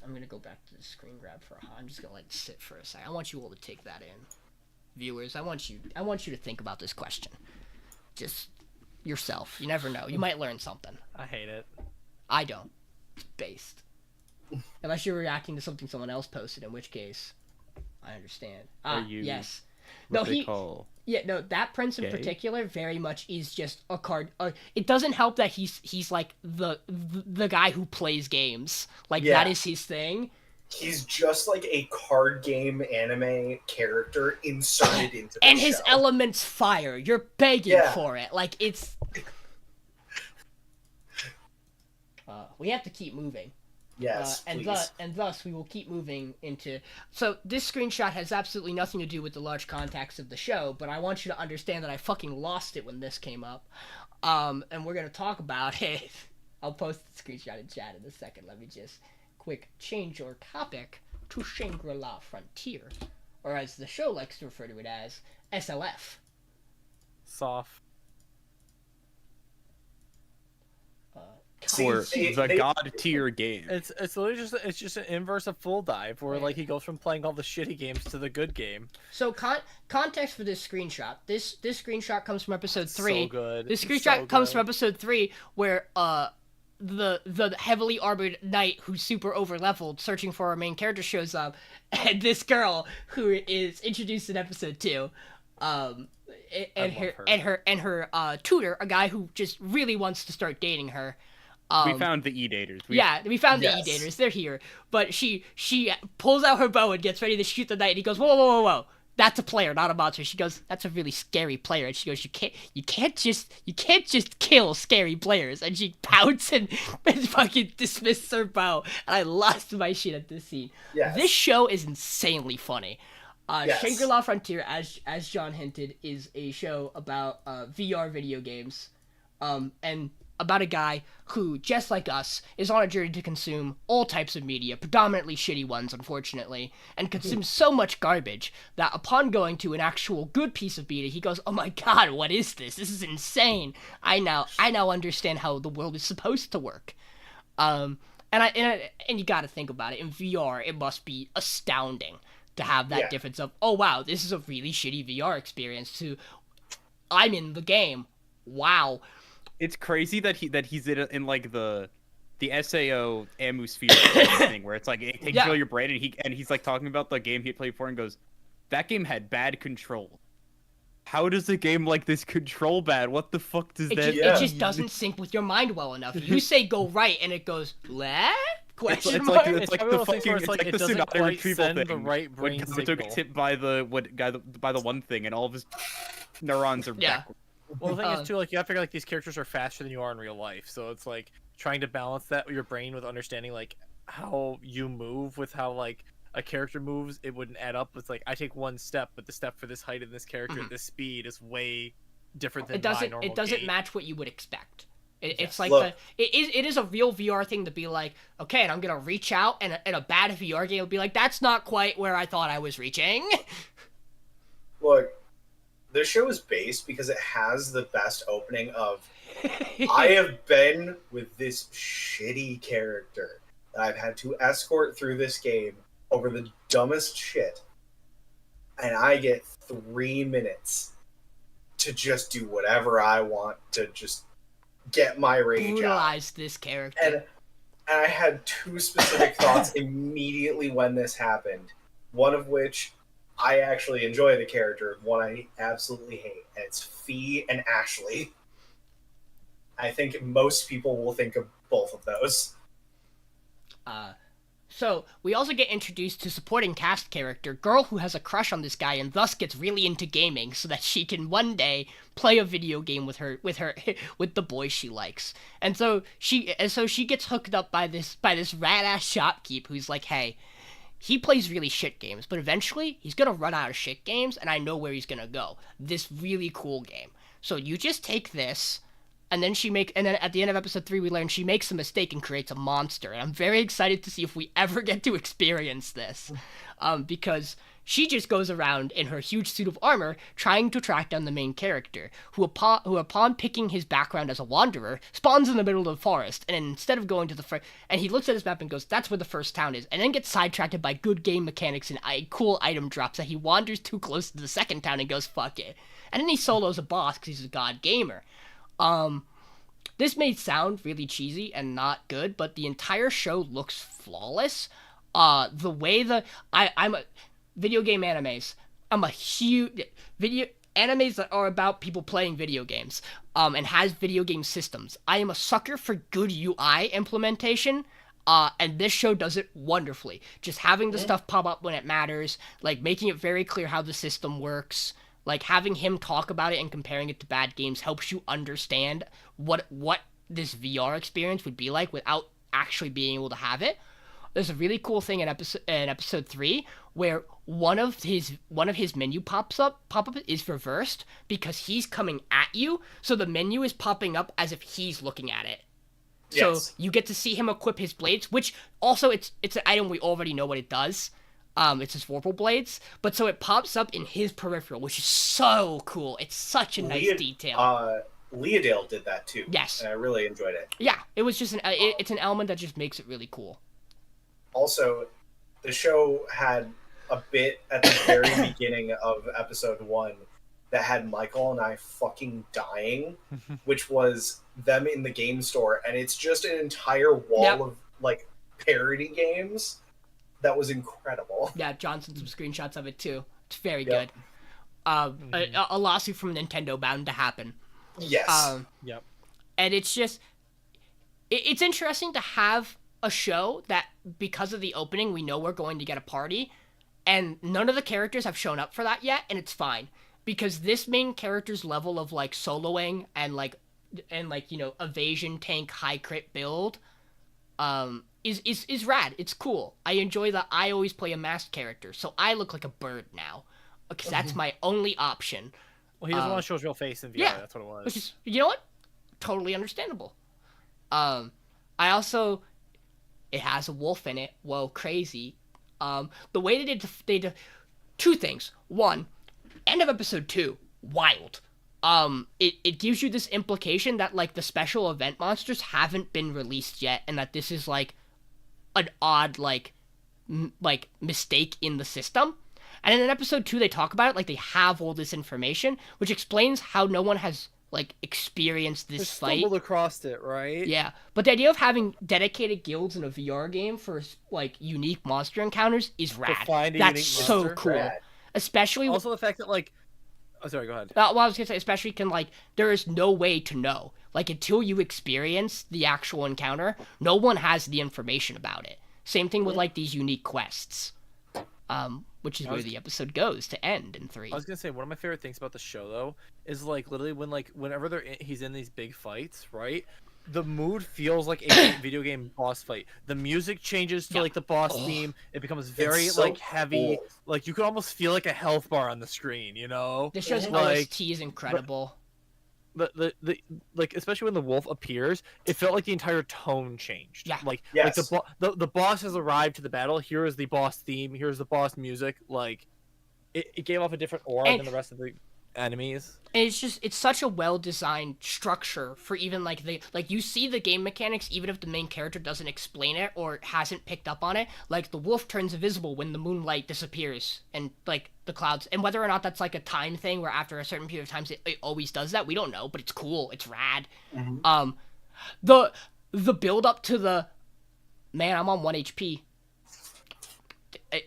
I'm gonna go back to the screen grab for I'm just gonna let it sit for a second. I want you all to take that in, viewers. I want you to think about this question. Just yourself. You never know. You might learn something. I hate it. I don't. It's based. Unless you're reacting to something someone else posted, in which case, I understand. Yes. That prince in particular very much is just a card. It doesn't help that he's like the guy who plays games. Like, that is his thing. He's just like a card game anime character inserted into the and show. His element's fire. You're begging for it. Like, it's... we have to keep moving. Yes, please. And thus we will keep moving into... So this screenshot has absolutely nothing to do with the large context of the show, but I want you to understand that I fucking lost it when this came up. And we're going to talk about it. I'll post the screenshot in chat in a second. Let me just quick change your topic to Shangri-La Frontier, or as the show likes to refer to it as, SLF. Soft. For the god tier game. It's literally just an inverse of Full Dive, where like he goes from playing all the shitty games to the good game. So context for this screenshot. This screenshot comes from episode 3. So good. This screenshot comes from episode 3, where the heavily armored knight who's super over leveled, searching for our main character, shows up, and this girl who is introduced in episode 2, and her tutor, a guy who just really wants to start dating her. We found the E-daters. We found the E-daters. They're here. But she pulls out her bow and gets ready to shoot the knight, and he goes, whoa. That's a player, not a monster. She goes, that's a really scary player. And she goes, you can't just kill scary players. And she pouts and fucking dismisses her bow. And I lost my shit at this scene. Yes. This show is insanely funny. Yes. Shangri-La Frontier, as John hinted, is a show about VR video games. And about a guy who, just like us, is on a journey to consume all types of media, predominantly shitty ones, unfortunately, and consumes so much garbage that upon going to an actual good piece of media, he goes, oh my god, what is this? This is insane. I now understand how the world is supposed to work. And you gotta think about it. In VR, it must be astounding to have that difference of, oh wow, this is a really shitty VR experience, to, I'm in the game. Wow. It's crazy that he's in like the SAO Amusphere thing, where it's like it can kill your brain, and he's like talking about the game he played before and goes, that game had bad control. How does a game like this control bad? What the fuck does that mean? It just doesn't sync with your mind well enough. You say go right, and it goes left? Question mark? It's like the fucking it tsunami quite retrieval send thing. the right brain when Kabuto signal. gets hit by the one thing, and all of his neurons are backwards. Well, the thing is too, like, you gotta figure like these characters are faster than you are in real life, so it's like trying to balance that with your brain with understanding like how you move with how like a character moves. It wouldn't add up. It's like I take one step, but the step for this height and this character at this speed is way different than my normal It doesn't gait. match what you would expect. It's like it is a real VR thing to be like, okay, and I'm gonna reach out, and a bad VR game will be like, that's not quite where I thought I was reaching. Look, this show is based because it has the best opening of I have been with this shitty character that I've had to escort through this game over the dumbest shit, and I get 3 minutes to just do whatever I want to just get my rage Brutalize out. This character. And I had 2 specific thoughts immediately when this happened. One of which, I actually enjoy the character. One I absolutely hate. And it's Fee and Ashley. I think most people will think of both of those. So, we also get introduced to supporting cast character, girl who has a crush on this guy and thus gets really into gaming so that she can one day play a video game with the boy she likes. And so she gets hooked up by this rad-ass shopkeep who's like, hey, he plays really shit games, but eventually he's gonna run out of shit games and I know where he's gonna go. This really cool game. So you just take this. And then at the end of episode 3, we learn she makes a mistake and creates a monster. And I'm very excited to see if we ever get to experience this. Because she just goes around in her huge suit of armor trying to track down the main character, who upon picking his background as a wanderer, spawns in the middle of the forest. And instead of going to the and he looks at his map and goes, that's where the first town is. And then gets sidetracked by good game mechanics and cool item drops that he wanders too close to the second town and goes, fuck it. And then he solos a boss because he's a god gamer. This may sound really cheesy and not good, but the entire show looks flawless. The way I'm a video game animes. I'm a huge animes that are about people playing video games, and has video game systems. I am a sucker for good UI implementation. And this show does it wonderfully. Just having the stuff pop up when it matters, like making it very clear how the system works. Like, having him talk about it and comparing it to bad games helps you understand what this VR experience would be like without actually being able to have it. There's a really cool thing in episode 3 where one of his menu pop-up is reversed because he's coming at you, so the menu is popping up as if he's looking at it. Yes. So you get to see him equip his blades, which also it's an item we already know what it does. It's his vorpal blades, but so it pops up in his peripheral, which is so cool. It's such a nice detail. Leodale did that too. Yes. And I really enjoyed it. Yeah, it was just it's an element that just makes it really cool. Also, the show had a bit at the very beginning of episode 1 that had Michael and I fucking dying, which was them in the game store, and it's just an entire wall of like parody games. That was incredible. Yeah, John sent some screenshots of it too. It's very good. A lawsuit from Nintendo bound to happen. Yes. Yep. And it's just, it's interesting to have a show that, because of the opening, we know we're going to get a party, and none of the characters have shown up for that yet, and it's fine. Because this main character's level of, like, soloing and you know, evasion tank high crit build, is rad. It's cool. I enjoy that I always play a masked character, so I look like a bird now. Because that's my only option. Well, he doesn't want to show his real face in VR. Yeah, that's what it was. Which is, you know what? Totally understandable. I also, it has a wolf in it. Whoa, crazy. The way they did two things. One, end of episode 2, wild. It gives you this implication that, like, the special event monsters haven't been released yet, and that this is, like, an odd, like mistake in the system. And in episode 2, they talk about it like they have all this information, which explains how no one has, like, experienced this fight. Stumbled across it, right? Yeah, but the idea of having dedicated guilds in a VR game for, like, unique monster encounters is rad. That's so cool. Rad. Especially also the fact that, like, oh, sorry, go ahead. Well, I was gonna say, especially there is no way to know. Like, until you experience the actual encounter, no one has the information about it. Same thing with, like, these unique quests. Which is where the episode goes to end in 3. I was gonna say, one of my favorite things about the show, though, is, like, literally whenever he's in these big fights, right? The mood feels like a video game boss fight. The music changes to like the boss theme. It becomes very so like heavy. Cool. Like you could almost feel like a health bar on the screen. You know, this show's OST is incredible. The like especially when the wolf appears, it felt like the entire tone changed. Yeah, like the boss has arrived to the battle. Here is the boss theme. Here's the boss music. Like it gave off a different aura than the rest of the enemies. And it's such a well-designed structure for even like you see the game mechanics even if the main character doesn't explain it or hasn't picked up on it. Like the wolf turns invisible when the moonlight disappears and like the clouds, and whether or not that's like a time thing where after a certain period of time it always does that, we don't know, but it's cool, it's rad. Mm-hmm. The build up to the man, I'm on 1 HP.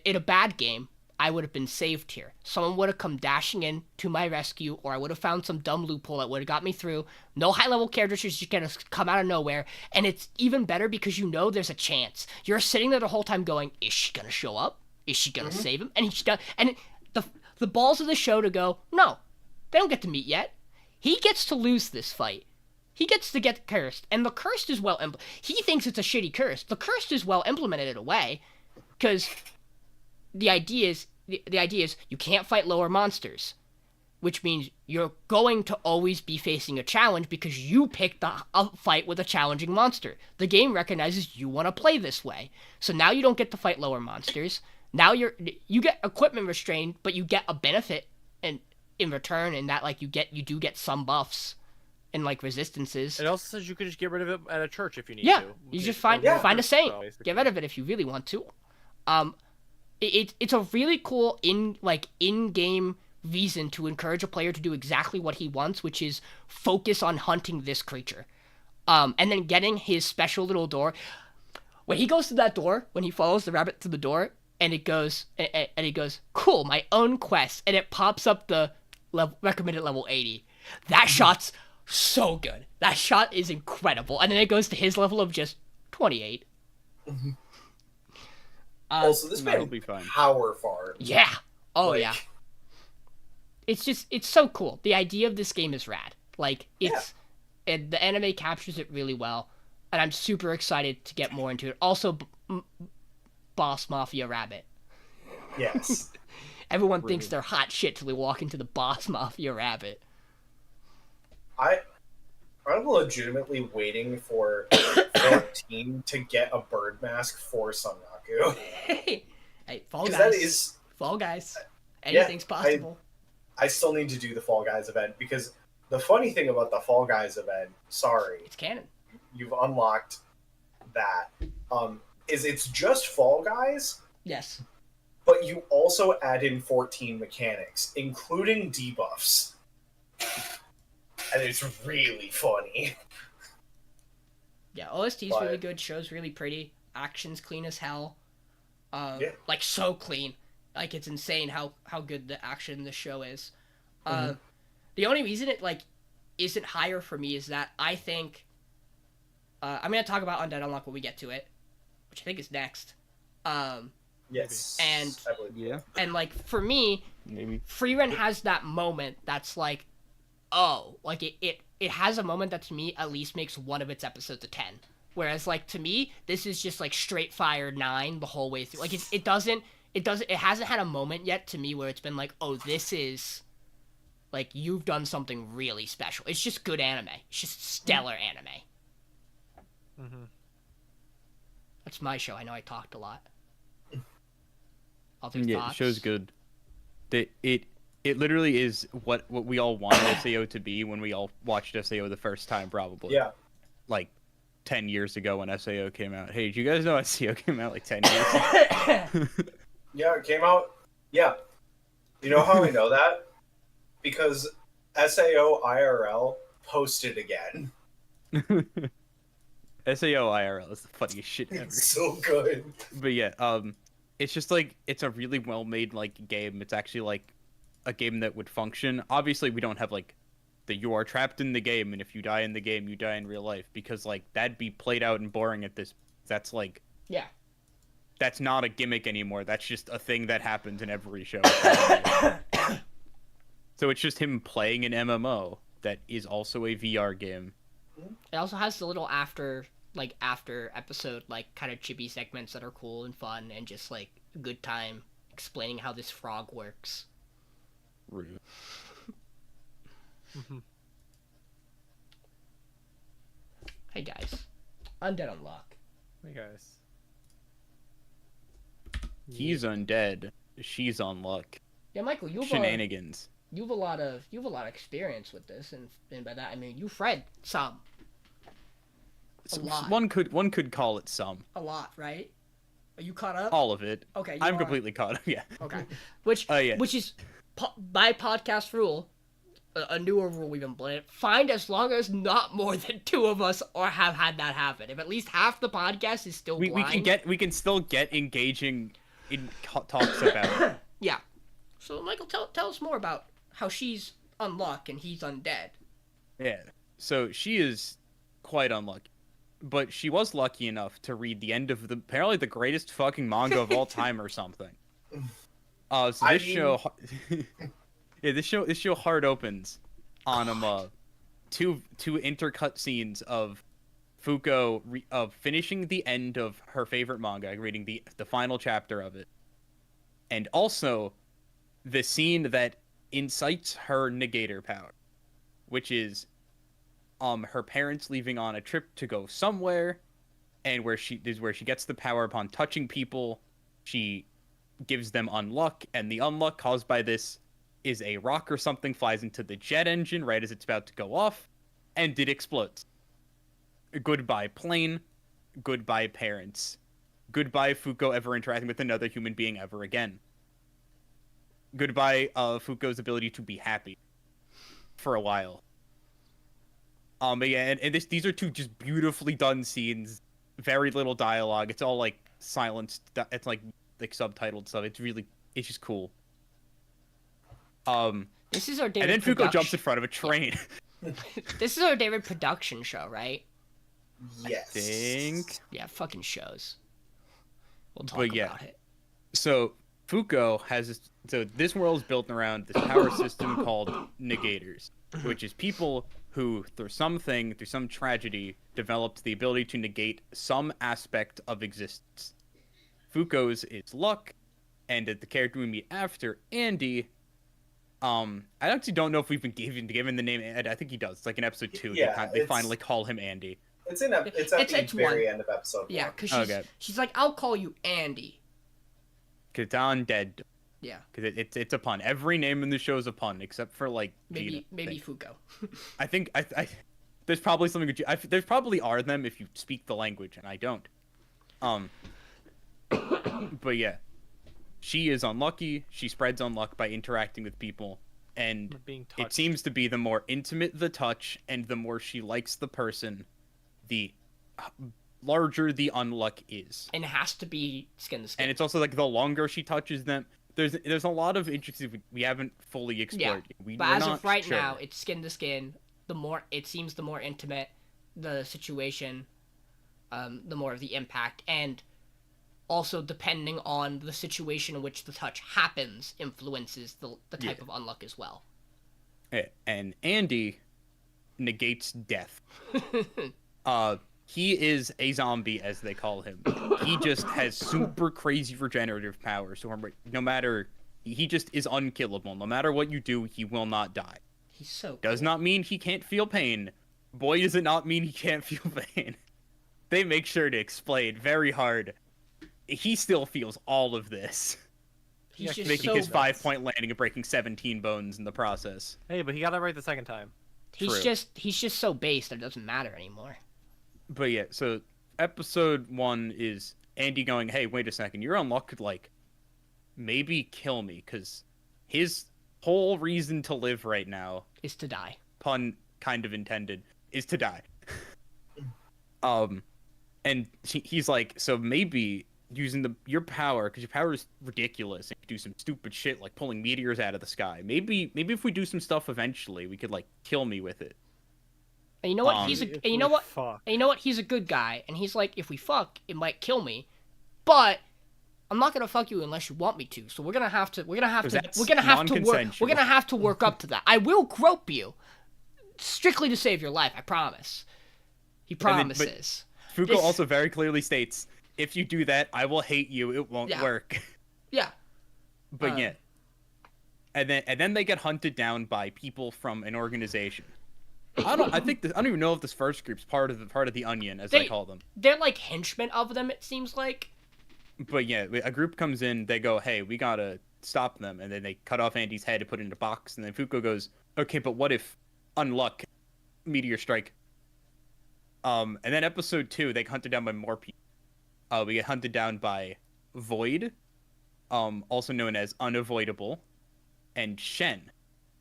In a bad game, I would have been saved here. Someone would have come dashing in to my rescue, or I would have found some dumb loophole that would have got me through. No high-level characters just gonna come out of nowhere, and it's even better because you know there's a chance. You're sitting there the whole time going, is she gonna show up? Is she gonna save him? And she does. And the balls of the show to go, no, they don't get to meet yet. He gets to lose this fight. He gets to get cursed, and the cursed is he thinks it's a shitty curse. The cursed is well implemented in a way, because the idea is you can't fight lower monsters, which means you're going to always be facing a challenge because you picked a fight with a challenging monster. The game recognizes you want to play this way. So now you don't get to fight lower monsters. Now you get equipment restrained, but you get a benefit in return, and that like you do get some buffs and like resistances. It also says you could just get rid of it at a church if you need to. Yeah, you just find a saint, get rid of it if you really want to. It's a really cool in-game reason to encourage a player to do exactly what he wants, which is focus on hunting this creature. And then getting his special little door. When he goes to that door, when he follows the rabbit to the door, and it goes, cool, my own quest, and it pops up the recommended level 80. That shot's so good. That shot is incredible. And then it goes to his level of just 28. Mm-hmm. Also, this man will be fine. Power farm. Yeah. Oh, yeah. It's so cool. The idea of this game is rad. Like, and the anime captures it really well, and I'm super excited to get more into it. Also, Boss Mafia Rabbit. Yes. Everyone thinks they're hot shit till they walk into the Boss Mafia Rabbit. I'm legitimately waiting for 14 to get a bird mask for Sanraku. Hey, Fall because Guys. that is Fall Guys. Anything's possible. I still need to do the Fall Guys event because the funny thing about the Fall Guys event, It's canon. you've unlocked that, is it's just Fall Guys, Yes. but you also add in 14 mechanics, including debuffs. And it's really funny. Yeah, OST's really good, show's really pretty, action's clean as hell. Like, so clean. Like, it's insane how good the action in the show is. The only reason it, like, isn't higher for me is that I think... I'm going to talk about Undead Unluck when we get to it, which I think is next. Yes. And, I believe Yeah. and like, for me, Maybe. Frieren has that moment that's like, oh, like, it has a moment that, to me, at least makes one of its episodes a 10. Whereas, like, to me, this is just, like, straight fire 9 the whole way through. Like, it hasn't had a moment yet to me where it's been like, oh, this is, like, you've done something really special. It's just good anime. It's just stellar anime. That's my show. I know I talked a lot. Other Yeah, thoughts? the show's good. It literally is what we all wanted SAO to be when we all watched SAO the first time, probably. Yeah. Like 10 years ago when SAO came out. Hey, did you guys know SAO came out like 10 years ago? Yeah, it came out. Yeah. You know how I know that? Because SAO IRL posted again. SAO IRL is the funniest shit ever. It's so good. But yeah, it's just like, it's a really well-made like game. It's actually like a game that would function. Obviously, we don't have like you are trapped in the game, and if you die in the game, you die in real life, because like that'd be played out and boring at this. That's like, yeah, that's not a gimmick anymore. That's just a thing that happens in every show. So it's just him playing an MMO that is also a VR game. it also has the little after episode, like, kind of chibi segments that are cool and fun and just like a good time explaining how this frog works. Rude. Hey guys, Undead Unluck. Hey guys. He's undead. She's on luck. Yeah, Michael, you have Shenanigans. a lot of experience with this, and by that I mean you've read some. A lot. One could call it some. A lot, right? Are you caught up? All of it. Okay, I'm completely caught up. Yeah. Okay, which Yeah. which is by podcast rule, a newer rule we've implemented. Find as long as not more than 2 of us or have had that happen. If at least half the podcast is still blind, we can still get engaging in talks about it. Yeah. So Michael, tell us more about how she's unluck and he's undead. Yeah. So she is quite unlucky, but she was lucky enough to read the end of apparently the greatest fucking manga of all time or something. So this show, yeah, this show hard opens on two intercut scenes of Fuko of finishing the end of her favorite manga, reading the final chapter of it, and also the scene that incites her negator power, which is her parents leaving on a trip to go somewhere, and where she gets the power upon touching people. She gives them unluck, and the unluck caused by this is a rock or something flies into the jet engine right as it's about to go off, and it explodes. Goodbye plane, goodbye parents, goodbye Fuko ever interacting with another human being ever again. Goodbye Fuko's ability to be happy for a while. But yeah, and these are 2 just beautifully done scenes, very little dialogue. It's all like silenced. It's like subtitled stuff. It's just cool. This is our David. And then Fuko jumps in front of a train. This is our David production show, right? Yes. I think. Yeah, fucking shows. We'll talk about it. So Fuko this world's built around this power system called negators, which is people who, through some tragedy, developed the ability to negate some aspect of existence. Fuko's is luck, and the character we meet after, Andy, I actually don't know if we've been given the name. I think he does. It's like in episode 2. Yeah, they finally call him Andy. It's at the very end of episode 1. Yeah, because she's like, I'll call you Andy. 'Cause it's Undead. Yeah. Because it's a pun. Every name in the show is a pun, except for, like, Maybe Gina, Fuko. I think there's probably something. There's probably are them if you speak the language, and I don't. But yeah, she is unlucky. She spreads unluck by interacting with people, and Being it touched. seems to be the more intimate the touch, and the more she likes the person, the larger the unluck is. And it has to be skin to skin. And it's also like the longer she touches them, there's a lot of interesting we haven't fully explored. Yeah. But as of right now, it's skin to skin. The more it seems, the more intimate the situation, the more of the impact, and also depending on the situation in which the touch happens influences the type of unluck as well. And Andy negates death. He is a zombie, as they call him. He just has super crazy regenerative powers. So no matter, he just is unkillable. No matter what you do, he will not die. He's so cool. Does not mean he can't feel pain. Boy, does it not mean he can't feel pain. They make sure to explain very hard. He still feels all of this. He's just making so his 5-point landing and breaking 17 bones in the process. Hey, but he got it right the second time. He's just so base that it doesn't matter anymore. But yeah, so episode 1 is Andy going, hey, wait a second, your unluck could, like, maybe kill me, because his whole reason to live right now, is to die. pun kind of intended, is to die. And he's like, so maybe using your power, because your power is ridiculous, and you do some stupid shit like pulling meteors out of the sky. Maybe if we do some stuff eventually, we could, like, kill me with it. And you know what? You know what? He's a good guy, and he's like, if we fuck, it might kill me, but I'm not gonna fuck you unless you want me to. So we're gonna have to work up to that. I will grope you, strictly to save your life. I promise. He promises. Fuko also very clearly states, if you do that, I will hate you. It won't work. Yeah. But yeah. And then they get hunted down by people from an organization. I don't even know if this first group's part of the Onion, I call them. They're like henchmen of them, it seems like. But yeah, a group comes in, they go, hey, we gotta stop them, and then they cut off Andy's head and put it in a box, and then Fuko goes, okay, but what if Unluck, meteor strike? And then episode 2, they get hunted down by more people. We get hunted down by Void, also known as Unavoidable, and Shen,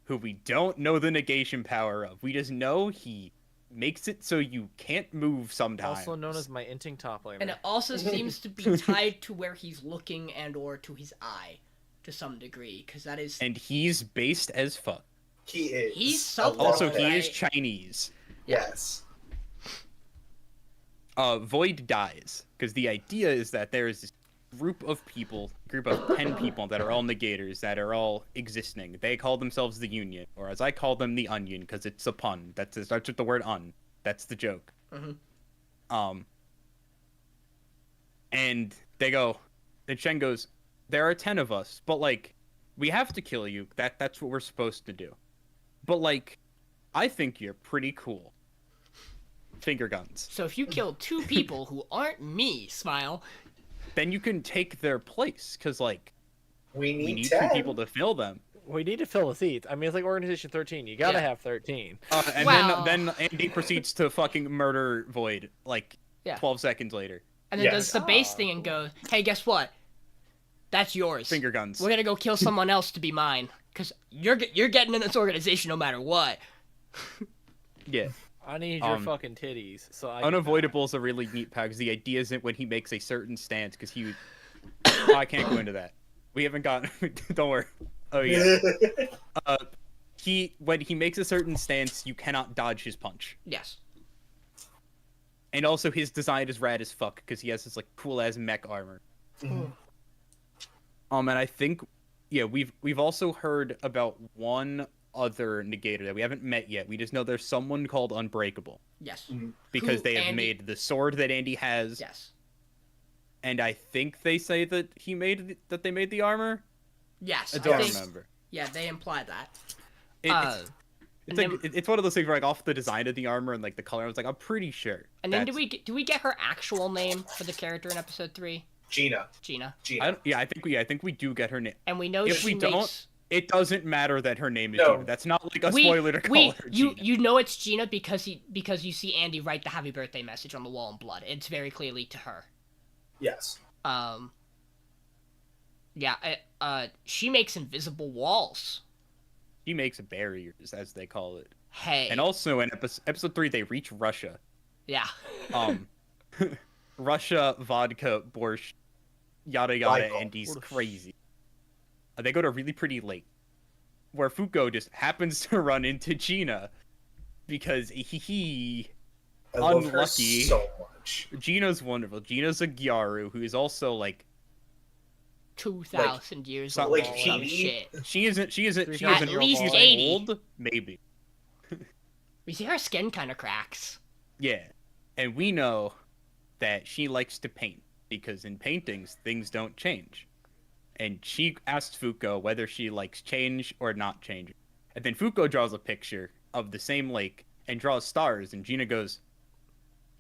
who we don't know the negation power of. We just know he makes it so you can't move sometimes. Also known as my inting top laner. And it also seems to be tied to where he's looking and or to his eye, to some degree, because that is... And he's based as fuck. He is. He's something. Also, he is Chinese. Yes. Void dies, because the idea is that there is this group of 10 people that are all negators, that are all existing. They call themselves the Union, or as I call them, the Onion, because it's a pun. It starts with the word un. That's the joke. Mm-hmm. And they go, then Shen goes, there are 10 of us, but, like, we have to kill you. That's what we're supposed to do. But, like, I think you're pretty cool. Finger guns. So if you kill 2 people who aren't me, Smile... then you can take their place, because, like, we need 2 people to fill them. We need to fill the seats. I mean, it's like Organization 13. You gotta have 13. And then Andy proceeds to fucking murder Void, like, 12 seconds later. And then does the base thing and goes, hey, guess what? That's yours. Finger guns. We're gonna go kill someone else to be mine, because you're getting in this organization no matter what. Yeah. I need your fucking titties. So Unavoidable is a really neat pack, because the idea isn't when he makes a certain stance, because he would... oh, I can't go into that. We haven't gotten... Don't worry. Oh, yeah. When he makes a certain stance, you cannot dodge his punch. Yes. And also, his design is rad as fuck, because he has this, like, cool-ass mech armor. And I think... Yeah, we've also heard about one other negator that we haven't met yet. We just know there's someone called Unbreakable. Yes. Because they have made the sword that Andy has. Yes. And I think they say that they made the armor. Yes. I don't remember. Yeah, they imply that. It's one of those things where, like, off the design of the armor and, like, the color, I was like, I'm pretty sure. And then do we get her actual name for the character in episode 3? Gina. I think we do get her name. And we know if we don't, it doesn't matter that her name is Gina. That's not like a spoiler to call her Gina. You know it's Gina because you see Andy write the happy birthday message on the wall in blood. It's very clearly to her. Yes. She makes invisible walls. She makes barriers, as they call it. Hey. And also in episode 3, they reach Russia. Yeah. Russia, vodka, borscht, yada yada, Andy's crazy. They go to a really pretty lake, where Fuko just happens to run into Gina, because I love her unlucky. So much. Gina's wonderful. Gina's a Gyaru who is also like 2,000 years old. Like some shit. She isn't At least 80. old, maybe. We see her skin kind of cracks. Yeah, and we know that she likes to paint, because in paintings, things don't change. And she asks Fuko whether she likes change or not change. And then Fuko draws a picture of the same lake and draws stars, and Gina goes,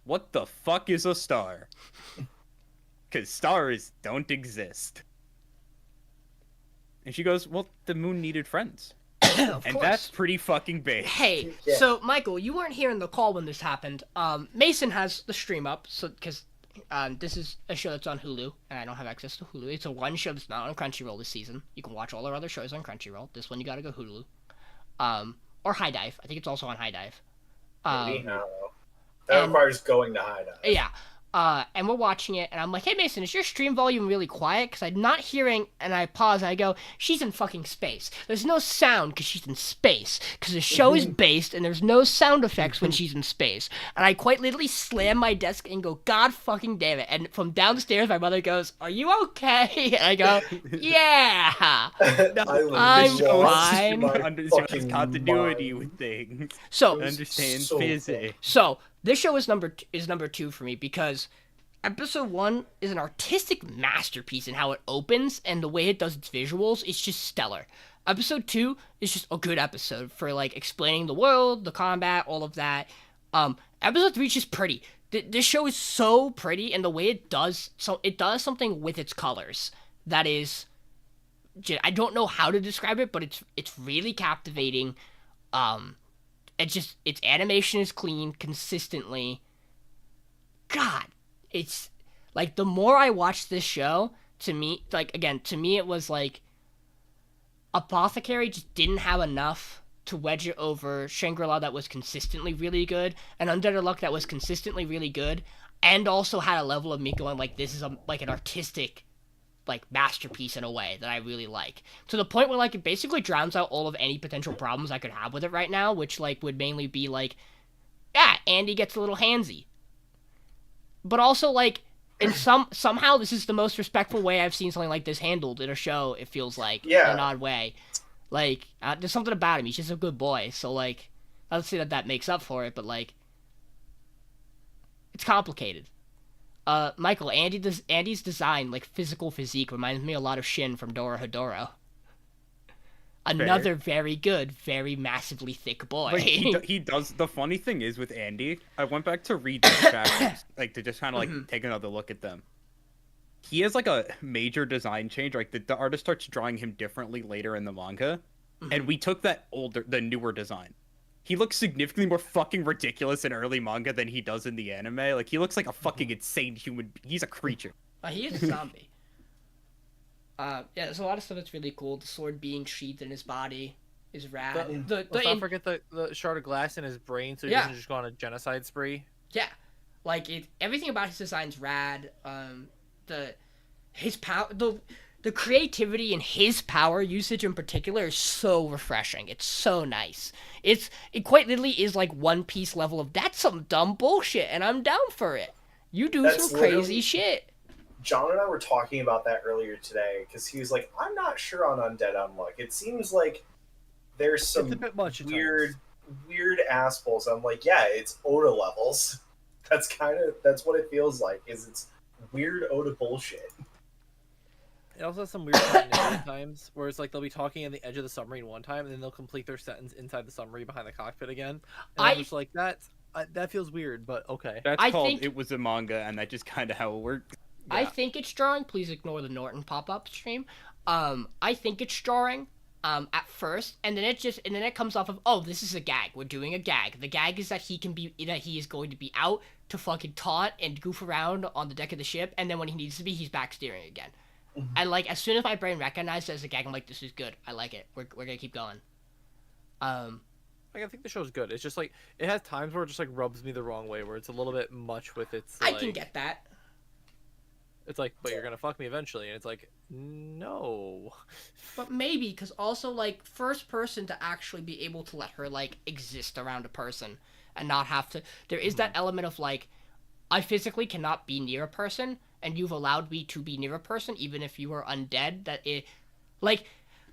"What the fuck is a star?" Because stars don't exist. And she goes, "Well, the moon needed friends." Of and course. That's pretty fucking big. Hey, Yeah. so Michael, you weren't here in the call when this happened. Mason has the stream up, so because this is a show that's on Hulu, and I don't have access to Hulu. It's a one show that's not on Crunchyroll this season. You can watch all our other shows on Crunchyroll. This one you gotta go Hulu, or High Dive. I think it's also on High Dive. Maybe, I don't know. That requires going to High Dive. Yeah. And we're watching it, and I'm like, "Hey Mason, is your stream volume really quiet? Because I'm not hearing." And I pause, and I go, "She's in fucking space. There's no sound because she's in space. Because the show is based, and there's no sound effects when she's in space." And I quite literally slam my desk and go, "God fucking damn it!" And from downstairs, my mother goes, "Are you okay?" And I go, "Yeah, I'm fine." Understand continuity with things. So understand so physics. So this show is number 2 for me because episode 1 is an artistic masterpiece in how it opens, and the way it does its visuals is just stellar. Episode 2 is just a good episode for like explaining the world, the combat, all of that. Episode 3 is just pretty. This show is so pretty, and the way it does something with its colors that is, I don't know how to describe it, but it's really captivating. Its animation is clean consistently. God, it's like the more I watch this show, to me it was like Apothecary just didn't have enough to wedge it over Shangri-La that was consistently really good, and Undead Unluck that was consistently really good, and also had a level of me going like, this is an artistic like masterpiece in a way that I really like, to the point where like it basically drowns out all of any potential problems I could have with it right now, which like would mainly be like, yeah, Andy gets a little handsy, but also like in somehow this is the most respectful way I've seen something like this handled in a show. It feels like, in an odd way, like there's something about him. He's just a good boy. So like, let's say that makes up for it, but like, it's complicated. Michael, Andy's design, like physical physique, reminds me a lot of Shin from Dorohedoro. Another very good, very massively thick boy. Like, he does. The funny thing is with Andy, I went back to read the chapters, like to just kind of like take another look at them. He has like a major design change. Like the artist starts drawing him differently later in the manga, and we took the newer design. He looks significantly more fucking ridiculous in early manga than he does in the anime. Like, he looks like a fucking insane human. He's a creature. He is a zombie. Yeah, there's a lot of stuff that's really cool. The sword being sheathed in his body is rad. Let's not forget the shard of glass in his brain, so he doesn't just go on a genocide spree. Yeah, like everything about his design's rad. His power, the creativity in his power usage in particular is so refreshing. It's so nice. It quite literally is like One Piece level of, that's some dumb bullshit, and I'm down for it. You do some crazy shit. John and I were talking about that earlier today, because he was like, I'm not sure on Undead Unluck. It seems like there's some it's a bit much weird assholes. I'm like, yeah, it's Oda levels. That's what it feels like, is it's weird Oda bullshit. It also has some weird continuity times, where it's like they'll be talking in the edge of the submarine one time, and then they'll complete their sentence inside the submarine behind the cockpit again. And I'm just like, that feels weird, but okay. It was a manga, and that's just kind of how it works. I think it's drawing. Please ignore the Norton pop-up stream. I think it's drawing. At first, and then it comes off of, oh, this is a gag. We're doing a gag. The gag is that he is going to be out to fucking taunt and goof around on the deck of the ship, and then when he needs to be, he's back steering again. Mm-hmm. And like, as soon as my brain recognized it as a gag, I'm like, this is good. I like it. We're gonna keep going. Like, I think the show's good. It's just like, it has times where it just like rubs me the wrong way, where it's a little bit much with its. I can get that. It's like, but you're gonna fuck me eventually, and it's like, no. But maybe, because also, like, first person to actually be able to let her, like, exist around a person and not have to... There is that element of, like, I physically cannot be near a person, and you've allowed me to be near a person, even if you are undead, that it... Like,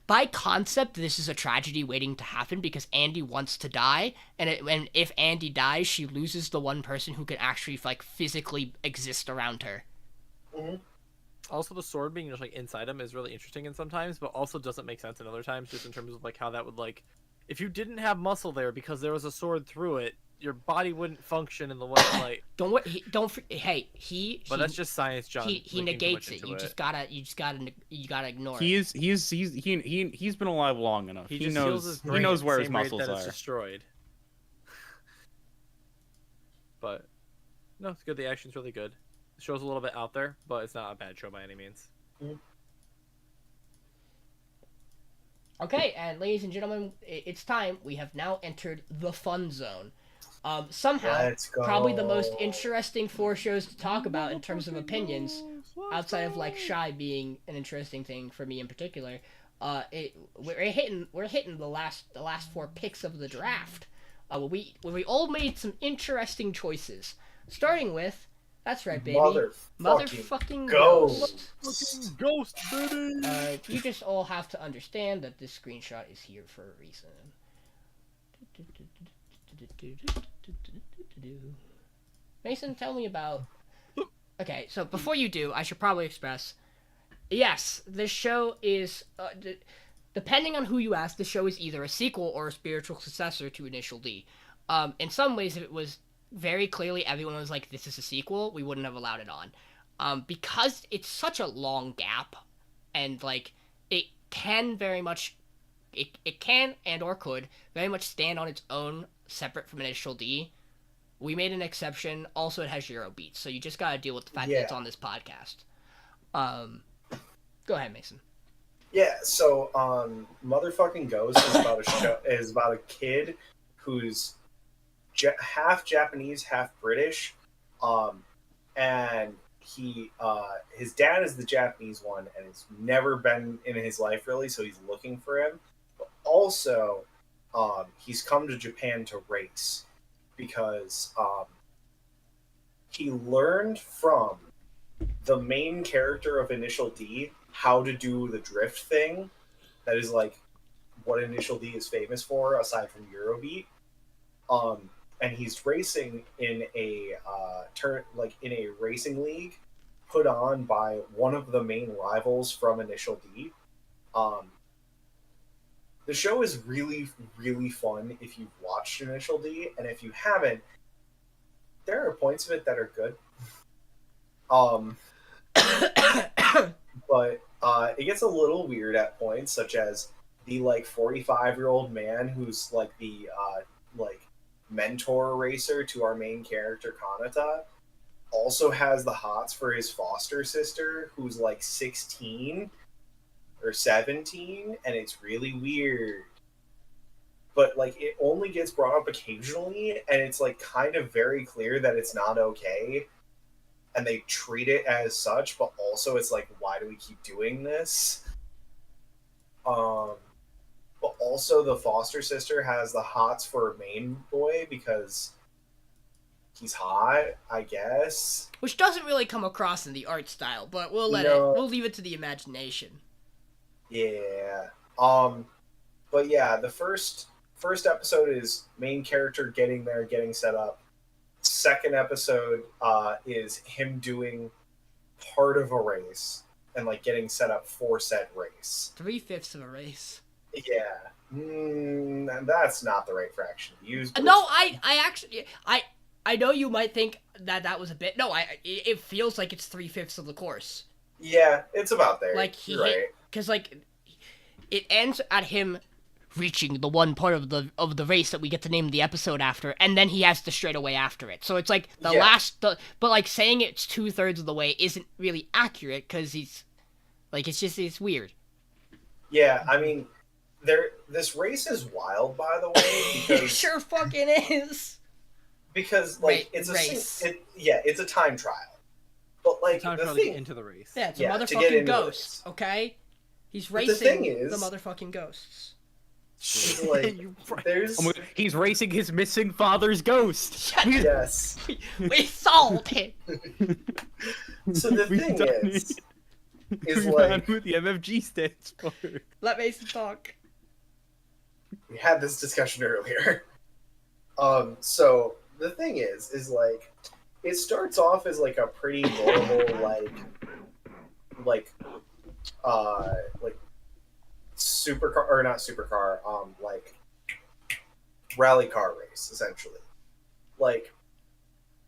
by concept, this is a tragedy waiting to happen, because Andy wants to die, and if Andy dies, she loses the one person who can actually, like, physically exist around her. Mm-hmm. Also, the sword being just like inside him is really interesting in sometimes, but also doesn't make sense in other times, just in terms of like how that would, like, if you didn't have muscle there because there was a sword through it, your body wouldn't function in the way like. But that's just science, John. He negates it. You gotta ignore it. He's been alive long enough. He knows where his muscles are. It's destroyed. But no, it's good. The action's really good. The show's a little bit out there, but it's not a bad show by any means. Okay, and ladies and gentlemen, it's time. We have now entered the fun zone. Somehow, probably the most interesting 4 shows to talk about in terms of opinions, outside of like Shy being an interesting thing for me in particular. We're hitting the last 4 picks of the draft. Where we all made some interesting choices, starting with. That's right, baby. Motherfucking Ghost. Fucking Ghost, baby. You just all have to understand that this screenshot is here for a reason. Mason, tell me about... Okay, so before you do, I should probably express... Yes, this show is... depending on who you ask, the show is either a sequel or a spiritual successor to Initial D. In some ways, if it was... Very clearly, everyone was like, this is a sequel, we wouldn't have allowed it on. Because it's such a long gap, and, like, it can very much, it can and or could very much stand on its own, separate from Initial D. We made an exception. Also, it has 0 beats, so you just gotta deal with the fact that it's on this podcast. Go ahead, Mason. Yeah, so, Motherfucking Ghost is about a kid who's half Japanese, half British, and his dad is the Japanese one, and he's never been in his life really, so he's looking for him. But also, he's come to Japan to race because he learned from the main character of Initial D how to do the drift thing. That is like what Initial D is famous for, aside from Eurobeat. And he's racing in a in a racing league put on by one of the main rivals from Initial D. The show is really, really fun if you've watched Initial D, and if you haven't, there are points of it that are good. But it gets a little weird at points, such as the 45-year-old man who's the mentor racer to our main character Kanata also has the hots for his foster sister who's 16 or 17, and it's really weird. But it only gets brought up occasionally, and it's kind of very clear that it's not okay, and they treat it as such, but also it's why do we keep doing this? But also the foster sister has the hots for main boy because he's hot, I guess. Which doesn't really come across in the art style, but we'll leave it to the imagination. Yeah. But yeah, the first episode is main character getting there, getting set up. Second episode is him doing part of a race and getting set up for said race. 3/5 of a race. Yeah, that's not the right fraction to use. No, I actually, I know you might think that was a bit. No, it feels like it's 3/5 of the course. Yeah, it's about there. Like he You're right. because like it ends at him reaching the one part of the race that we get to name the episode after, and then he has the straightaway after it. So it's like but like saying it's 2/3 of the way isn't really accurate because he's like it's weird. Yeah, I mean, this race is wild, by the way. It Because, sure fucking is. Because like Ra- it's race. it's a time trial. But like Time the trial to thing, get into the race. Yeah, it's a Yeah, to get motherfucking into the ghost. race. Okay, he's But the racing thing is- the motherfucking ghosts. is, like there's He's racing his missing father's ghost. yes. We solved it. So the We've thing done is it. is We like found what the MFG stands for. Let Mason talk. we had this discussion earlier. So the thing is like it starts off as like a pretty normal like supercar or not supercar, like rally car race essentially. Like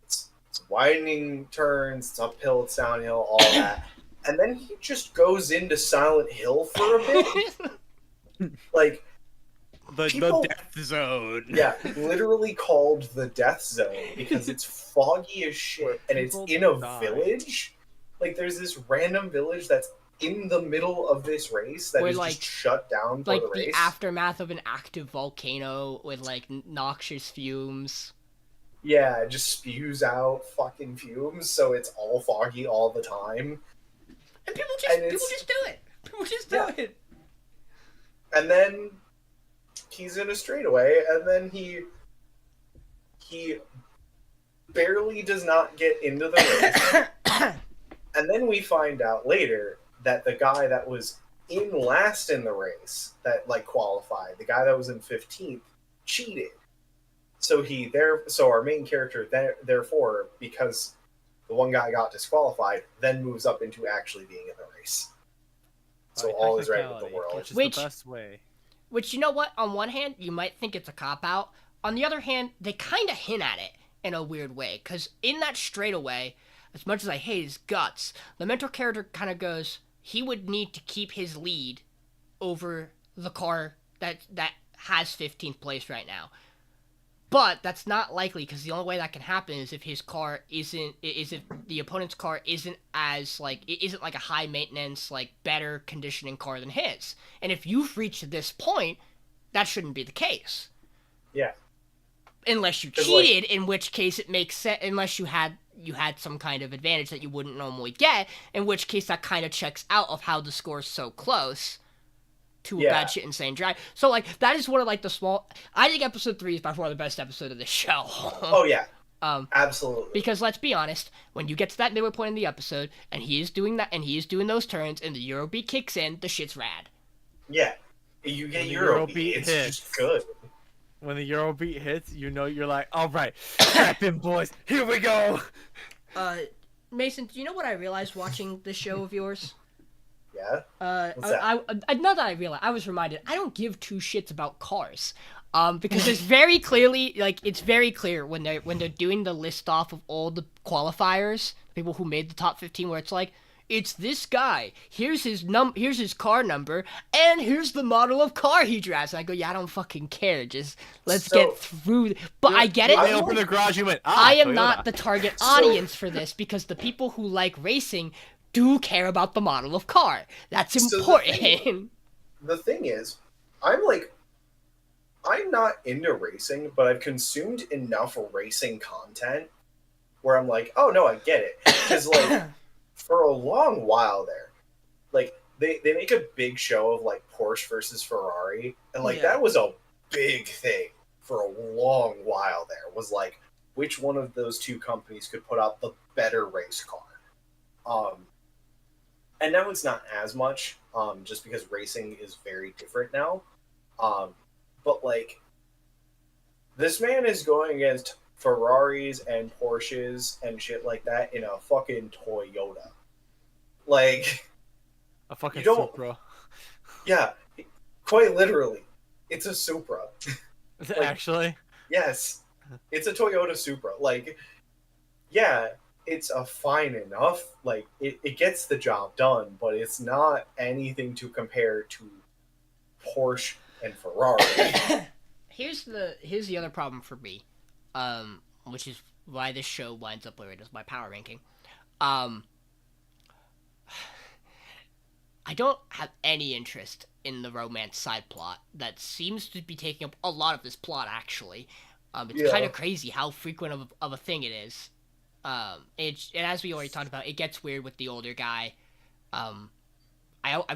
it's widening turns, it's uphill, it's downhill, all that. And then he just goes into Silent Hill for a bit. Like The People- death zone. yeah, literally called the death zone because it's foggy as shit and it's people in a die. village. Like there's this random village that's in the middle of this race that Where, is like- just shut down for Like the the race. aftermath of an active volcano with like noxious fumes. Yeah, it just spews out fucking fumes, so it's all foggy all the time. And people And just it's- do it. People just do Yeah. it. And then he's in a straightaway, and then he barely does not get into the race. And then we find out later that the guy that was in last in the race that like qualified, the guy that was in 15th, cheated. So our main character therefore, because the one guy got disqualified, then moves up into actually being in the race. So By all is right with the technicality, world. Which is Which- the best way. Which, you know what? On one hand, you might think it's a cop-out. On the other hand, they kind of hint at it in a weird way. Because in that straightaway, as much as I hate his guts, the mentor character kind of goes, he would need to keep his lead over the car that has 15th place right now. But that's not likely because the only way that can happen is if his car is if the opponent's car isn't as like it isn't like a high maintenance like better conditioning car than his. And if you've reached this point, that shouldn't be the case. Yeah. Unless you 'Cause, like- cheated, in which case it makes sense. Unless you had some kind of advantage that you wouldn't normally get, in which case that kind of checks out of how the score's so close to a Yeah. bad shit insane drive. So like that is one of like the small. I think episode 3 is by far the best episode of the show. Oh yeah, Um, absolutely. because let's be honest, when you get to that midway point in the episode, and he is doing that, and he is doing those turns, and the Eurobeat kicks in, the shit's rad. Yeah, you get When the Eurobeat. Eurobeat It's hits. just good. When the Eurobeat hits, you know you're like, all right, strap in, boys. Here we go. Mason, do you know what I realized watching this show of yours? Yeah. What's Not that I realized. I was reminded. I don't give two shits about cars. Because it's very clearly it's very clear when they're doing the list off of all the qualifiers, people who made the top 15, where it's like, it's this guy. Here's his car number, and here's the model of car he drives. And I go, yeah, I don't fucking care. Just let's So- get through. But I get it. They opened the garage. You went. I am Toyota. not the target audience for this because the people who like racing do care about the model of car. That's So the important. The thing is, I'm not into racing, but I've consumed enough racing content where I'm like, oh no, I get it. Because like for a long while there, like they make a big show of like Porsche versus Ferrari, and like Yeah. that was a big thing for a long while there. Was like which one of those two companies could put out the better race car. And now it's not as much, just because racing is very different now. But like, this man is going against Ferraris and Porsches and shit like that in a fucking Toyota. Like, A fucking You don't- Supra. yeah, quite literally, it's a Supra. Actually, Yes, it's a Toyota Supra. Like, yeah, it's a fine enough, like, it gets the job done, but it's not anything to compare to Porsche and Ferrari. Here's the other problem for me, which is why this show winds up where it is my power ranking. I don't have any interest in the romance side plot that seems to be taking up a lot of this plot, actually. It's kind of crazy how frequent of a thing it is. And as we already talked about, it gets weird with the older guy. I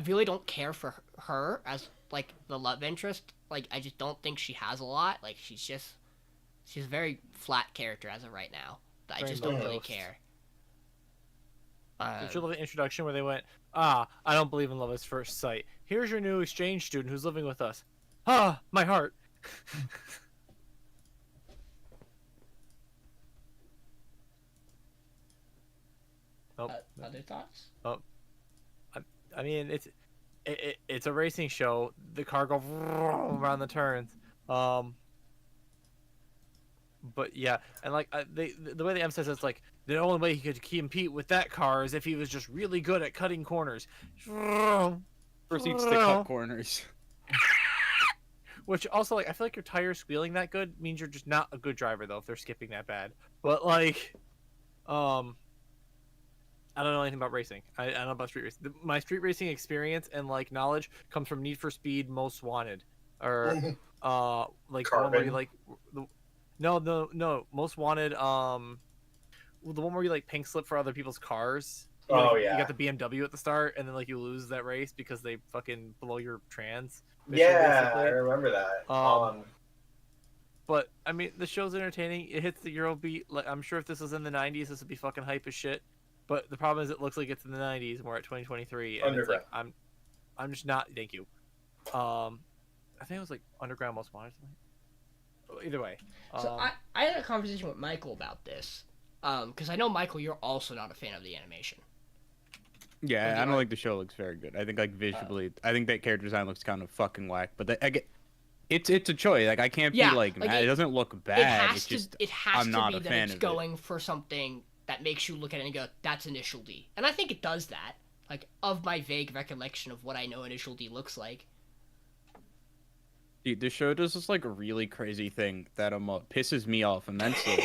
really don't care for her as, like, the love interest. Like, I just don't think she has a lot. Like, she's a very flat character as of right now. I just don't really care. Did you love the introduction where they went, I don't believe in love at first sight. Here's your new exchange student who's living with us. Ah, my heart. Other thoughts? Oh, I mean, it's a racing show. The car go around the turns. But yeah, and like the way they emphasize it's like the only way he could compete with that car is if he was just really good at cutting corners. Proceeds to cut corners. Which also, like, I feel like your tires squealing that good means you're just not a good driver though if they're skipping that bad. But like, I don't know anything about racing. I don't know about street racing. My street racing experience and like knowledge comes from Need for Speed Most Wanted, or like the one where you like no Most Wanted the one where you like pink slip for other people's cars. You got the BMW at the start and then like you lose that race because they fucking blow your trans. Yeah, basically. I remember that. But I mean the show's entertaining. It hits the Eurobeat. Like I'm sure if this was in the 90s this would be fucking hype as shit. But the problem is it looks like it's in the 90s and we're at 2023 and it's like I'm just not. Thank you. I think it was like Underground Most Wanted. Either way. So I had a conversation with Michael about this, because I know, Michael, you're also not a fan of the animation. Yeah, I don't think the show looks very good. I think like visually, I think that character design looks kind of fucking whack. But it's a choice. Like I can't be like mad. It doesn't look bad. It has to be that it's going for something that makes you look at it and go, that's Initial D. And I think it does that. Like, of my vague recollection of what I know Initial D looks like. Dude, this show does this like really crazy thing that pisses me off immensely.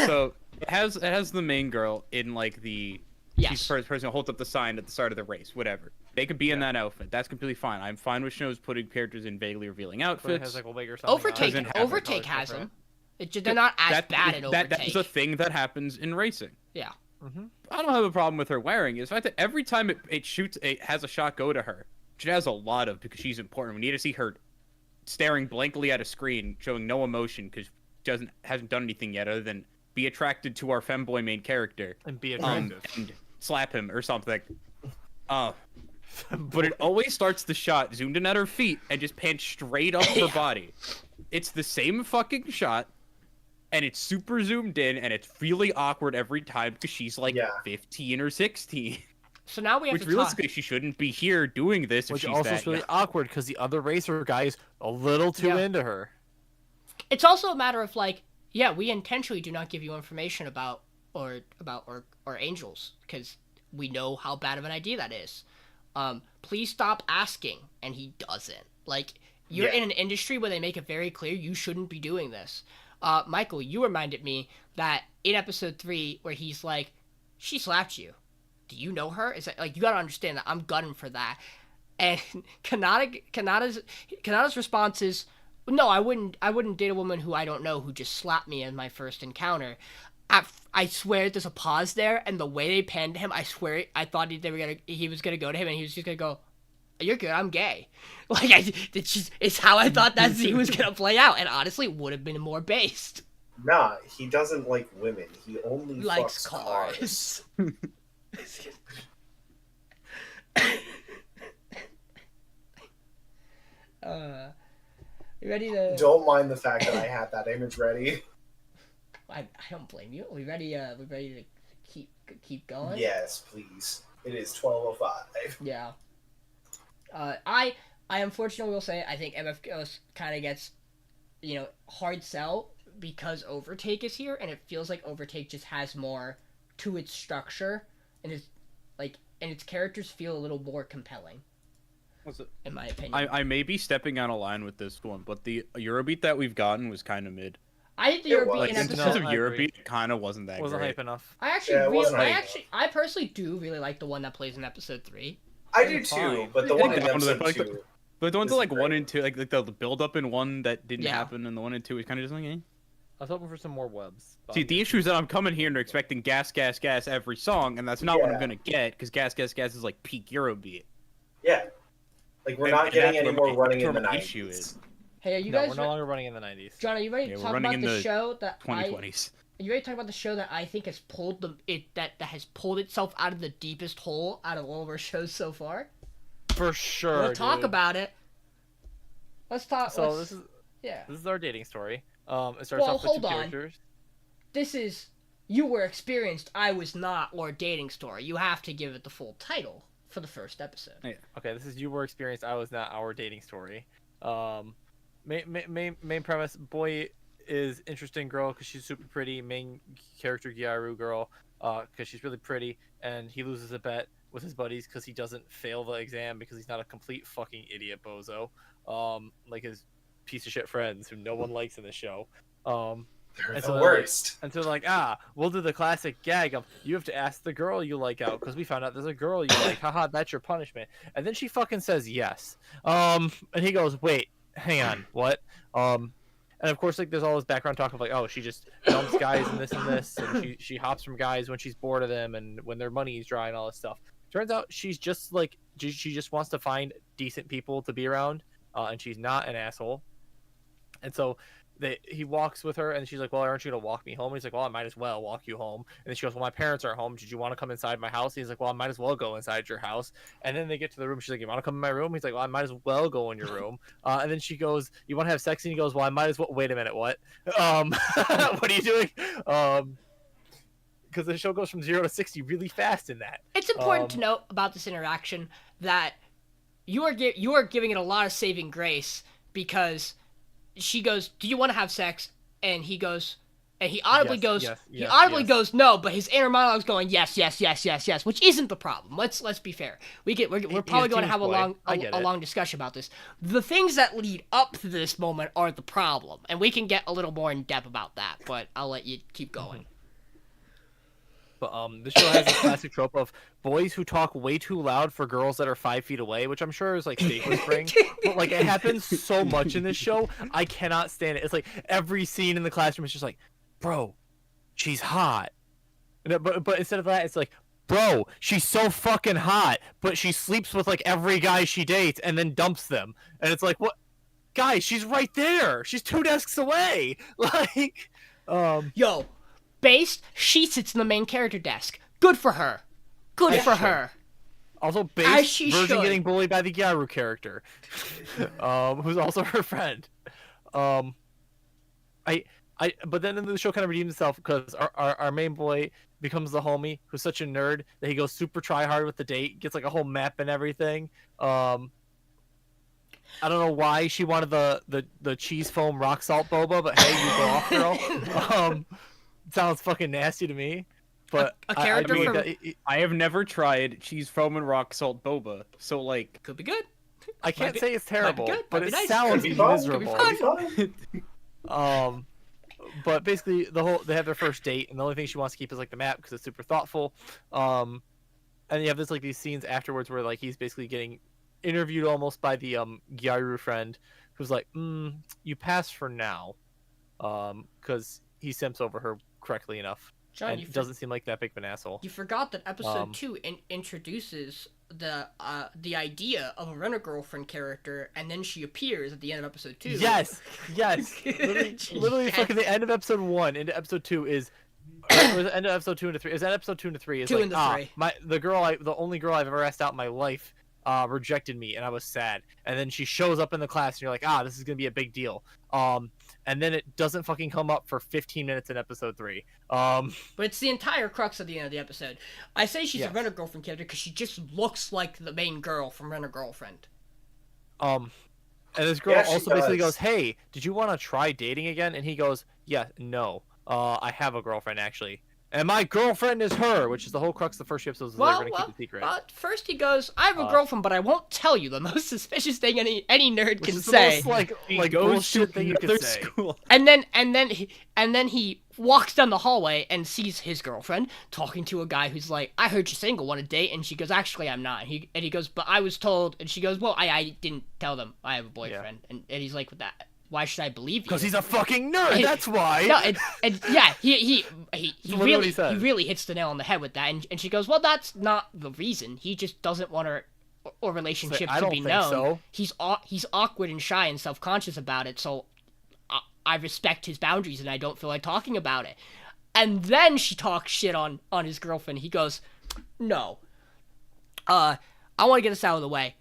So it has the main girl in like the she's the first person who holds up the sign at the start of the race, whatever. They could be in that outfit. That's completely fine. I'm fine with shows putting characters in vaguely revealing outfits. Has, like, Overtake has them. They're not as bad in Overtake. That's a thing that happens in racing. Yeah. Mm-hmm. I don't have a problem with her wearing it. It's the fact that every time it has a shot go to her, she has a lot of because she's important. We need to see her staring blankly at a screen, showing no emotion because she hasn't done anything yet other than be attracted to our femboy main character and be attractive and slap him or something. But it always starts the shot zoomed in at her feet and just pans straight up her body. It's the same fucking shot, and it's super zoomed in, and it's really awkward every time because she's like 15 or 16. So now we have to realistically, she shouldn't be here doing this. Which also is really awkward because the other racer guy is a little too into her. It's also a matter of like, we intentionally do not give you information about angels because we know how bad of an idea that is. Please stop asking, and he doesn't. Like, you're in an industry where they make it very clear you shouldn't be doing this. Michael, you reminded me that in episode 3 where he's like, she slapped you. Do you know her? Is that, like, you gotta understand that I'm gunning for that. And Kanata's response is, no, I wouldn't date a woman who I don't know who just slapped me in my first encounter. I swear there's a pause there, and the way they panned him, I swear I thought he was gonna go to him, and he was just gonna go, "You're good, I'm gay." Like it's how I thought that scene was gonna play out, and honestly, it would have been more based. Nah, he doesn't like women. He only likes fucks cars. You ready to? Don't mind the fact that I had that image ready. I don't blame you. We ready to keep going? Yes, please. It is 12:05. Yeah. I unfortunately will say I think MFGhost kind of gets, hard sell because Overtake is here, and it feels like Overtake just has more to its structure, and its characters feel a little more compelling. In my opinion. I may be stepping on a line with this one, but the Eurobeat that we've gotten was kind of mid. I think the Eurobeat in in terms episode... of Eurobeat, it kind of wasn't that Wasn't great. hype enough. I personally do really like the one that plays in episode 3. I do too, but the one in episode 2... But the ones that, like, 1 and 2, like the build-up in 1 that didn't happen, and the 1 and 2 is kind of just like, eh. I was hoping for some more webs. See, the issue is that I'm coming here and expecting gas, gas, gas every song, and that's not what I'm going to get, because gas, gas, gas is, like, peak Eurobeat. Yeah. Like, we're not getting any more running in the 90s. Issue is. Hey, are you guys... we're no longer running in the 90s. John, are you ready to talk about the show that 2020s. Are you ready to talk about the show that I think has pulled that has pulled itself out of the deepest hole out of all of our shows so far? For sure. We'll talk about it. Let's talk. So this is our dating story. It starts off with 2 characters. This is You Were Experienced, I Was Not, or Dating Story. You have to give it the full title for the first episode. Yeah. Okay, this is You Were Experienced, I Was Not, our dating story. Main premise: boy is interesting girl because she's super pretty. Main character Gyaru girl because she's really pretty, and he loses a bet with his buddies because he doesn't fail the exam because he's not a complete fucking idiot bozo. Like his piece of shit friends who no one likes in the show. They're the worst. And so like, we'll do the classic gag of you have to ask the girl you like out because we found out there's a girl you like. Haha, that's your punishment. And then she fucking says yes. And he goes, wait, hang on, what? And of course, like, there's all this background talk of like, oh, she just dumps guys and this, and she hops from guys when she's bored of them and when their money is dry and all this stuff. Turns out she's just like, she just wants to find decent people to be around, and she's not an asshole. And so he walks with her, and she's like, well, aren't you gonna walk me home? And he's like, well, I might as well walk you home. And then she goes, well, my parents aren't home. Did you want to come inside my house? And he's like, well, I might as well go inside your house. And then they get to the room. She's like, you want to come in my room? He's like, well, I might as well go in your room. And then she goes, you want to have sex? And he goes, well, I might as well. Wait a minute, what? What are you doing? Because the show goes from 0 to 60 really fast in that. It's important to note about this interaction that you are giving it a lot of saving grace because she goes, do you want to have sex? And he goes, and he audibly goes no, but his inner monologue's going yes, yes, yes, yes, yes, which isn't the problem. Let's be fair. We're probably going to have a long discussion about this. The things that lead up to this moment are the problem, and we can get a little more in depth about that. But I'll let you keep going. But this show has this classic trope of boys who talk way too loud for girls that are 5 feet away, which I'm sure is like Steak Whispering. But like it happens so much in this show, I cannot stand it. It's like every scene in the classroom is just like, bro, she's hot. But instead of that, it's like, bro, she's so fucking hot, but she sleeps with like every guy she dates and then dumps them. And it's like, what? Guys, she's right there. She's 2 desks away. Like, yo. Based, she sits in the main character desk. Good for her. Good for her. Also, Based, virgin getting bullied by the Gyaru character, who's also her friend. But then the show kind of redeems itself because our main boy becomes the homie who's such a nerd that he goes super try hard with the date, gets like a whole map and everything. I don't know why she wanted the cheese foam rock salt boba, but hey, you go off, girl. Sounds fucking nasty to me, but I have never tried cheese foam and rock salt boba, so like could be good. I can't say it's terrible, but it nice. sounds miserable. Fun. But basically they have their first date, and the only thing she wants to keep is like the map because it's super thoughtful. And you have like these scenes afterwards where like he's basically getting interviewed almost by the Gyaru friend who's like, you pass for now, because he simps over her correctly enough. John, and doesn't seem like that big of an asshole. You forgot that episode 2 introduces the idea of a Rent-A-Girlfriend character, and then she appears at the end of episode 2. Yes. Literally fucking the end of episode 1 into episode 2 is or the end of episode 2 into 3. Is that episode 2 into 3? Is 2 like, into 3. The only girl I've ever asked out in my life rejected me, and I was sad. And then she shows up in the class, and you're like, this is gonna be a big deal. And then it doesn't fucking come up for 15 minutes in episode 3. But it's the entire crux of the end of the episode. I say she's a Rent-A-Girlfriend character because she just looks like the main girl from Rent-A-Girlfriend. And this girl also basically goes, hey, did you want to try dating again? And he goes, Yeah, no. I have a girlfriend actually, and my girlfriend is her, which is the whole crux of the first few episodes. Is they're gonna keep it secret. First he goes, "I have a girlfriend, but I won't tell you." The most suspicious thing any nerd Which can is the say. most, like bullshit thing you could say. School. And then he walks down the hallway and sees his girlfriend talking to a guy who's like, "I heard you're single, want a date?" And she goes, "Actually, I'm not." And he goes, "But I was told." And she goes, "Well, I didn't tell them I have a boyfriend." Yeah. And he's like, "That. Why should I believe you?" Because he's a fucking nerd. That's why. No, and yeah, he really hits the nail on the head with that. And she goes, "Well, that's not the reason. He just doesn't want our relationship to be known. So. He's awkward and shy and self-conscious about it. So I respect his boundaries and I don't feel like talking about it." And then she talks shit on his girlfriend. He goes, "No. I want to get this out of the way.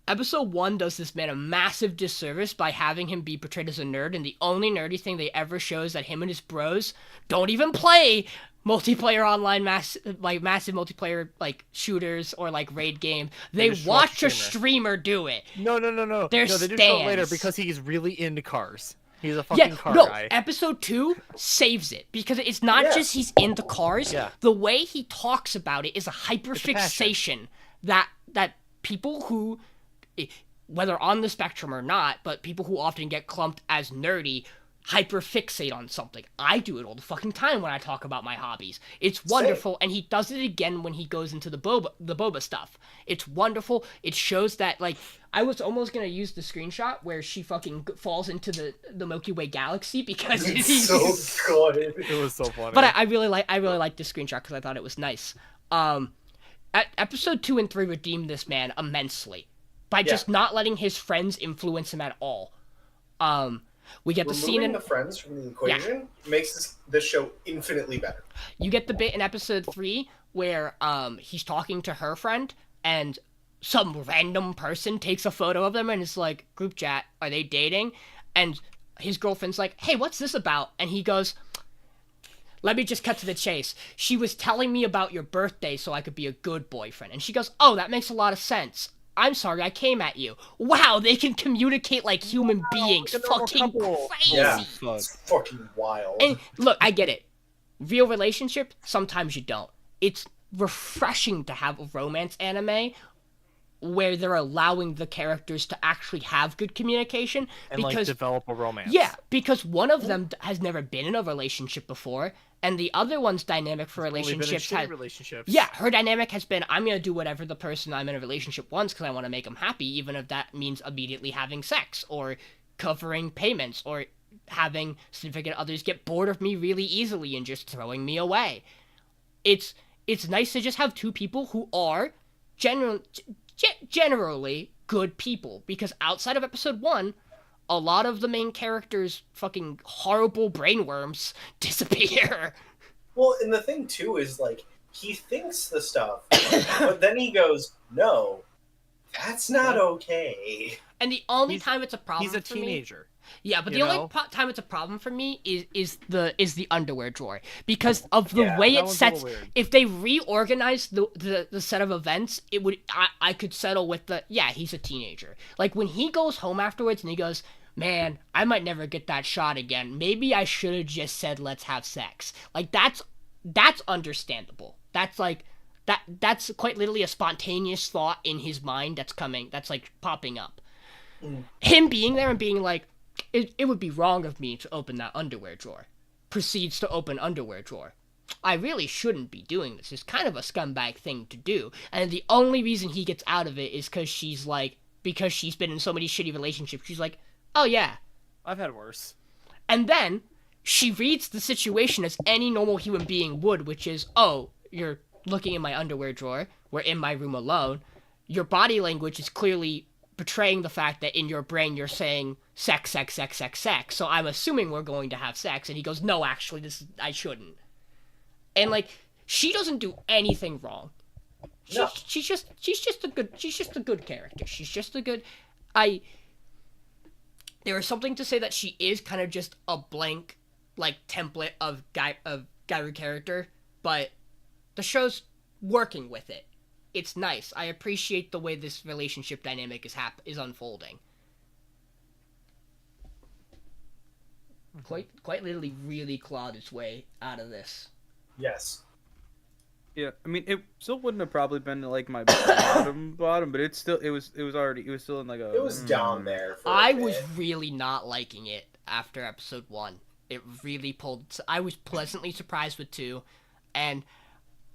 Episode 1 does this man a massive disservice by having him be portrayed as a nerd, and the only nerdy thing they ever show is that him and his bros don't even play multiplayer online massive multiplayer like shooters or like raid game. They watch a streamer do it. No. They do show it later because he's really into cars. He's a fucking car guy. Episode 2 saves it because it's not just he's into cars. Yeah. The way he talks about it is a hyperfixation that people who, whether on the spectrum or not, but people who often get clumped as nerdy hyperfixate on something. I do it all the fucking time when I talk about my hobbies. It's wonderful, and he does it again when he goes into the boba stuff. It's wonderful. It shows that, like, I was almost gonna use the screenshot where she fucking falls into the Milky Way galaxy because it's so good. It was so funny. But I really like this screenshot because I thought it was nice. Episode 2 and 3 redeemed this man immensely by just not letting his friends influence him at all. We get the scene in the friends from the equation makes this show infinitely better. You get the bit in episode 3 where he's talking to her friend and some random person takes a photo of them and is like, "Group chat, are they dating?" And his girlfriend's like, "Hey, what's this about?" And he goes, "Let me just cut to the chase. She was telling me about your birthday so I could be a good boyfriend." And she goes, "Oh, that makes a lot of sense. I'm sorry I came at you." Wow, they can communicate like human beings. Fucking crazy. Yeah, it's fucking wild. And look, I get it. Real relationship, sometimes you don't. It's refreshing to have a romance anime where they're allowing the characters to actually have good communication. And, like, develop a romance. Yeah, because one of them has never been in a relationship before, and the other one's dynamic for relationships yeah, her dynamic has been, I'm gonna do whatever the person I'm in a relationship wants because I want to make them happy, even if that means immediately having sex or covering payments or having significant others get bored of me really easily and just throwing me away. It's nice to just have two people who are generally good people, because outside of episode 1, a lot of the main characters' fucking horrible brainworms disappear. Well, and the thing, too, is, like, he thinks the stuff, but then he goes, "No, that's not okay." And the only time it's a problem for me... He's a teenager. Yeah, but the only time it's a problem for me is the underwear drawer, because of the way it sets. If they reorganize the set of events, it would I could settle with he's a teenager. Like when he goes home afterwards and he goes, "Man, I might never get that shot again. Maybe I should have just said let's have sex." Like that's understandable. That's like that's quite literally a spontaneous thought in his mind that's like popping up. Him being there and being like, It would be wrong of me to open that underwear drawer. Proceeds to open underwear drawer. I really shouldn't be doing this. It's kind of a scumbag thing to do. And the only reason he gets out of it is because she's been in so many shitty relationships. She's like, "Oh yeah, I've had worse." And then she reads the situation as any normal human being would, which is, "Oh, you're looking in my underwear drawer. We're in my room alone. Your body language is clearly betraying the fact that in your brain you're saying sex, sex, sex, sex, sex. So I'm assuming we're going to have sex." And he goes, "No, actually, I shouldn't." And like, she doesn't do anything wrong. She's just a good character. She's just a good. There is something to say that she is kind of just a blank, like, template of Gairu character, but the show's working with it. It's nice. I appreciate the way this relationship dynamic is unfolding. quite literally really clawed its way out of this. Yes. Yeah, I mean, it still wouldn't have probably been like my bottom, but it was still in like a. It was down there. For I a bit. was really not liking it after episode 1. It really pulled. I was pleasantly surprised with 2, and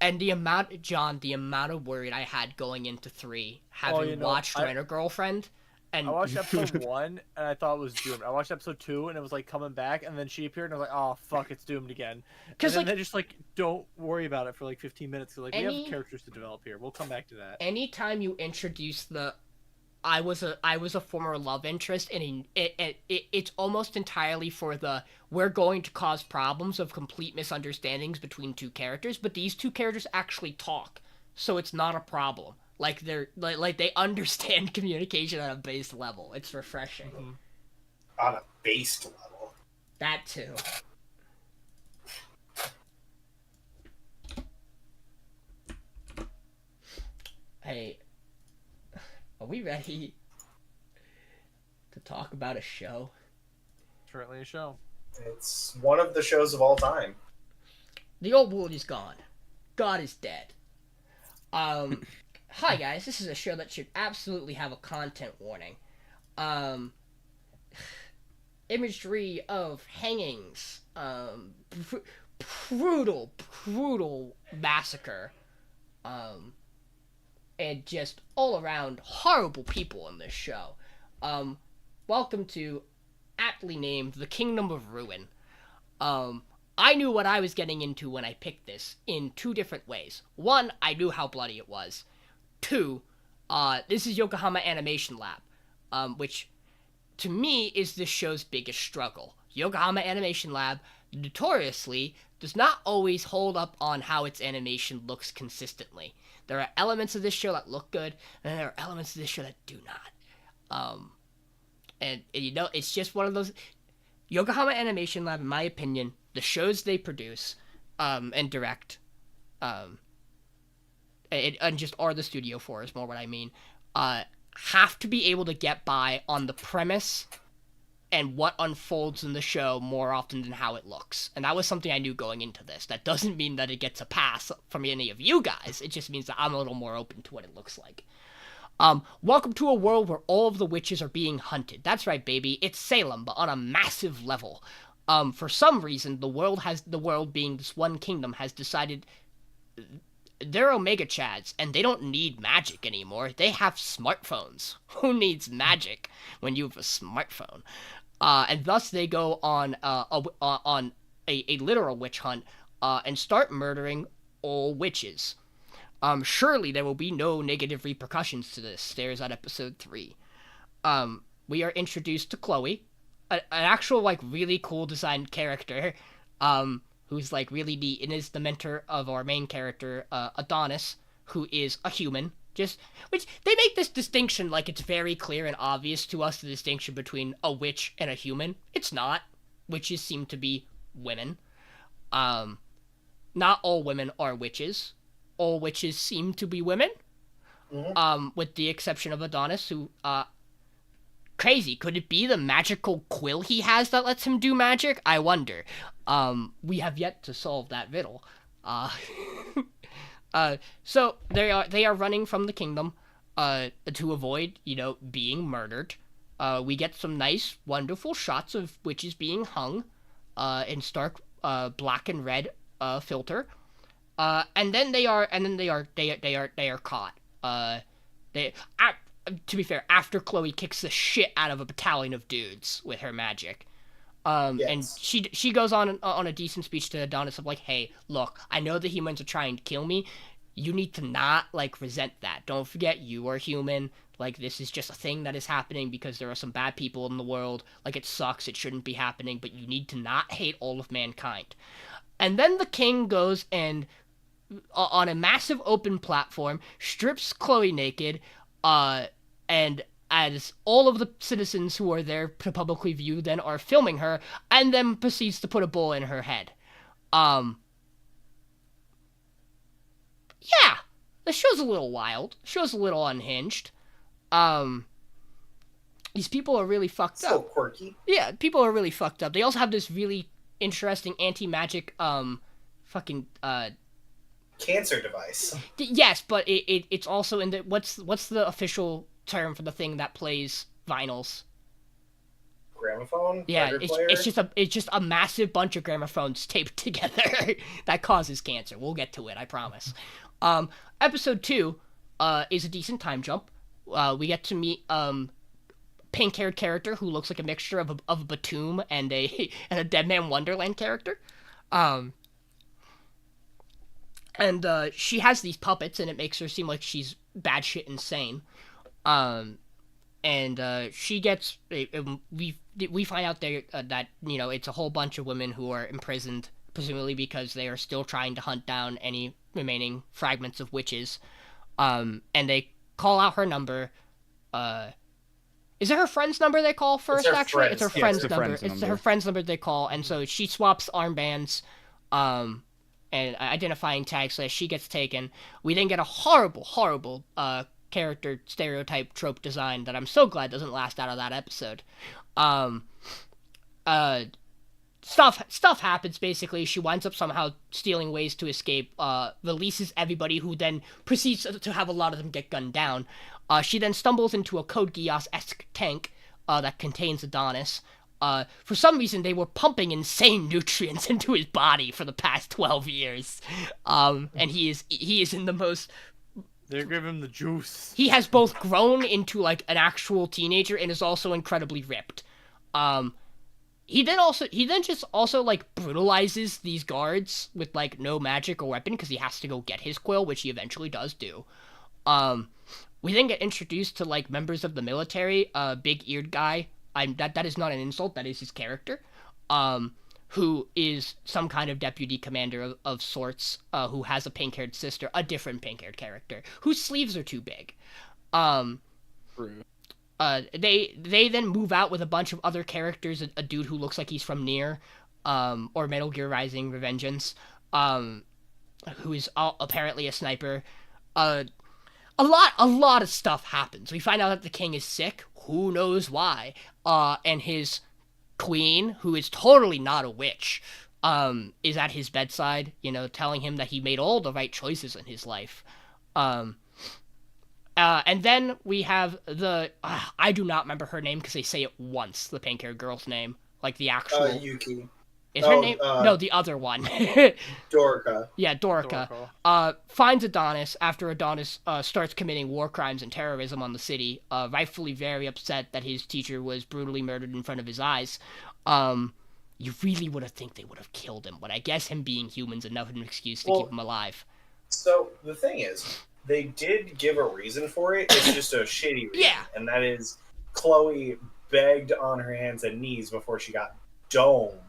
the amount of worry I had going into 3, having watched Rent a Girlfriend. And I watched episode 1 and I thought it was doomed. I watched episode 2 and it was like coming back, and then she appeared and I was like, oh fuck, it's doomed again. Because like, they just like don't worry about it for like 15 minutes. Cause, like we have characters to develop here. We'll come back to that. Anytime you introduce the, I was a former love interest, and it's almost entirely for the we're going to cause problems of complete misunderstandings between two characters, but these two characters actually talk, so it's not a problem. Like they're like they understand communication on a base level. It's refreshing. Mm-hmm. On a base level. That too. Hey, are we ready to talk about a show? Currently a show. It's one of the shows of all time. The old world is gone. God is dead. Hi guys, this is a show that should absolutely have a content warning. Imagery of hangings, brutal massacre, and just all around horrible people in this show. Welcome to, aptly named, The Kingdom of Ruin. I knew what I was getting into when I picked this in 2 different ways. 1, I knew how bloody it was. 2, this is Yokohama Animation Lab, which to me is this show's biggest struggle. Yokohama Animation Lab notoriously does not always hold up on how its animation looks consistently. There are elements of this show that look good, and there are elements of this show that do not. And you know, it's just one of those. Yokohama Animation Lab, in my opinion, the shows they produce and direct, and just are the studio for is more what I mean, have to be able to get by on the premise and what unfolds in the show more often than how it looks. And that was something I knew going into this. That doesn't mean that it gets a pass from any of you guys. It just means that I'm a little more open to what it looks like. Welcome to a world where all of the witches are being hunted. That's right, baby. It's Salem, but on a massive level. For some reason, the world being this one kingdom has decided they're Omega Chads, and they don't need magic anymore. They have smartphones. Who needs magic when you have a smartphone? And thus they go on a literal witch hunt and start murdering all witches. Surely there will be no negative repercussions to this. There's at episode 3. We are introduced to Chloe, an actual like really cool designed character, who's like really neat and is the mentor of our main character, Adonis, who is a human. Which they make this distinction like it's very clear and obvious to us, the distinction between a witch and a human. It's not. Witches seem to be women. Not all women are witches. All witches seem to be women. Mm-hmm. With the exception of Adonis, who, crazy. Could it be the magical quill he has that lets him do magic? I wonder. We have yet to solve that riddle. So they are running from the kingdom, to avoid, being murdered. We get some nice, wonderful shots of witches being hung, in stark, black and red, filter. And then they are caught. To be fair, after Chloe kicks the shit out of a battalion of dudes with her magic. Yes. And she goes on a decent speech to Adonis of like, hey, look, I know the humans are trying to kill me. You need to not, resent that. Don't forget, you are human. This is just a thing that is happening because there are some bad people in the world. It sucks. It shouldn't be happening, but you need to not hate all of mankind. And then the king goes and, on a massive open platform, strips Chloe naked, and as all of the citizens who are there to publicly view then are filming her, and then proceeds to put a bullet in her head. Yeah, the show's a little wild. The show's a little unhinged. These people are really fucked So up. quirky. Yeah, people are really fucked up. They also have this really interesting anti-magic, fucking, Cancer device. Yes, but it's also in the... What's the official term for the thing that plays vinyls? Gramophone? Yeah, Record player? it's just a massive bunch of gramophones taped together that causes cancer. We'll get to it, I promise. Episode 2 is a decent time jump. We get to meet pink-haired character who looks like a mixture of a Batum and a Dead Man Wonderland character. And she has these puppets, and it makes her seem like she's bad shit insane. And she gets... We find out there that, you know, it's a whole bunch of women who are imprisoned, presumably because they are still trying to hunt down any remaining fragments of witches. And they call out her number. Is it her friend's number they call first, actually? It's her friend's number. It's her friend's number they call, and so she swaps armbands, and identifying tags, so she gets taken. We then get a horrible character stereotype trope design that I'm so glad doesn't last out of that episode. Stuff happens, basically. She winds up somehow stealing ways to escape, releases everybody, who then proceeds to have a lot of them get gunned down. She then stumbles into a Code Geass-esque tank that contains Adonis. For some reason, they were pumping insane nutrients into his body for the past 12 years. And he is in the most... They give him the juice. He has both grown into, like, an actual teenager and is also incredibly ripped. He then just also, like, brutalizes these guards with, like, no magic or weapon because he has to go get his quill, which he eventually does do. We then get introduced to, like, members of the military, big-eared guy. That is not an insult, that is his character. Who is some kind of deputy commander of sorts, who has a pink-haired sister, a different pink-haired character, whose sleeves are too big. True. They then move out with a bunch of other characters, a dude who looks like he's from Nier, or Metal Gear Rising Revengeance, who is apparently a sniper. A lot of stuff happens. We find out that the king is sick, who knows why, and his queen, who is totally not a witch, is at his bedside, you know, telling him that he made all the right choices in his life. And then we have I do not remember her name because they say it once, the pink-haired girl's name. Like the actual... Yuki. Is her name? No, the other one. Dorica. Yeah, Dorica. Finds Adonis after Adonis starts committing war crimes and terrorism on the city, rightfully very upset that his teacher was brutally murdered in front of his eyes. You really would have think they would have killed him, but I guess him being human's enough of an excuse to keep him alive. So, the thing is, they did give a reason for it, it's just a shitty reason. Yeah. And that is, Chloe begged on her hands and knees before she got domed.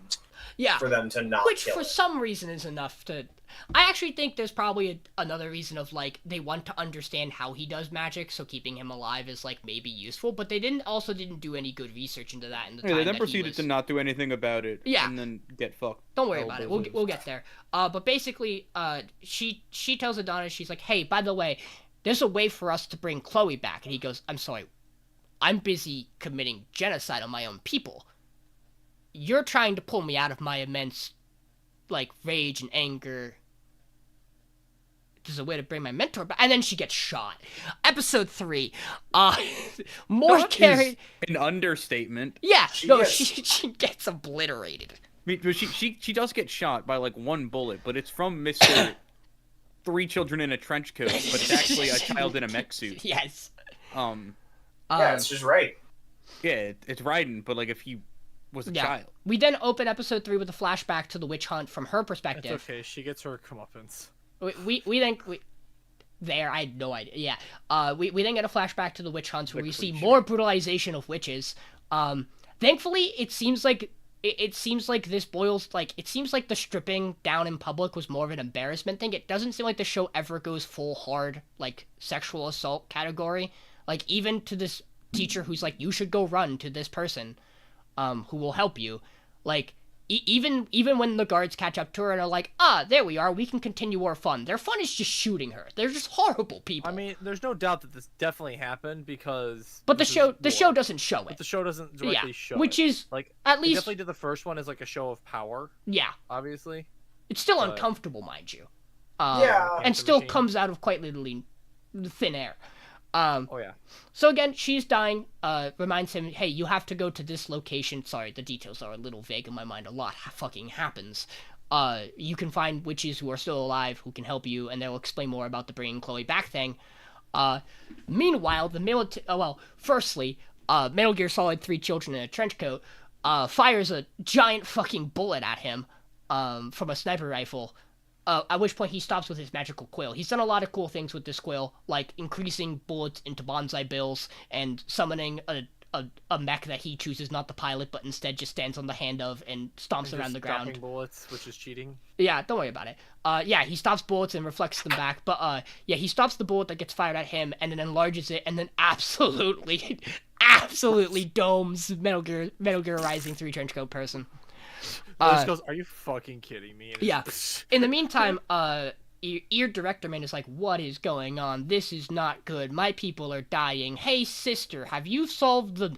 Yeah, for them to not which kill for him. Some reason is enough to... I actually think there's probably another reason of, like, they want to understand how he does magic, so keeping him alive is, like, maybe useful, but they didn't do any good research into that in the time They then that proceeded to not do anything about it, and then get fucked. Don't worry about it, we'll get there. But basically, she tells Adonis, she's like, hey, by the way, there's a way for us to bring Chloe back, and he goes, I'm sorry, I'm busy committing genocide on my own people. You're trying to pull me out of my immense, like, rage and anger. There's a way to bring my mentor back. And then she gets shot. Episode 3. More carried... An understatement. Yeah, she gets obliterated. I mean, she does get shot by, like, one bullet, but it's from Mr. 3 children in a trench coat, but it's actually a child in a mech suit. Yes. Yeah, it's just right. Yeah, it's Raiden, but, like, if he... was a child. We then open episode 3 with a flashback to the witch hunt from her perspective. It's okay, she gets her comeuppance. I had no idea. Yeah. We then get a flashback to the witch hunts where we see more brutalization of witches. Thankfully, it seems like this boils, like, it seems like the stripping down in public was more of an embarrassment thing. It doesn't seem like the show ever goes full hard, like, sexual assault category. Like, even to this teacher who's like, you should go run to this person. Who will help you. Like, even when the guards catch up to her and are like, there we are, we can continue our fun. Their fun is just shooting her. They're just horrible people. I mean, there's no doubt that this definitely happened because. But the show doesn't show it. But the show doesn't directly show which it. is like at least definitely did the first one as like a show of power. Yeah. Obviously. It's still uncomfortable, mind you. Yeah. And still comes out of quite literally thin air. Oh yeah. So again, she's dying, reminds him, hey, you have to go to this location. Sorry, the details are a little vague in my mind. A lot fucking happens. You can find witches who are still alive who can help you, and they'll explain more about the bringing Chloe back thing. Meanwhile, firstly, Metal Gear Solid 3 Children in a Trench Coat, fires a giant fucking bullet at him, from a sniper rifle. At which point he stops with his magical quill. He's done a lot of cool things with this quill, like increasing bullets into bonsai bills and summoning a mech that he chooses not to pilot, but instead just stands on the hand of and stomps around the ground. Stopping bullets, which is cheating. Yeah, don't worry about it. He stops bullets and reflects them back, but he stops the bullet that gets fired at him and then enlarges it and then absolutely domes Metal Gear Rising 3 Trenchcoat person. Just goes, are you fucking kidding me? Yeah. In the meantime, Ear Director Man is like, what is going on? This is not good. My people are dying. Hey, sister, have you solved the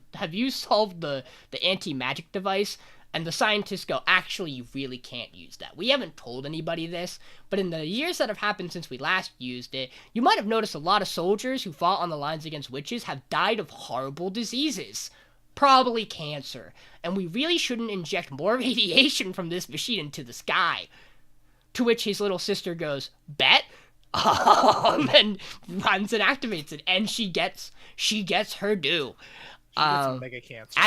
anti-magic device? And the scientists go, actually, you really can't use that. We haven't told anybody this, but in the years that have happened since we last used it, you might have noticed a lot of soldiers who fought on the lines against witches have died of horrible diseases. Probably cancer. And we really shouldn't inject more radiation from this machine into the sky. To which his little sister goes, bet? And runs and activates it. And she gets her due. She gets mega cancer.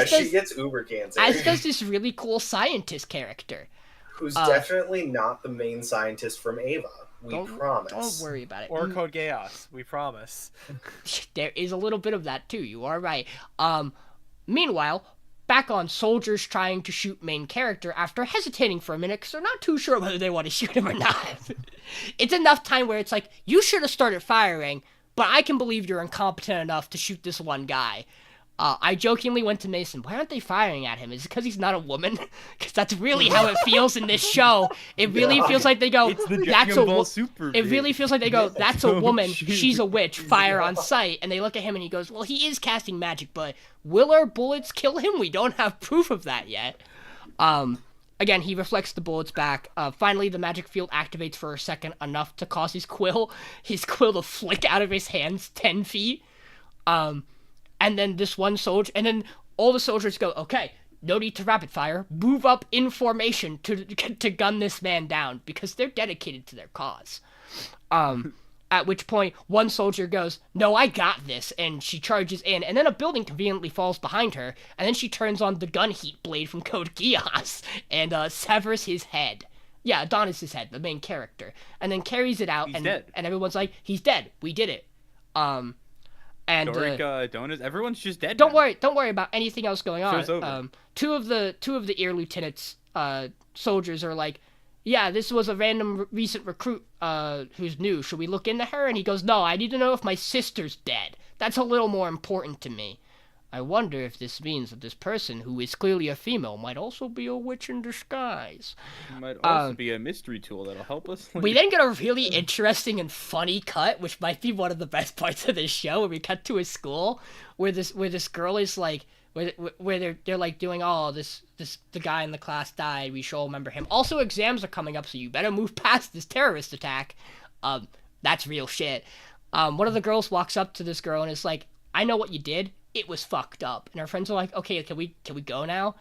She gets uber cancer. As does this really cool scientist character. Who's definitely not the main scientist from Ava. We promise. Don't worry about it. Or Code Geass. We promise. There is a little bit of that too. You are right. Meanwhile, back on soldiers trying to shoot main character after hesitating for a minute because they're not too sure whether they want to shoot him or not. It's enough time where it's like, you should have started firing, but I can believe you're incompetent enough to shoot this one guy. I jokingly went to Mason, why aren't they firing at him? Is it because he's not a woman? Because that's really how it feels in this show. It really feels like they go, that's it really feels like they go, that's a woman, she's a witch, fire on sight. And they look at him and he goes, well, he is casting magic, but will our bullets kill him? We don't have proof of that yet. Again, he reflects the bullets back. Finally, the magic field activates for a second, enough to cause his quill to flick out of his hands 10 feet. And then this one soldier, and then all the soldiers go, okay, no need to rapid fire, move up in formation to gun this man down, because they're dedicated to their cause. At which point, one soldier goes, no, I got this, and she charges in, and then a building conveniently falls behind her, and then she turns on the gun heat blade from Code Geass, and severs his head. Yeah, Adonis' head, the main character, and then carries it out, He's dead. And everyone's like, he's dead, we did it. And Donuts, everyone's just dead. Don't worry about anything else going on. Show's over. Two of the ear lieutenants, soldiers are like, yeah, this was a random recent recruit who's new. Should we look into her? And he goes, no, I need to know if my sister's dead. That's a little more important to me. I wonder if this means that this person, who is clearly a female, might also be a witch in disguise. It might also be a mystery tool that'll help us. We then get a really interesting and funny cut, which might be one of the best parts of this show, where we cut to a school where this girl is like, where they're like doing, oh, the guy in the class died, we should all remember him. Also, exams are coming up, so you better move past this terrorist attack. That's real shit. One of the girls walks up to this girl and is like, I know what you did. It was fucked up. And her friends are like, okay, can we go now?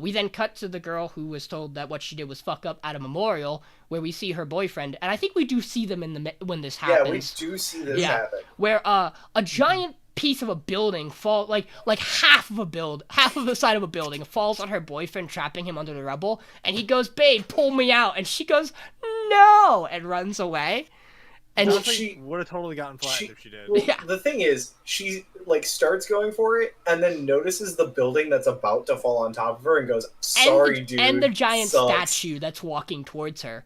We then cut to the girl who was told that what she did was fuck up at a memorial, where we see her boyfriend, and I think we do see them when this happens. Yeah, we do see this happen. Where a giant piece of a building fall like half of the side of a building falls on her boyfriend, trapping him under the rubble, and he goes, babe, pull me out, and she goes, no, and runs away. And she would have totally gotten flattened if she did. Well, the thing is, she starts going for it, and then notices the building that's about to fall on top of her, and goes, "Sorry, dude." And the giant sucks. statue that's walking towards her.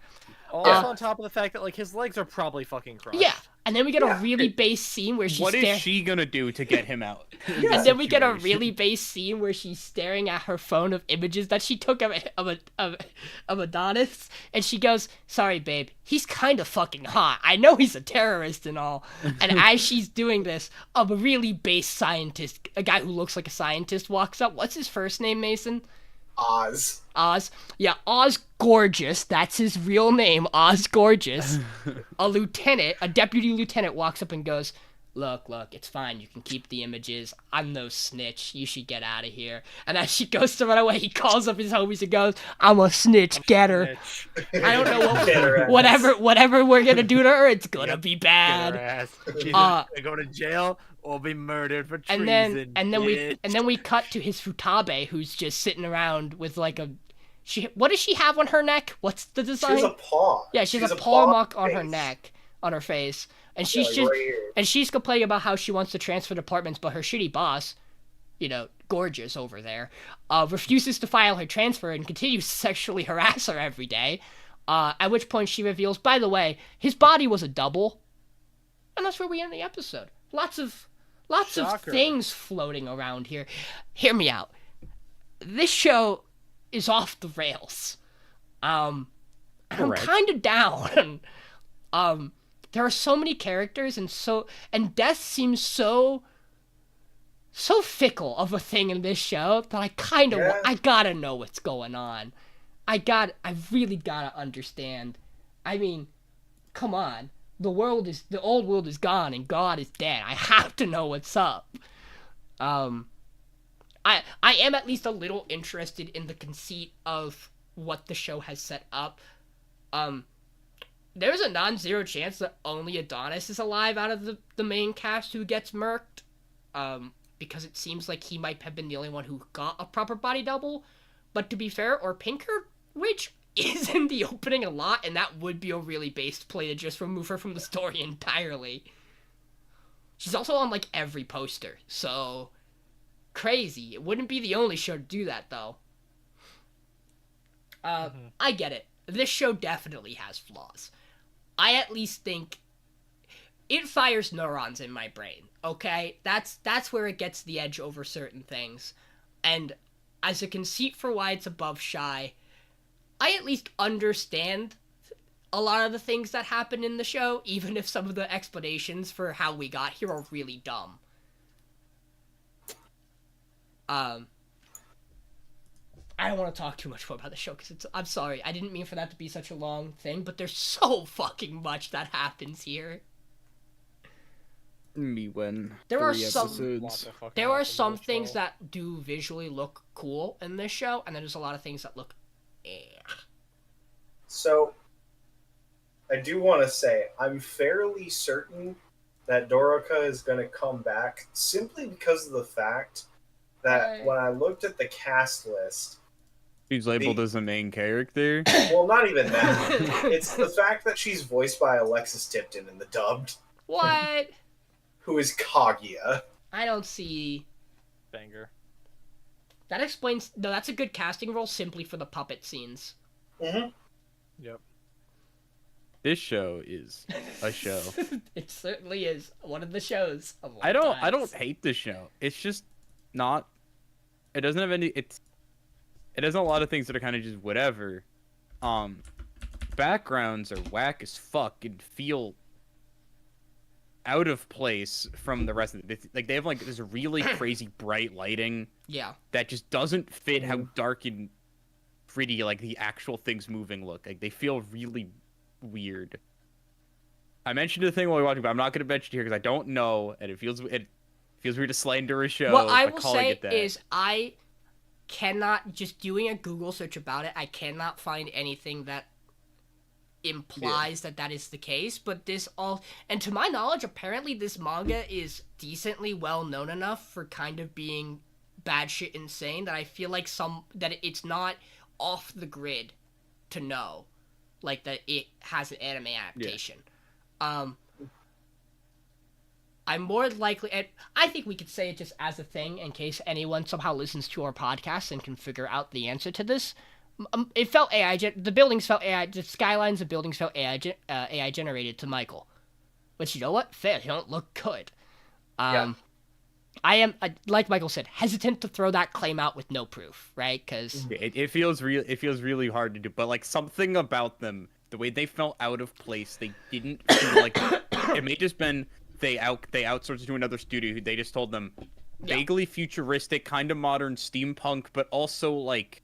Also on top of the fact that his legs are probably fucking crushed. Yeah, And then we get a really base scene where she's what is she gonna do to get him out? And then we get a really base scene where she's staring at her phone of images that she took of Adonis, and she goes, "Sorry, babe, he's kind of fucking hot. I know he's a terrorist and all." And as she's doing this, a really base scientist, a guy who looks like a scientist, walks up. What's his first name, Mason? Oz. Yeah, Oz Gorgeous. That's his real name, Oz Gorgeous. A deputy lieutenant walks up and goes, Look, it's fine. You can keep the images. I'm no snitch. You should get out of here. And as she goes to run away, he calls up his homies and goes, I'm a snitch. Get her. I don't know whatever we're going to do to her, it's going to be bad. Get her ass. She's gonna go to jail or be murdered for treason. And then we cut to his Futabe, who's just sitting around with like a... What does she have on her neck? What's the design? She has a paw. Yeah, she has a paw mark on her neck, on her face. And she's complaining about how she wants to transfer departments, but her shitty boss, Gorgeous over there, refuses to file her transfer and continues to sexually harass her every day. At which point she reveals, by the way, his body was a double. And that's where we end the episode. Lots of things floating around here. Hear me out. This show is off the rails. I'm kind of down. There are so many characters and death seems so fickle of a thing in this show that I gotta know what's going on. I really gotta understand. I mean, come on. The old world is gone and God is dead. I have to know what's up. I am at least a little interested in the conceit of what the show has set up. There's a non-zero chance that only Adonis is alive out of the main cast who gets murked. Because it seems like he might have been the only one who got a proper body double. But to be fair, or Pinker, which is in the opening a lot, and that would be a really based play to just remove her from the story entirely. She's also on, like, every poster, so... Crazy. It wouldn't be the only show to do that, though. I get it. This show definitely has flaws. I at least think it fires neurons in my brain, okay? That's where it gets the edge over certain things. And as a conceit for why it's above Shy, I at least understand a lot of the things that happen in the show, even if some of the explanations for how we got here are really dumb. I don't want to talk too much more about the show, because I'm sorry, I didn't mean for that to be such a long thing, but there's so fucking much that happens here. There are some things that do visually look cool in this show, and then there's a lot of things that look So, I do want to say, I'm fairly certain that Doroka is going to come back, simply because of the fact that when I looked at the cast list... She's labeled as the main character? Well, not even that. It's the fact that she's voiced by Alexis Tipton in the dubbed. What? Who is Kaguya. I don't see... Banger. That explains... No, that's a good casting role simply for the puppet scenes. Mm-hmm. Yep. This show is a show. It certainly is one of the shows. I don't hate this show. It's just not... It doesn't have any... It has a lot of things that are kind of just whatever. Backgrounds are whack as fuck and feel out of place from the rest of it. Like, they have, like, this really crazy bright lighting. Yeah. That just doesn't fit how dark and pretty, like, the actual things moving look. Like, they feel really weird. I mentioned the thing while we were watching, but I'm not going to mention it here because I don't know, and it feels weird to slander a show. What I will say is I cannot, just doing a Google search about it, I cannot find anything that implies that is the case, but and to my knowledge, apparently this manga is decently well known enough for kind of being batshit insane that I feel like that it's not off the grid to know, like, that it has an anime adaptation. Yeah. I'm more likely, and I think we could say it just as a thing in case anyone somehow listens to our podcast and can figure out the answer to this. It felt AI, the buildings felt AI, the skylines of buildings felt AI generated to Michael. Which, you know what? Fair, they don't look good. Yeah. I am, like Michael said, hesitant to throw that claim out with no proof, right? Because it feels real. It feels really hard to do, but like something about them, the way they felt out of place, they didn't feel like it may just been they outsourced it to another studio who they just told them vaguely futuristic, kind of modern steampunk, but also like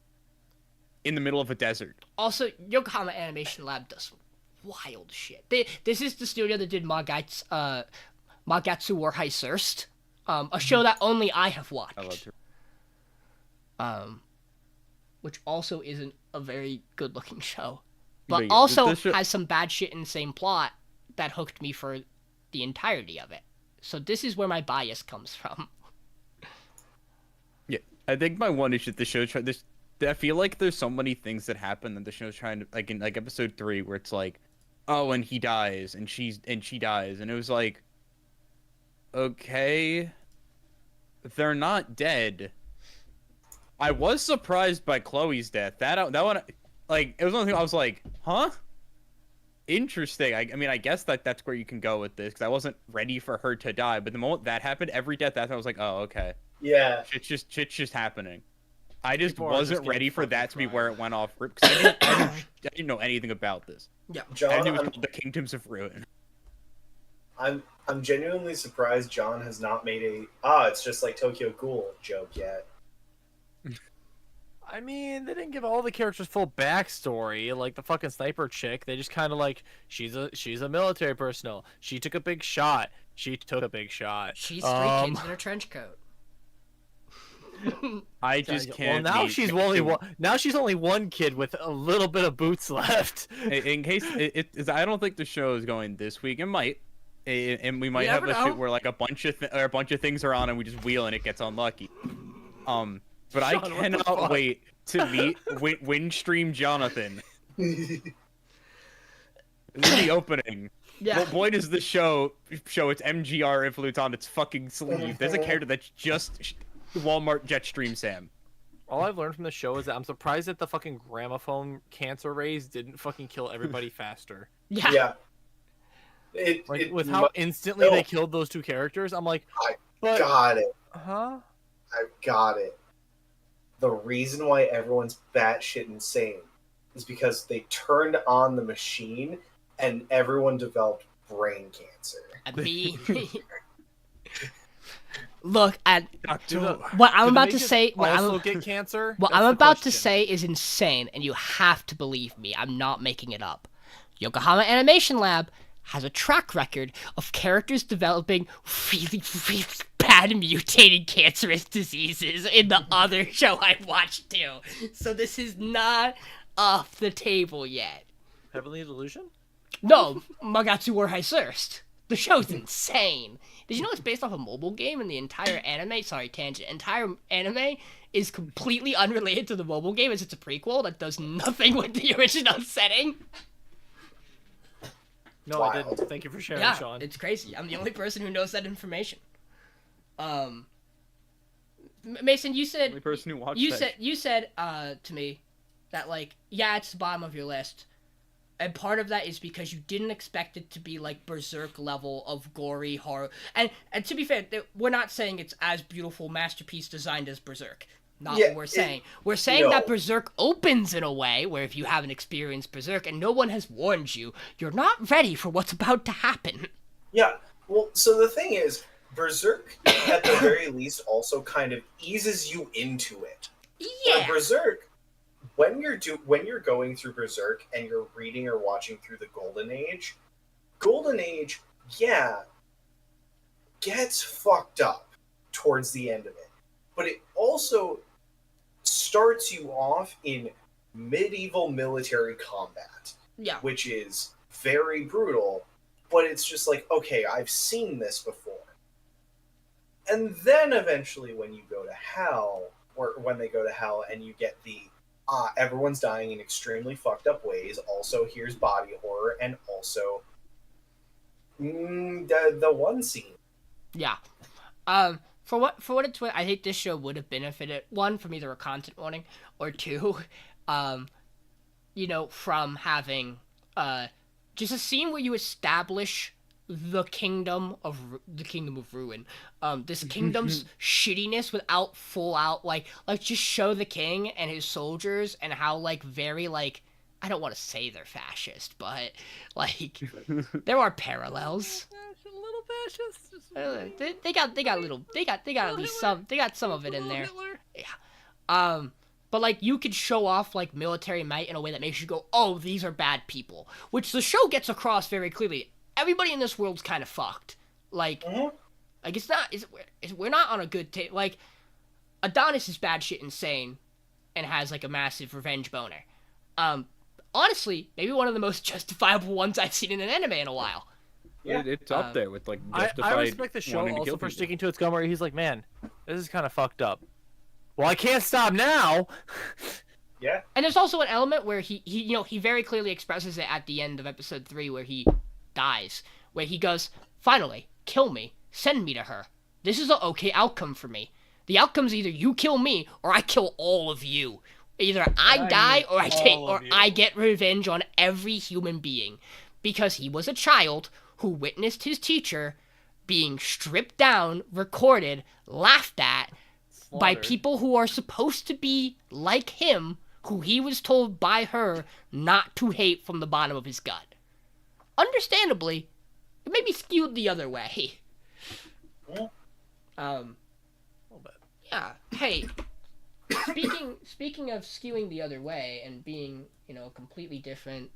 in the middle of a desert. Also, Yokohama Animation Lab does wild shit. This is the studio that did Magatsu War Heisst, a show that only I have watched. I loved her. Which also isn't a very good-looking show, but yeah, also show... has some bad shit in the same plot that hooked me for the entirety of it. So this is where my bias comes from. Yeah, I think my one issue with the show, I feel like there's so many things that happen that the show's trying to, like in like episode 3, where it's like, oh, and he dies, and she dies, and it was like, okay, they're not dead. I was surprised by Chloe's death. That one, like, it was one thing I was like, huh? Interesting. I mean, I guess that's where you can go with this, because I wasn't ready for her to die. But the moment that happened, every death after, I was like, oh, okay. Yeah. Shit's just happening. I just People are wasn't just ready getting for that to be fucking where it went off, because I didn't know anything about this. Yeah. I John, knew it was called the Kingdoms of Ruin. I'm genuinely surprised John has not made it's just like Tokyo Ghoul joke yet. I mean, they didn't give all the characters full backstory, like the fucking sniper chick. They just kind of like, she's a military personnel. She took a big shot. She took a big shot. She's 3 kids in a trench coat. I just can't. Well, now she's only one kid with a little bit of boots left. In case I don't think the show is going this week. It might, and we might have a shoot where like a bunch of things are on, and we just wheel and it gets unlucky. But I cannot wait to meet Windstream Jonathan. This is the opening. Yeah. Well, boy, does the show its MGR influence on its fucking sleeve. There's a character that's just Walmart Jetstream Sam. All I've learned from the show is that I'm surprised that the fucking gramophone cancer rays didn't fucking kill everybody faster. Yeah. With how instantly they killed those 2 characters, I'm like, Got it. Huh? I've got it. The reason why everyone's batshit insane is because they turned on the machine and everyone developed brain cancer. Look, what I'm about to say. Get cancer? What I'm about to say is insane, and you have to believe me. I'm not making it up. Yokohama Animation Lab has a track record of characters developing really, really bad mutated cancerous diseases in the other show I watched too. So this is not off the table yet. Heavenly Delusion? No, Magatsu War Heisst. The show's insane. Did you know it's based off a mobile game, and the entire anime, entire anime is completely unrelated to the mobile game, as it's a prequel that does nothing with the original setting? No, I didn't. Thank you for sharing, Sean. It's crazy. I'm the only person who knows that information. Mason, you said... Only person who watched you said to me that, like, yeah, it's the bottom of your list. And part of that is because you didn't expect it to be, like, Berserk level of gory horror. And to be fair, we're not saying it's as beautiful masterpiece designed as Berserk. Not what we're saying. We're saying that Berserk opens in a way where if you haven't experienced Berserk and no one has warned you, you're not ready for what's about to happen. Yeah. Well, so the thing is, Berserk, at the very least, also kind of eases you into it. Yeah. Berserk, when you're going through Berserk and you're reading or watching through the Golden Age, gets fucked up towards the end of it. But it also starts you off in medieval military combat. Yeah. Which is very brutal, but it's just like, okay, I've seen this before. And then eventually when you go to hell, or when they go to hell and you get the everyone's dying in extremely fucked up ways, also here's body horror, and also the one scene. Yeah. For what it's worth, I think this show would have benefited, one, from either a content warning, or two, from having just a scene where you establish the kingdom of ruin, this kingdom's shittiness without full out like just show the king and his soldiers and how like very like I don't want to say they're fascist, but like there are parallels. A little fascist. They got at least some of it in there. Yeah. But like you could show off like military might in a way that makes you go, oh, these are bad people, which the show gets across very clearly. Everybody in this world's kind of fucked. Like, like we're not on a good like, Adonis is bad shit insane, and has like a massive revenge boner. Honestly, maybe one of the most justifiable ones I've seen in an anime in a while. Yeah, it's up there with like justified. I respect the show also for sticking to its gun where he's like, man, this is kind of fucked up. Well, I can't stop now. Yeah. And there's also an element where he very clearly expresses it at the end of episode 3 where he dies, where he goes, finally, kill me, send me to her. This is the okay outcome for me. The outcome's either you kill me or I kill all of you. Either I die or I get revenge on every human being. Because he was a child who witnessed his teacher being stripped down, recorded, laughed at, by people who are supposed to be like him, who he was told by her not to hate from the bottom of his gut. Understandably, it may be skewed the other way. Yeah. A little bit. Yeah. Hey, speaking of skewing the other way and being, a completely different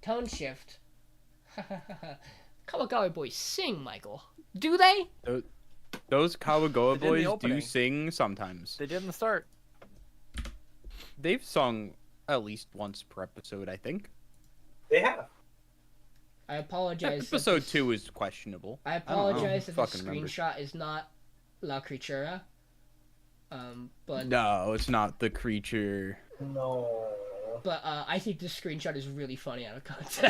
tone shift. Kawagoe boys sing, Michael. Do they? Those Kawagoe They did in the boys do opening. sing sometimes. They did in the start. They've sung at least once per episode, I think. They have. I apologize. Episode 2 is questionable. I apologize I if don't the fucking remember. screenshot is not La Creatura. But No, it's not the creature. No. But I think this screenshot is really funny out of context.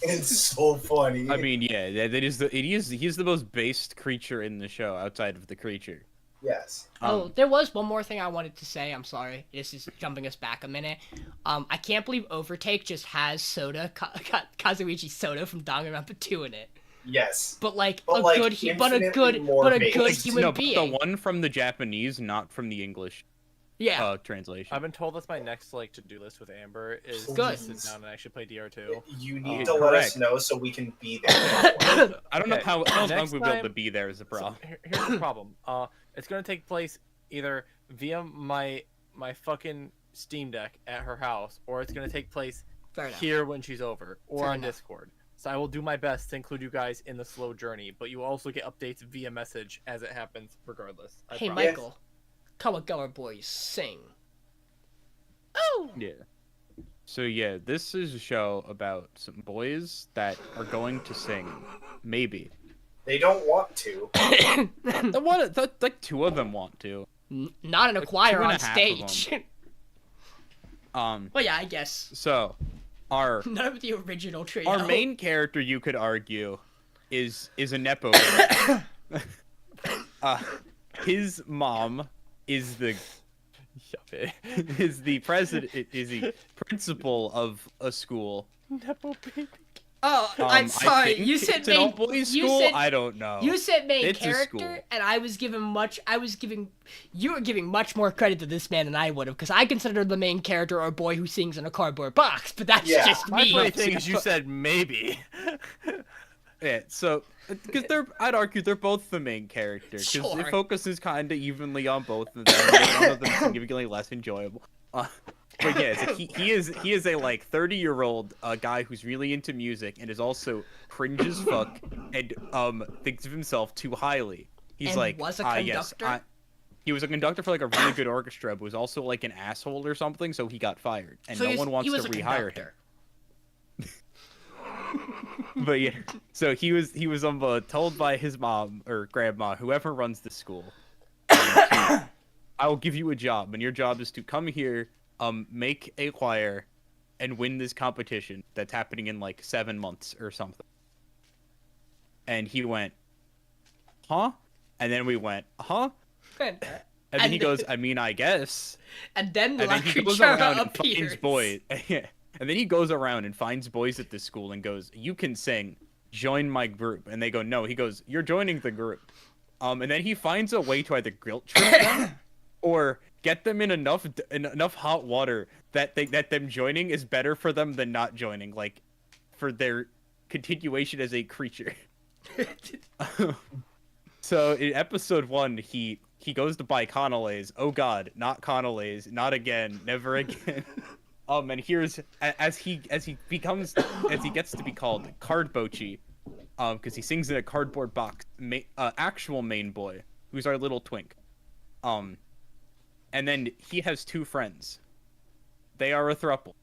It's so funny. I mean, yeah, he's the most based creature in the show outside of the creature. Yes. Oh, there was one more thing I wanted to say. I'm sorry. This is jumping us back a minute. I can't believe Overtake just has soda, Kazuichi soda from Danganronpa 2 in it. Yes. But a infinitely good more human No, but being. the one from the Japanese, not from the English Yeah. translation. I've been told that's my next to-do list with Amber is Good. to sit down and actually play DR2. You need to let us correct. know so we can be there. I don't know Okay, how long next we'll be able to time- be there is the problem. So, here's the problem. It's gonna take place either via my fucking Steam Deck at her house, or it's gonna take place Fair enough. here when she's over, or Fair on enough. Discord. So I will do my best to include you guys in the slow journey, but you will also get updates via message as it happens, regardless. I Hey, promise. Michael. Kawagoe boys sing. Oh! Yeah. So yeah, this is a show about some boys that are going to sing. Maybe. They don't want to. Like 2 of them want to. Not in a Like choir 2 and on a half of stage. Well, yeah, I guess. so our None of the original trio. our main character, you could argue, is a nepo baby. His mom is the principal of a school. Nepo baby. Oh, I I'm sorry. think You said it's an main. all-boys you school. said I don't know. you said main It's a character, school. and you were giving much more credit to this man than I would have, because I consider the main character a boy who sings in a cardboard box. But that's Yeah. just My me. funny thing is you said maybe. Yeah, so because I'd argue they're both the main character because Sure. it focuses kind of evenly on both of them. But one of them is significantly less enjoyable. But yeah, so he is a like 30-year-old guy who's really into music and is also cringe as fuck and thinks of himself too highly. He's And like, was a yes, conductor? he was a conductor for like a really good orchestra, but was also like an asshole or something, so he got fired, and So no one wants he to was a rehire him. conductor. But yeah, so he was told by his mom or grandma, whoever runs the school, I will give you a job, and your job is to come here, make a choir, and win this competition that's happening in like 7 months or something. And he went, huh? And then we went, huh? Good. And then he And- goes, I mean, I guess. And then And La then he goes Creatura around and appears. finds boys. And then he goes around and finds boys at this school and goes, you can sing. join my group. And they go, no. He goes, you're joining the group. And then he finds a way to either guilt trip them or get them in enough hot water that them joining is better for them than not joining, like for their continuation as a creature. So in episode 1, he goes to buy Conolays. Oh god, not Conolays, not again, never again. And here's as he gets to be called Cardbochi, because he sings in a cardboard box. Actual main boy, who's our little twink. And then he has 2 friends. They are a throuple.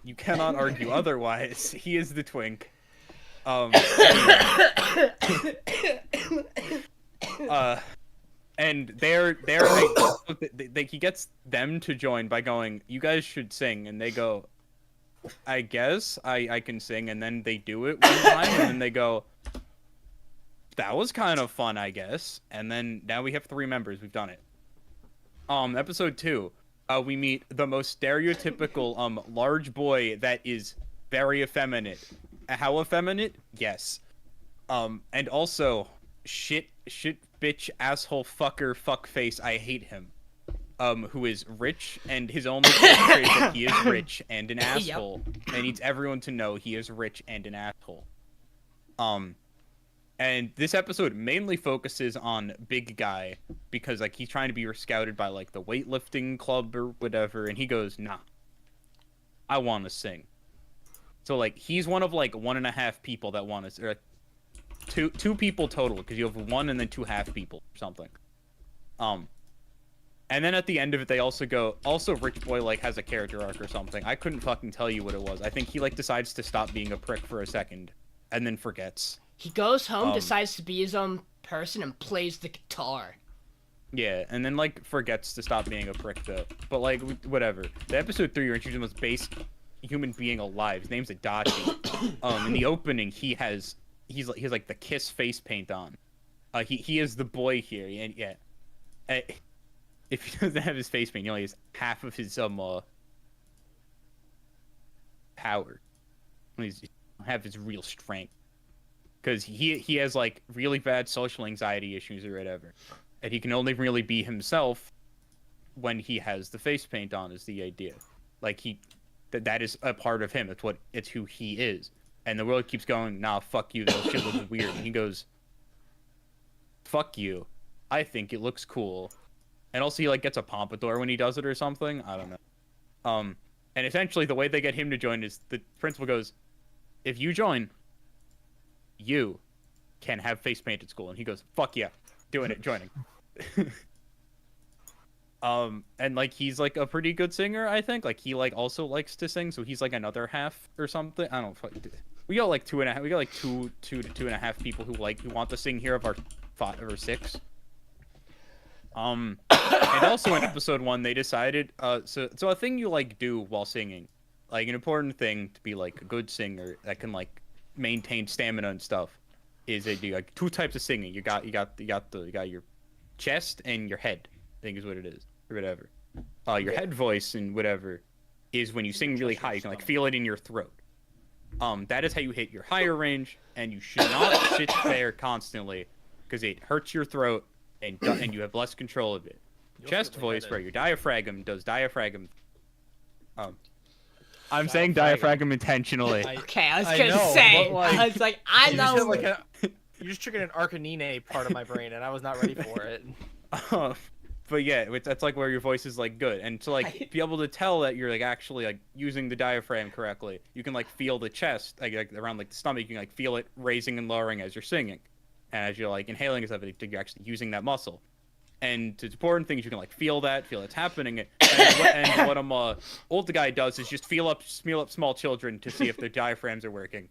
You cannot argue otherwise. He is the twink. And he gets them to join by going, you guys should sing, and they go, I guess I can sing, and then they do it one time, and then they go, that was kind of fun, I guess. And then now we have 3 members. We've done it. Episode 2, we meet the most stereotypical large boy that is very effeminate. How effeminate? Yes. And also shit bitch asshole fucker fuckface, I hate him. Who is rich, and his only trait is that he is rich and an asshole. Yep. And needs everyone to know he is rich and an asshole. And this episode mainly focuses on Big Guy because like he's trying to be scouted by like the weightlifting club or whatever, and he goes, nah, I want to sing. So like he's one of like 1.5 people that want to, or two people total, because you have 1 and then 2 half people or something. And then at the end of it, they also go, also Rich Boy like has a character arc or something. I couldn't fucking tell you what it was. I think he like decides to stop being a prick for a second, and then forgets. He goes home, decides to be his own person, and plays the guitar. Yeah, and then, like, forgets to stop being a prick, though. But, like, whatever. The episode 3, you're introducing the most base human being alive. His name's Adachi. In the opening, he's like, the Kiss face paint on. He is the boy here, and, yeah. If he doesn't have his face paint, he only has half of his, power. He's have his real strength. Because he has, like, really bad social anxiety issues or whatever. And he can only really be himself when he has the face paint on, is the idea. Like, that is a part of him. It's who he is. And the world keeps going, nah, fuck you, that shit looks weird. And he goes, fuck you. I think it looks cool. And also he, like, gets a pompadour when he does it or something. I don't know. And essentially the way they get him to join is the principal goes, if you join, you can have face paint at school. And he goes, fuck yeah, doing it, joining. And like he's like a pretty good singer, I think. Like he like also likes to sing, so he's like another half or something. I don't know. We got like 2.5. We got like 2 to 2.5 people who want to sing here of our 5 or 6. And also in episode 1 they decided so a thing you like do while singing, like an important thing to be like a good singer that can like maintain stamina and stuff, is they do like 2 types of singing. You got your chest and your head, I think is what it is, or whatever. Your head voice and whatever is when you sing really high, you can like feel it in your throat. That is how you hit your higher range, and you should not sit there constantly because it hurts your throat and you have less control of it. Chest voice, where your diaphragm does diaphragm. I'm saying diaphragm intentionally. Okay, I was gonna say. Like, I was like, I know. You just triggered an Arcanine part of my brain, and I was not ready for it. But yeah, that's like where your voice is like good, and to like be able to tell that you're like actually like using the diaphragm correctly, you can like feel the chest like around like the stomach. You can like feel it raising and lowering as you're singing, and as you're like inhaling and stuff, you're actually using that muscle. And it's important things you can like feel it's happening. And what old guy does is just feel up small children to see if their diaphragms are working,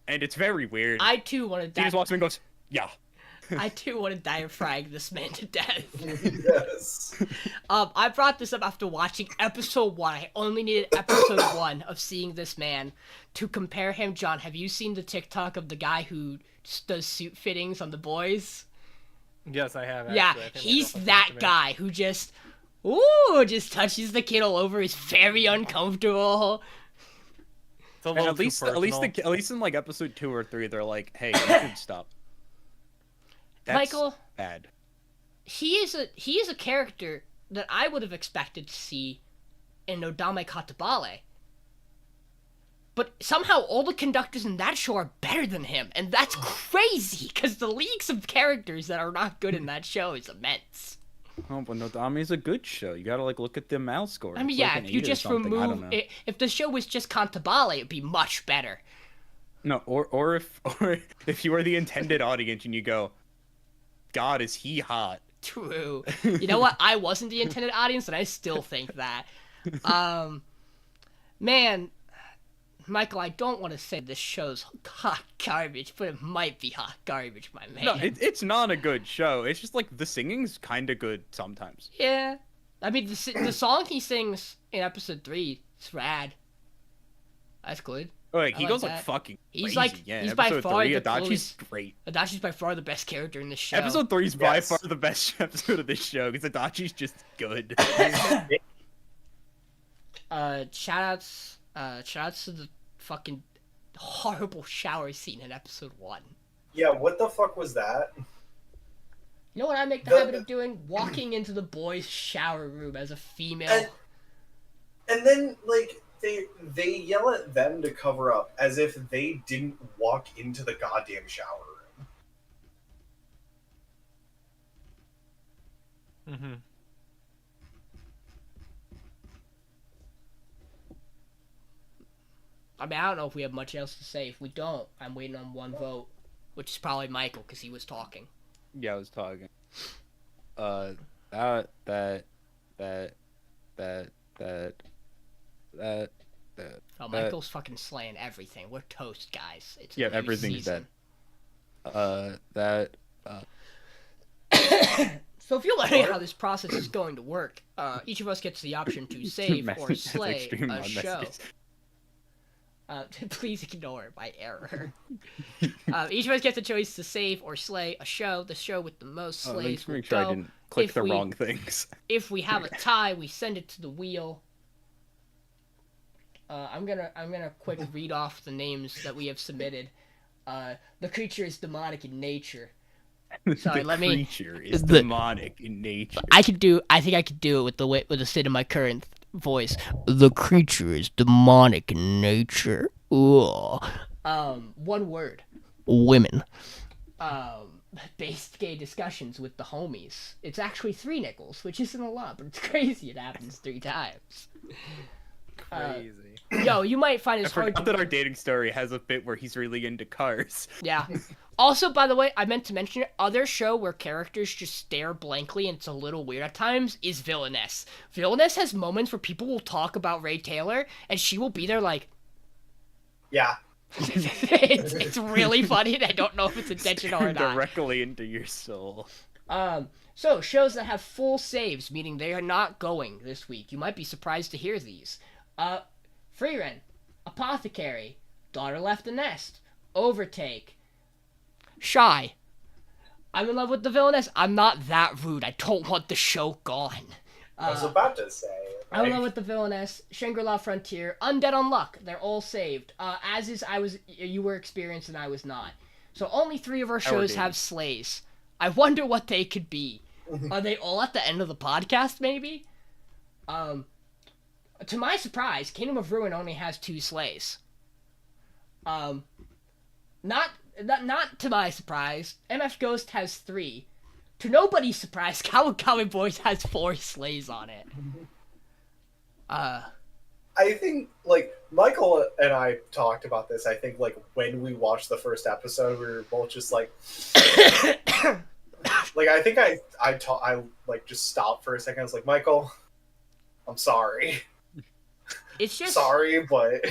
and it's very weird. I too want to. He just walks in and goes, yeah. I too want to diaphragm this man to death. Yes. I brought this up after watching episode 1. I only needed episode 1 of seeing this man to compare him. John, have you seen the TikTok of the guy who does suit fittings on The Boys? Yes, I have. Yeah, he's that guy who just touches the kid all over. Is very uncomfortable. a And little at least, too personal. at least in like episode 2 or 3, they're like, "Hey, you should stop." That's Michael, bad. he is a character that I would have expected to see in Nodame Katabale. But somehow all the conductors in that show are better than him, and that's crazy, because the leagues of characters that are not good in that show is immense. Oh, but Nodame is a good show. You gotta like look at the mouse score. I mean, It's yeah, like an if you 8 or just something. I don't remove know. it, if the show was just Cantabile, it'd be much better. No, or if you are the intended audience and you go, God, is he hot? True. You know what? I wasn't the intended audience, and I still think that. Man, Michael, I don't want to say this show's hot garbage, but it might be hot garbage, my man. No, it's not a good show. It's just like the singing's kind of good sometimes. Yeah. I mean, the song he sings in episode 3 is rad. That's good. Oh, like, I he like goes like that. fucking He's crazy. like, yeah, he's by episode far 3, the Adachi's coolest. great. Adachi's by far the best character in this show. Episode 3 is by Yes. far the best episode of this show because Adachi's just good. Shoutouts to the fucking horrible shower scene in episode 1. Yeah, what the fuck was that? You know what I make the habit of doing? Walking into the boys' shower room as a female. And then, like, they yell at them to cover up as if they didn't walk into the goddamn shower room. Mm-hmm. I mean, I don't know if we have much else to say. If we don't, I'm waiting on one vote, which is probably Michael, because he was talking. Yeah, I was talking. Oh, Michael's fucking slaying everything. We're toast, guys. It's a Yeah, new everything's season. dead. So if you're wondering how this process is going to work, each of us gets the option to save or Message has slay extreme a mod show. messages. Please ignore my error. Each of us gets a choice to save or slay a show. The show with the most slays Let's will make sure I go. didn't click If the we- wrong things. If we have a tie, we send it to the wheel. I'm gonna quick read off the names that we have submitted. The creature is demonic in nature. Sorry, the let me- creature is the- demonic in nature. I think I could do it with the state of my current voice. The creature is demonic in nature. Ooh. One word. Women. Based gay discussions with the homies. It's actually 3 nickels, which isn't a lot, but it's crazy it happens 3 times. Crazy. Yo, you might find I it hard forgot to... that our dating story has a bit where he's really into cars. Yeah. Also, by the way, I meant to mention it. Other show where characters just stare blankly and it's a little weird at times is Villainess. Villainess has moments where people will talk about Ray Taylor and she will be there like... Yeah. it's really funny and I don't know if it's intentional or not. Directly into your soul. So, shows that have full saves, meaning they are not going this week. You might be surprised to hear these. Frieren, Apothecary, Daughter Left the Nest, Overtake, Shy. I'm in love with the Villainess. I'm not that rude. I don't want the show gone. I was about to say. I'm in love with the Villainess, Shangri-La Frontier, Undead Unluck. They're all saved. You were experienced and I was not. So only 3 of our shows did. have slays. I wonder what they could be. Are they all at the end of the podcast, maybe? To my surprise, Kingdom of Ruin only has 2 slays. Not to my surprise, MF Ghost has 3. To nobody's surprise, Kawagoe Boys has 4 slays on it. I think, like, Michael and I talked about this, I think, like, when we watched the first episode, we were both just like... like, I think I just stopped for a second. I was like, Michael, I'm sorry. It's just... Sorry, but...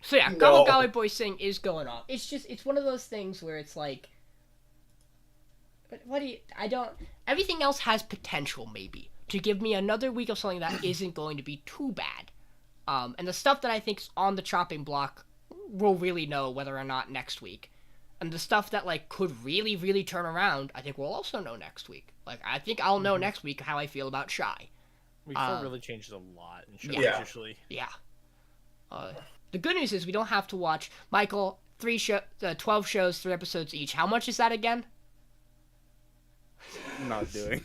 So yeah, No. Kawagoe Boys thing is going on. It's just, it's one of those things where it's like... Everything else has potential, maybe, to give me another week of something that isn't going to be too bad. And the stuff that I think's on the chopping block, we'll really know whether or not next week. And the stuff that, like, could really, really turn around, I think we'll also know next week. Like, I think I'll know next week how I feel about Shy. Week 4 really changes a lot in shows Yeah. usually. Yeah. The good news is we don't have to watch, Michael, 12 shows, 3 episodes each. How much is that again? Not doing.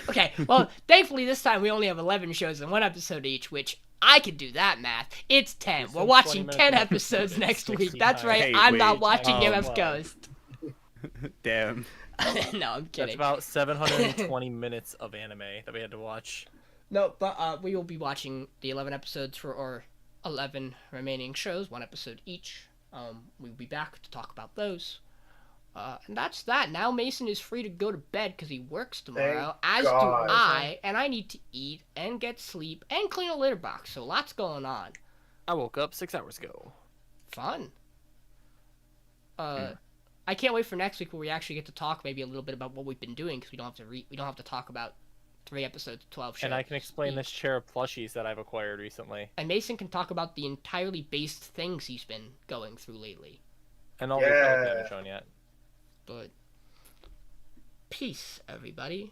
Okay, well, thankfully this time we only have 11 shows and 1 episode each, which I can do that math. It's 10. We're watching 10 episodes next week. That's right. Hey, I'm not wait. watching Game Oh, of Ghost. Damn. No, I'm That's kidding. about 720 minutes of anime that we had to watch. No, but we will be watching the 11 episodes or 11 remaining shows, 1 episode each. We'll be back to talk about those. And that's that. Now Mason is free to go to bed because he works tomorrow, as God. do I, and I need to eat and get sleep and clean a litter box, so lots going on. I woke up 6 hours ago. Fun. I can't wait for next week where we actually get to talk maybe a little bit about what we've been doing because we don't have to talk about 3 episodes, 12 shows. And I can explain this chair of plushies that I've acquired recently. And Mason can talk about the entirely based things he's been going through lately. And all the credits I haven't shown yet. But peace, everybody.